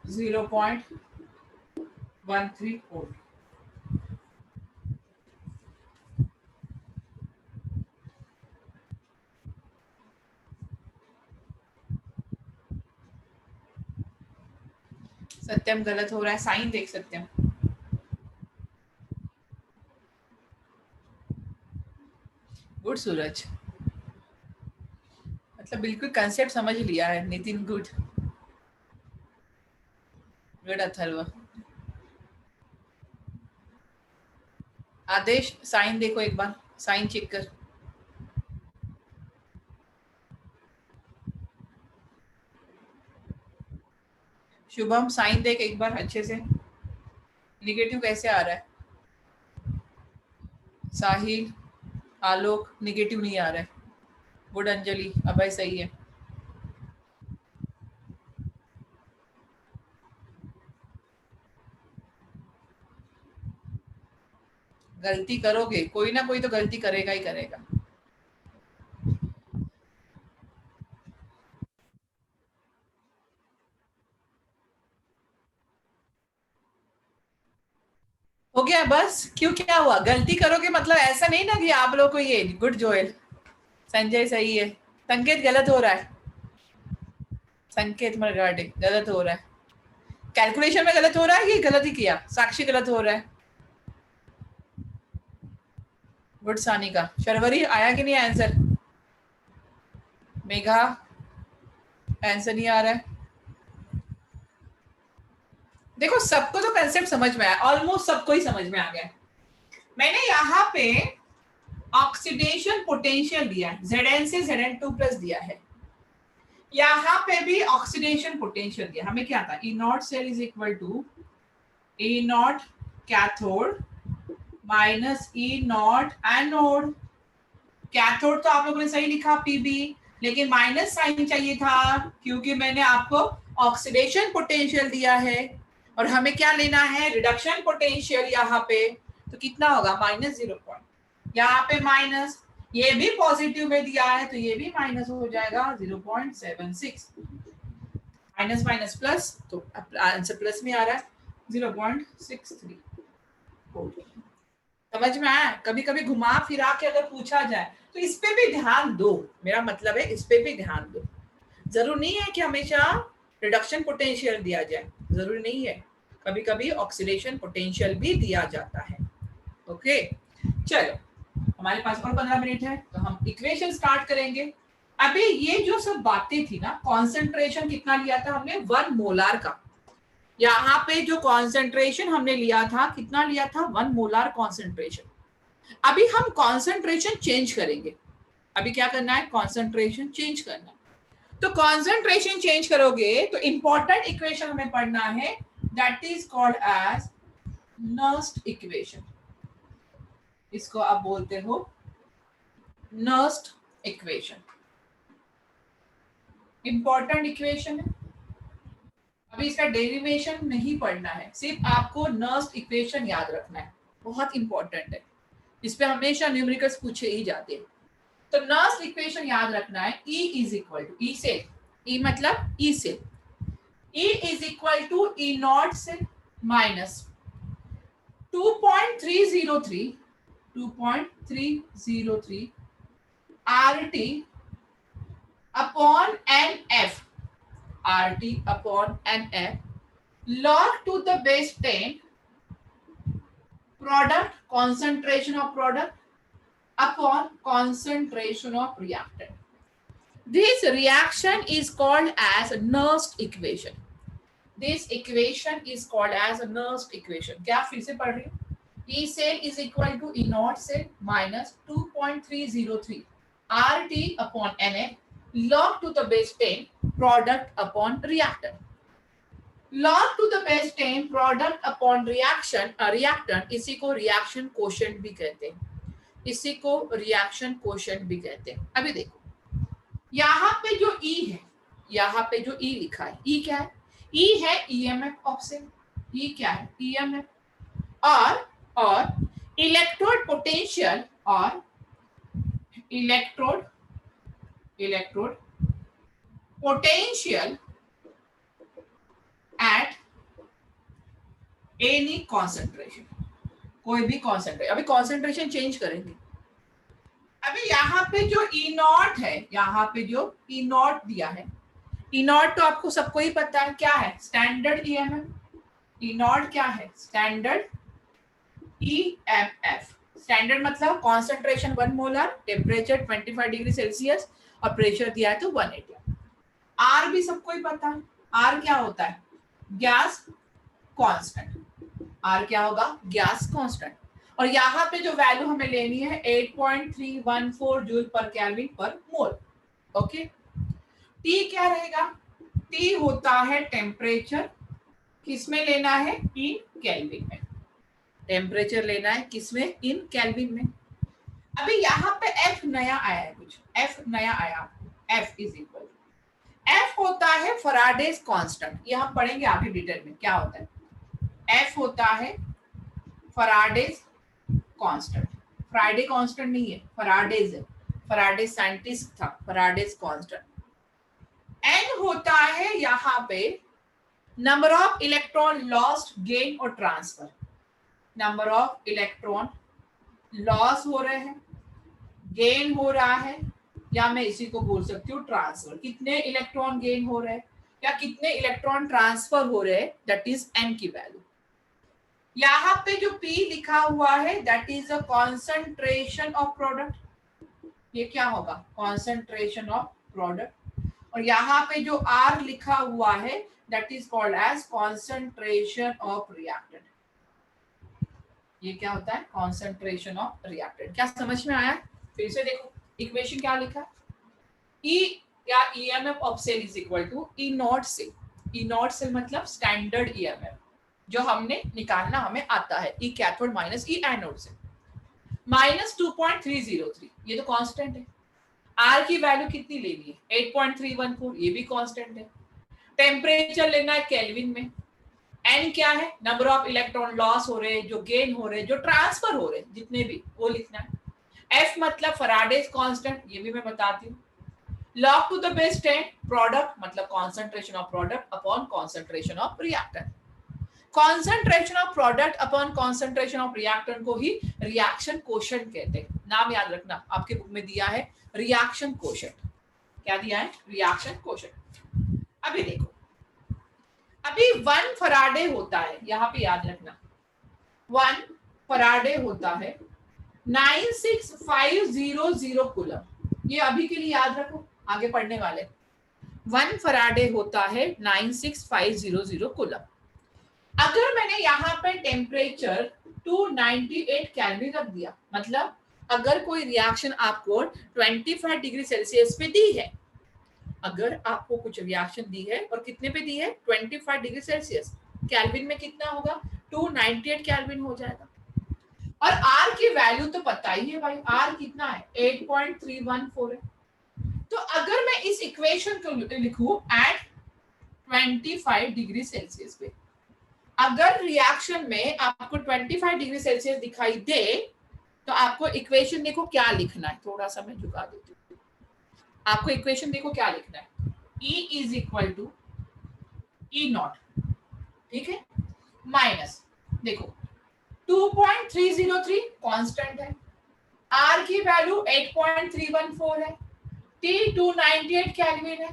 0.13 वोल्ट। सत्यम गलत हो रहा है, साइन देख सत्यम। गुड सूरज, मतलब बिल्कुल कंसेप्ट समझ लिया है। Nitin good, good Atharva. Adesh sign देखो एक बार, साइन चेक कर। शुभम साइन देख एक बार अच्छे से, निगेटिव कैसे आ रहा है? साहिल, आलोक, निगेटिव नहीं आ रहा है। गुड अंजलि, अभय सही है। गलती करोगे, कोई ना कोई तो गलती करेगा ही करेगा। हो गया बस? क्यों, क्या हुआ? गलती करोगे मतलब ऐसा नहीं ना कि आप लोग को ये। गुड जोएल, संजय सही है, संकेत गलत हो रहा है, संकेत मरगाटे गलत हो रहा है, कैलकुलेशन में गलत हो रहा है कि गलत ही किया? साक्षी गलत हो रहा है। गुड सानिका, शर्वरी आया कि नहीं आंसर? मेघा आंसर नहीं आ रहा है। देखो सबको तो कंसेप्ट समझ में आया, ऑलमोस्ट सबको ही समझ में आ गया। मैंने यहाँ पे ऑक्सीडेशन पोटेंशियल दिया है, Zn से Zn2 प्लस दिया है, यहाँ पे भी ऑक्सीडेशन पोटेंशियल दिया। हमें क्या था? E0 cell is equal to E0 cathode minus E0 anode. Cathode तो आप लोगों ने सही लिखा Pb, लेकिन माइनस साइन चाहिए था क्योंकि मैंने आपको ऑक्सीडेशन पोटेंशियल दिया है और हमें क्या लेना है? Reduction potential. यहाँ पे तो कितना होगा? -0. यहाँ पे माइनस, ये भी पॉजिटिव में दिया है तो ये भी माइनस हो जाएगा 0.76, माइनस माइनस प्लस, तो आंसर प्लस में आ रहा है 0.63। समझ में आया? कभी कभी घुमा फिरा के अगर पूछा जाए तो इस पे भी ध्यान दो, मेरा मतलब है इस पे भी ध्यान दो। जरूरी नहीं है कि हमेशा रिडक्शन पोटेंशियल दिया जाए, जरूरी नहीं है, कभी कभी ऑक्सीडेशन पोटेंशियल भी दिया जाता है। ओके चलो, हमारे पास और 15 मिनट है तो हम इक्वेशन स्टार्ट करेंगे। अभी ये जो सब बातें थी ना, कॉन्सेंट्रेशन कितना लिया था हमने 1 मोलार का, यहाँ पे जो कॉन्सेंट्रेशन हमने लिया था कितना लिया था 1 मोलार कॉन्सेंट्रेशन। अभी हम कॉन्सेंट्रेशन चेंज करेंगे। अभी क्या करना है, कॉन्सेंट्रेशन चेंज करना है। तो कॉन्सेंट्रेशन चेंज करोगे तो इंपॉर्टेंट इक्वेशन हमें पढ़ना है, that is called as Nernst equation. इसको आप बोलते हो नर्स्ट इक्वेशन, इंपॉर्टेंट इक्वेशन है। अभी इसका डेरिवेशन नहीं पढ़ना है, सिर्फ आपको नर्स्ट इक्वेशन याद रखना है, बहुत इंपॉर्टेंट है। इस पे हमेशा न्यूमेरिकल्स पूछे ही जाते हैं। तो नर्स्ट इक्वेशन याद रखना है, E is equal to, E cell, E मतलब E cell, E is equal to E naught cell minus 2.303 RT upon NF, RT upon NF log to the base 10 product, concentration of product upon concentration of reactant. This reaction is called as Nernst equation. This equation is called as a Nernst equation. क्या फिर से पढ़ रही हूँ? E cell is equal to E naught cell minus 2.303 RT upon NF log to the base 10 product upon reactant. Log to the base 10 product upon reaction, reactant, इसी को reaction quotient भी कहते हैं, इसी को reaction quotient भी कहते हैं। अभी देखो यहाँ पे जो E है, यहाँ पे जो E लिखा है, E क्या है? E है EMF ऑप्शन, E क्या है? EMF। और इलेक्ट्रोड पोटेंशियल और electrode potential at any concentration, कोई भी कॉन्सेंट्रेशन। अभी कॉन्सेंट्रेशन चेंज करेंगे। अभी यहाँ पे जो E नॉट है, यहाँ पे जो E नॉट दिया है, E नॉट तो आपको सबको ही पता है क्या है, स्टैंडर्ड EMF। E नॉट क्या है? Standard EMF। स्टैंडर्ड मतलब concentration 1 molar, temperature 25 degree Celsius और प्रेशर दिया है तो 180। आर भी सबको ही पता है, आर क्या होता है? Gas constant. आर क्या होगा? Gas constant. और यहाँ पे जो वैल्यू हमें लेनी है 8.314 जूल पर केल्विन पर मोल। ओके, टी क्या रहेगा? टी होता है टेम्परेचर, किसमें लेना है? इन केल्विन में। टेम्परेचर लेना है किसमें? इन केल्विन में। अभी यहाँ पे F नया आया है, कुछ F नया आया, F इज इक्वल, F होता है फैराडेज कांस्टेंट। ये हम पढ़ेंगे आगे डिटेल में क्या होता है। F होता है फैराडेज कांस्टेंट, फ्राइडे कांस्टेंट नहीं है, फैराडेज है, फैराडेज साइंटिस्ट था, फैराडेज कांस्टेंट। N होता है यहाँ पे number of electron lost, gain और transfer. Number of electron loss हो रहे हैं, गेन हो रहा है, या मैं इसी को बोल सकती हूँ ट्रांसफर। कितने इलेक्ट्रॉन गेन हो रहे हैं या कितने इलेक्ट्रॉन ट्रांसफर हो रहे हैं, दैट इज N की वैल्यू। यहाँ पे जो P लिखा हुआ है that is a concentration of product. ये क्या होगा? Concentration of product. और यहाँ पे जो R लिखा हुआ है that is called as concentration of reactant. ये क्या होता है? Concentration of reactant. क्या समझ में आया? फिर से देखो इक्वेशन क्या लिखा है, E या EMF of cell is equal to E naught cell. E naught cell मतलब स्टैंडर्ड EMF जो हमने निकालना हमें आता है, E cathode minus E anode से, माइनस 2.303। ये तो कांस्टेंट है। R की वैल्यू कितनी लेनी है? 8.314, ये भी कांस्टेंट है। टेम्परेचर लेना है केल्विन में। N क्या है? नंबर ऑफ इलेक्ट्रॉन लॉस हो रहे हैं, जो गेन हो रहे हैं, जो ट्रांसफर हो रहे हैं, जितने भी, वो लिखना है। F मतलब फैराडेज कांस्टेंट, ये भी मैं बताती हूँ। log to the base 10 product मतलब concentration of product upon concentration of reactant. Concentration of product upon concentration of reactant को ही रिएक्शन कोशेंट कहते हैं। नाम याद रखना, आपके बुक में दिया है रिएक्शन कोशेंट। क्या दिया है? Reaction quotient. अभी देखो, अभी 1 फराडे होता है, यहाँ पे याद रखना 1 फराडे होता है 96500 कूलम। ये अभी के लिए याद रखो, आगे पढ़ने वाले। 1 फराडे होता है 96500 कूलम। अगर मैंने यहाँ पे टेम्परेचर 298 केल्विन रख दिया, मतलब अगर कोई रिएक्शन आपको 25 डिग्री सेल्सियस पे दी है, अगर आपको कुछ रिएक्शन दी है और कितने पे दी है 25 डिग्री सेल्सियस, केल्विन में कितना होगा 298 केल्विन हो जाएगा। और R की वैल्यू तो पता ही है भाई, R कितना है 8.314 है। तो अगर मैं इस इक्वेशन को लिखूं एट 25 डिग्री सेल्सियस पे, अगर रिएक्शन में आपको 25 डिग्री सेल्सियस दिखाई दे तो आपको इक्वेशन देखो क्या लिखना है, थोड़ा सा मैं झुका देती हूँ। आपको इक्वेशन देखो क्या लिखना है, E is equal to E naught, ठीक है, माइनस देखो 2.303 कांस्टेंट है, R की वैल्यू 8.314 है, T 298 केल्विन है,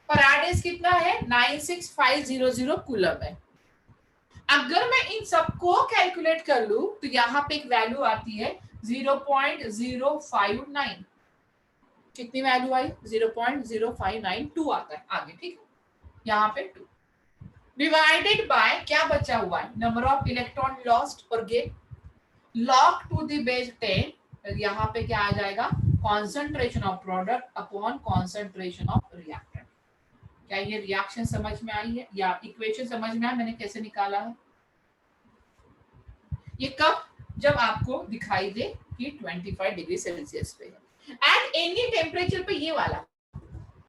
फैराडेस कितना है 96500 कूलम है। अगर मैं इन सबको कैलकुलेट कर लूं तो यहाँ पे एक वैल्यू आती है 0.0592, कितनी वैल्यू आई 0.0592 आता है आगे, ठीक है, यहाँ पे 2 डिवाइडेड बाय क्या बचा हुआ है नंबर ऑफ इलेक्ट्रॉन लॉस्ट और gain log to the base 10, यहाँ पे क्या आ जाएगा concentration of product upon concentration of reactant. क्या ये रिएक्शन समझ में आई है या इक्वेशन समझ में आया मैंने कैसे निकाला है? ये कब, जब आपको दिखाई दे कि 25 डिग्री सेल्सियस पे है, एट एनी टेम्परेचर पे ये वाला,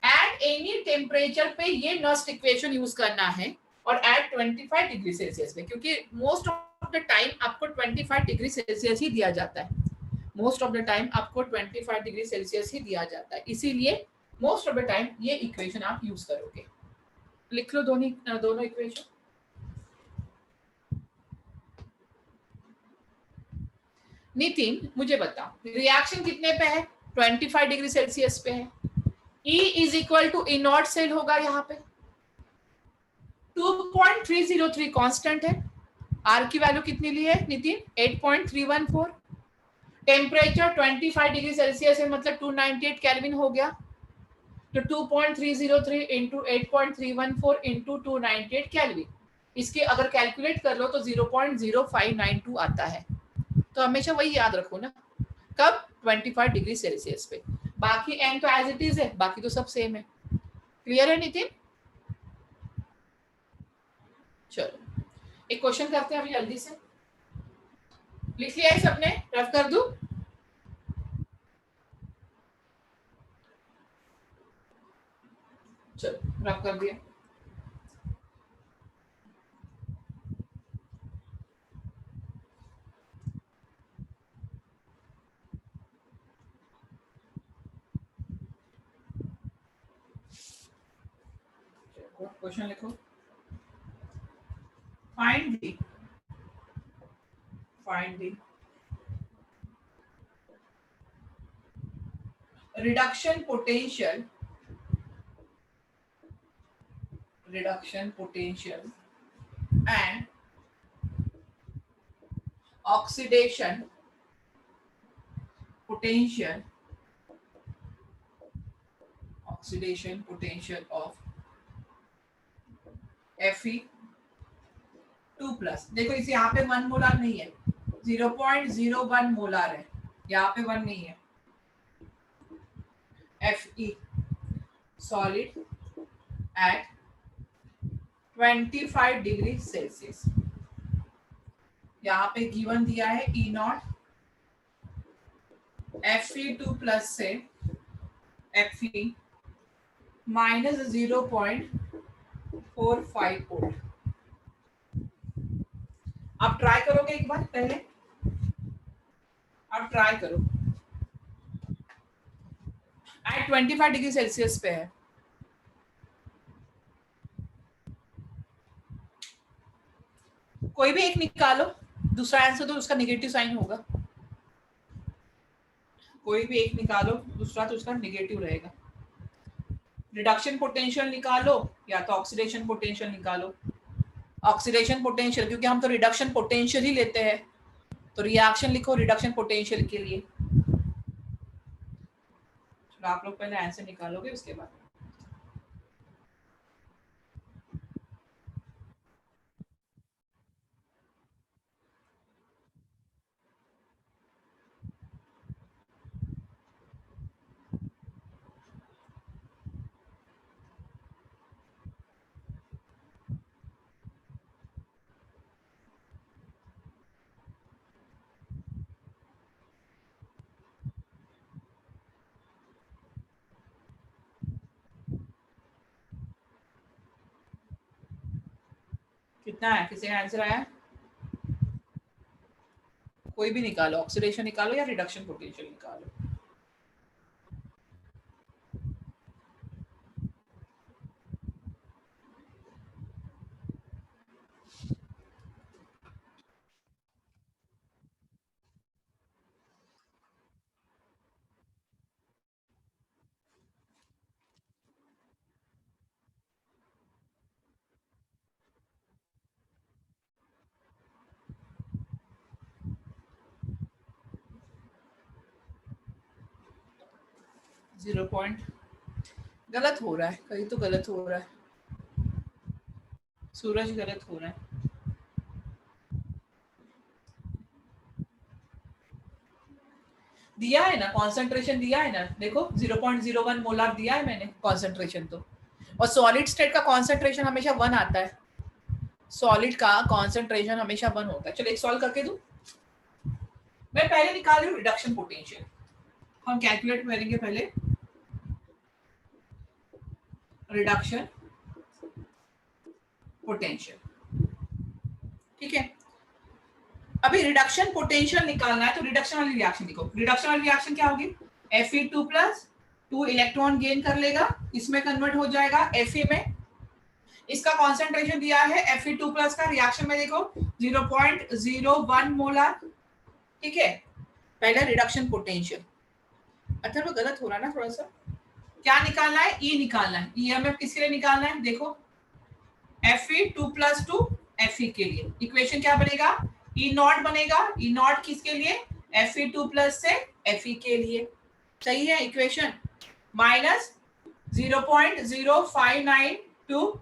एट एनी टेम्परेचर पे ये नस्ट इक्वेशन यूज करना है, और एट 25 डिग्री सेल्सियस पे, क्योंकि मोस्ट ऑफ द टाइम आपको 25 डिग्री सेल्सियस ही दिया जाता है, मोस्ट ऑफ द टाइम आपको 25 डिग्री सेल्सियस ही दिया जाता है, इसीलिए मोस्ट ऑफ द टाइम ये इक्वेशन आप यूज करोगे। लिख लो दोनों इक्वेशन। नितिन मुझे बता, रिएक्शन कितने पे है 25 डिग्री सेल्सियस पे है, E is equal to E naught cell होगा, यहाँ पे 2.303 कांस्टेंट है, R की वैल्यू कितनी ली है नितिन 8.314, टेम्परेचर 25 डिग्री सेल्सियस है मतलब 298 केल्विन हो गया, तो 2.303 इंटू 8.314 इंटू 298 केल्विन, इसके अगर कैलकुलेट कर लो तो 0.0592 आता है। तो हमेशा वही याद रखो ना, कब 25 डिग्री सेल्सियस पे, बाकी n तो एज इट इज है, बाकी तो सब सेम है। क्लियर है नितिन? चलो एक क्वेश्चन करते हैं अभी जल्दी से, लिख लिया है सबने, रफ कर दूं? चलो रफ कर दिया। क्वेश्चन लिखो, find the reduction potential and oxidation potential of Fe2+। देखो इसे यहाँ पे 1 मोलार नहीं है, 0.01 मोलार है, यहाँ पे 1 नहीं है। Fe solid at 25 degree Celsius, यहाँ पे गिवन दिया है E नॉट, Fe2+ से Fe माइनस 0.45 वोल्ट। आप ट्राई करोगे एक बार पहले, आप ट्राई करो, एट 25 डिग्री सेल्सियस पे है, कोई भी एक निकालो, दूसरा आंसर तो उसका नेगेटिव साइन होगा, कोई भी एक निकालो, दूसरा तो उसका नेगेटिव रहेगा। रिडक्शन पोटेंशियल निकालो या तो ऑक्सीडेशन पोटेंशियल निकालो। ऑक्सीडेशन पोटेंशियल, क्योंकि हम तो रिडक्शन पोटेंशियल ही लेते हैं, तो रिएक्शन लिखो रिडक्शन पोटेंशियल के लिए। आप लोग पहले आंसर निकालोगे उसके बाद। कितना है, किसी का आंसर आया? कोई भी निकालो, ऑक्सीडेशन निकालो या रिडक्शन पोटेंशियल निकालो। 0 पॉइंट गलत हो रहा है, कहीं तो गलत हो रहा है। सूरज गलत हो रहा है। दिया है ना कॉन्सेंट्रेशन, दिया है ना, देखो 0.01 मोलार दिया है मैंने कॉन्सेंट्रेशन तो। और सॉलिड स्टेट का कॉन्सेंट्रेशन हमेशा 1 आता है, सॉलिड का कॉन्सेंट्रेशन हमेशा 1 होता है। चलो एक सॉल्व करके दूं। मैं पहले निकाल रही हूँ रिडक्शन पोटेंशियल, हम कैलकुलेट करेंगे पहले रिडक्शन पोटेंशियल। ठीक है, अभी रिडक्शन पोटेंशियल निकालना है तो रिडक्शन वाली रिएक्शन देखो। रिडक्शन वाली रिएक्शन क्या होगी, Fe2 प्लस 2 इलेक्ट्रॉन गेन कर लेगा, इसमें कन्वर्ट हो जाएगा Fe में। इसका कॉन्सेंट्रेशन दिया है Fe2 प्लस का, रिएक्शन में देखो 0.01 मोलर। ठीक है, पहला रिडक्शन पोटेंशियल। अच्छा वो गलत हो रहा है ना थोड़ा सा, क्या निकालना है, ई निकालना है। ईएमएफ किसके लिए निकालना है, देखो Fe2 प्लस 2 Fe के लिए इक्वेशन क्या बनेगा, ई नॉट बनेगा। ई नॉट किसके लिए, Fe2 प्लस से Fe के लिए। सही है इक्वेशन, माइनस 0.0592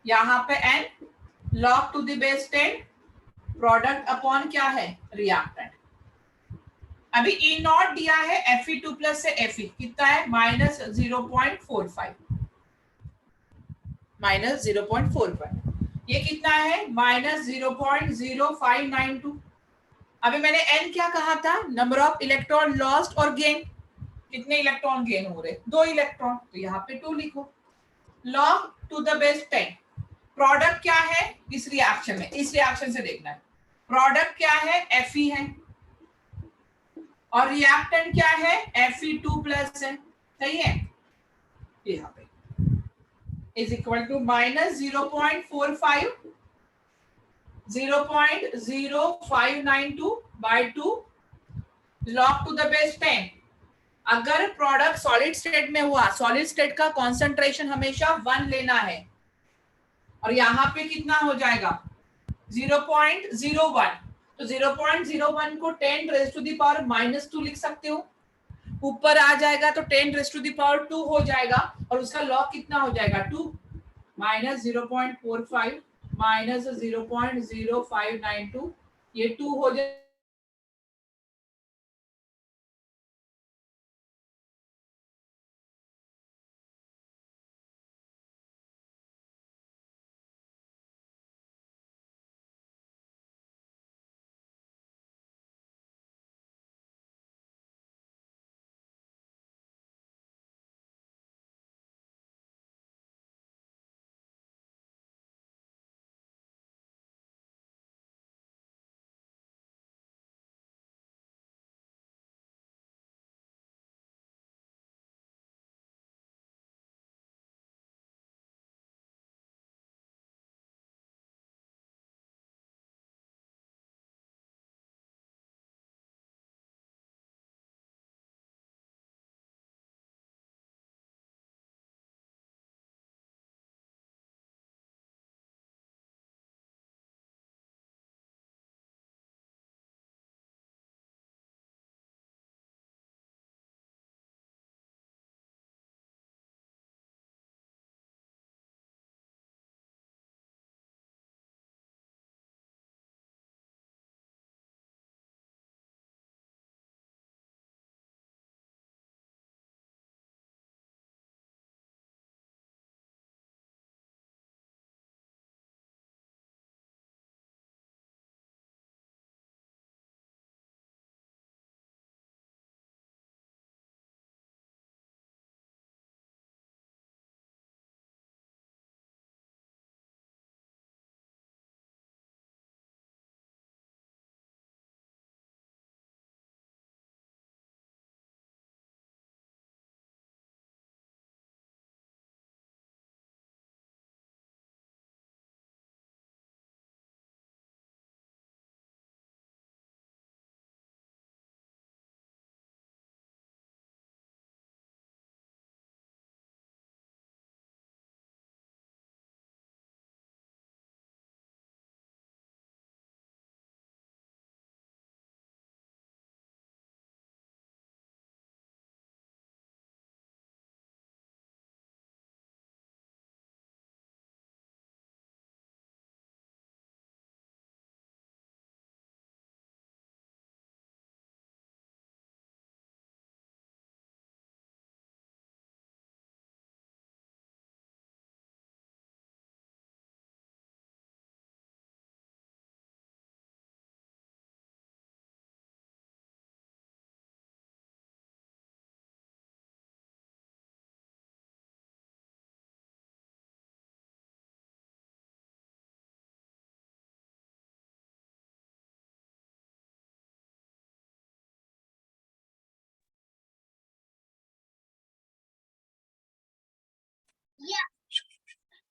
यहाँ पे n log to the base 10 product upon क्या है रिएक्टेंट। अभी ई नॉट दिया है Fe2 प्लस से Fe कितना है, माइनस 0.45, माइनस 0.45। ये कितना है, माइनस 0.0592। अभी मैंने n क्या कहा था, नंबर ऑफ इलेक्ट्रॉन लॉस्ट और गेन। कितने इलेक्ट्रॉन गेन हो रहे, 2 इलेक्ट्रॉन, तो यहाँ पे 2 लिखो। Log to the base 10 product क्या है इस रिएक्शन में, इस रिएक्शन से देखना है प्रोडक्ट क्या है, Fe है, और रिएक्टेंट क्या है, Fe2 प्लस है। सही है, यहाँ पे is equal to minus 0.45 0.0592 by 2 log to the base 10। अगर प्रोडक्ट सॉलिड स्टेट में हुआ, सॉलिड स्टेट का कॉन्सेंट्रेशन हमेशा 1 लेना है, और यहाँ पे कितना हो जाएगा 0.01, तो 0.01 को 10 रेज टू द पावर -2 लिख सकते हो। ऊपर आ जाएगा तो 10 रेज टू द पावर 2 हो जाएगा, और उसका लॉग कितना हो जाएगा 2, माइनस 0.45 माइनस 0.0592, ये 2 हो जाएगा।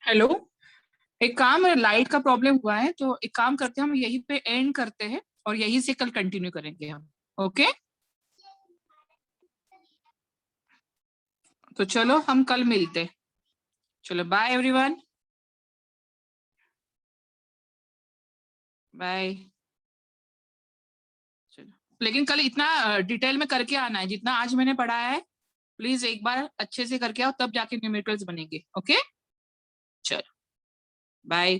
हेलो, एक काम है, लाइट का प्रॉब्लम हुआ है, तो एक काम करते हैं, हम यहीं पे एंड करते हैं और यहीं से कल कंटिन्यू करेंगे हम। ओके, तो चलो हम कल मिलते। चलो बाय एवरीवन, बाय। चलो, लेकिन कल इतना डिटेल में करके आना है, जितना आज मैंने पढ़ाया है प्लीज एक बार अच्छे से करके आओ, तब जाके न्यूमेरिकल्स बनेंगे। ओके, चलो बाय।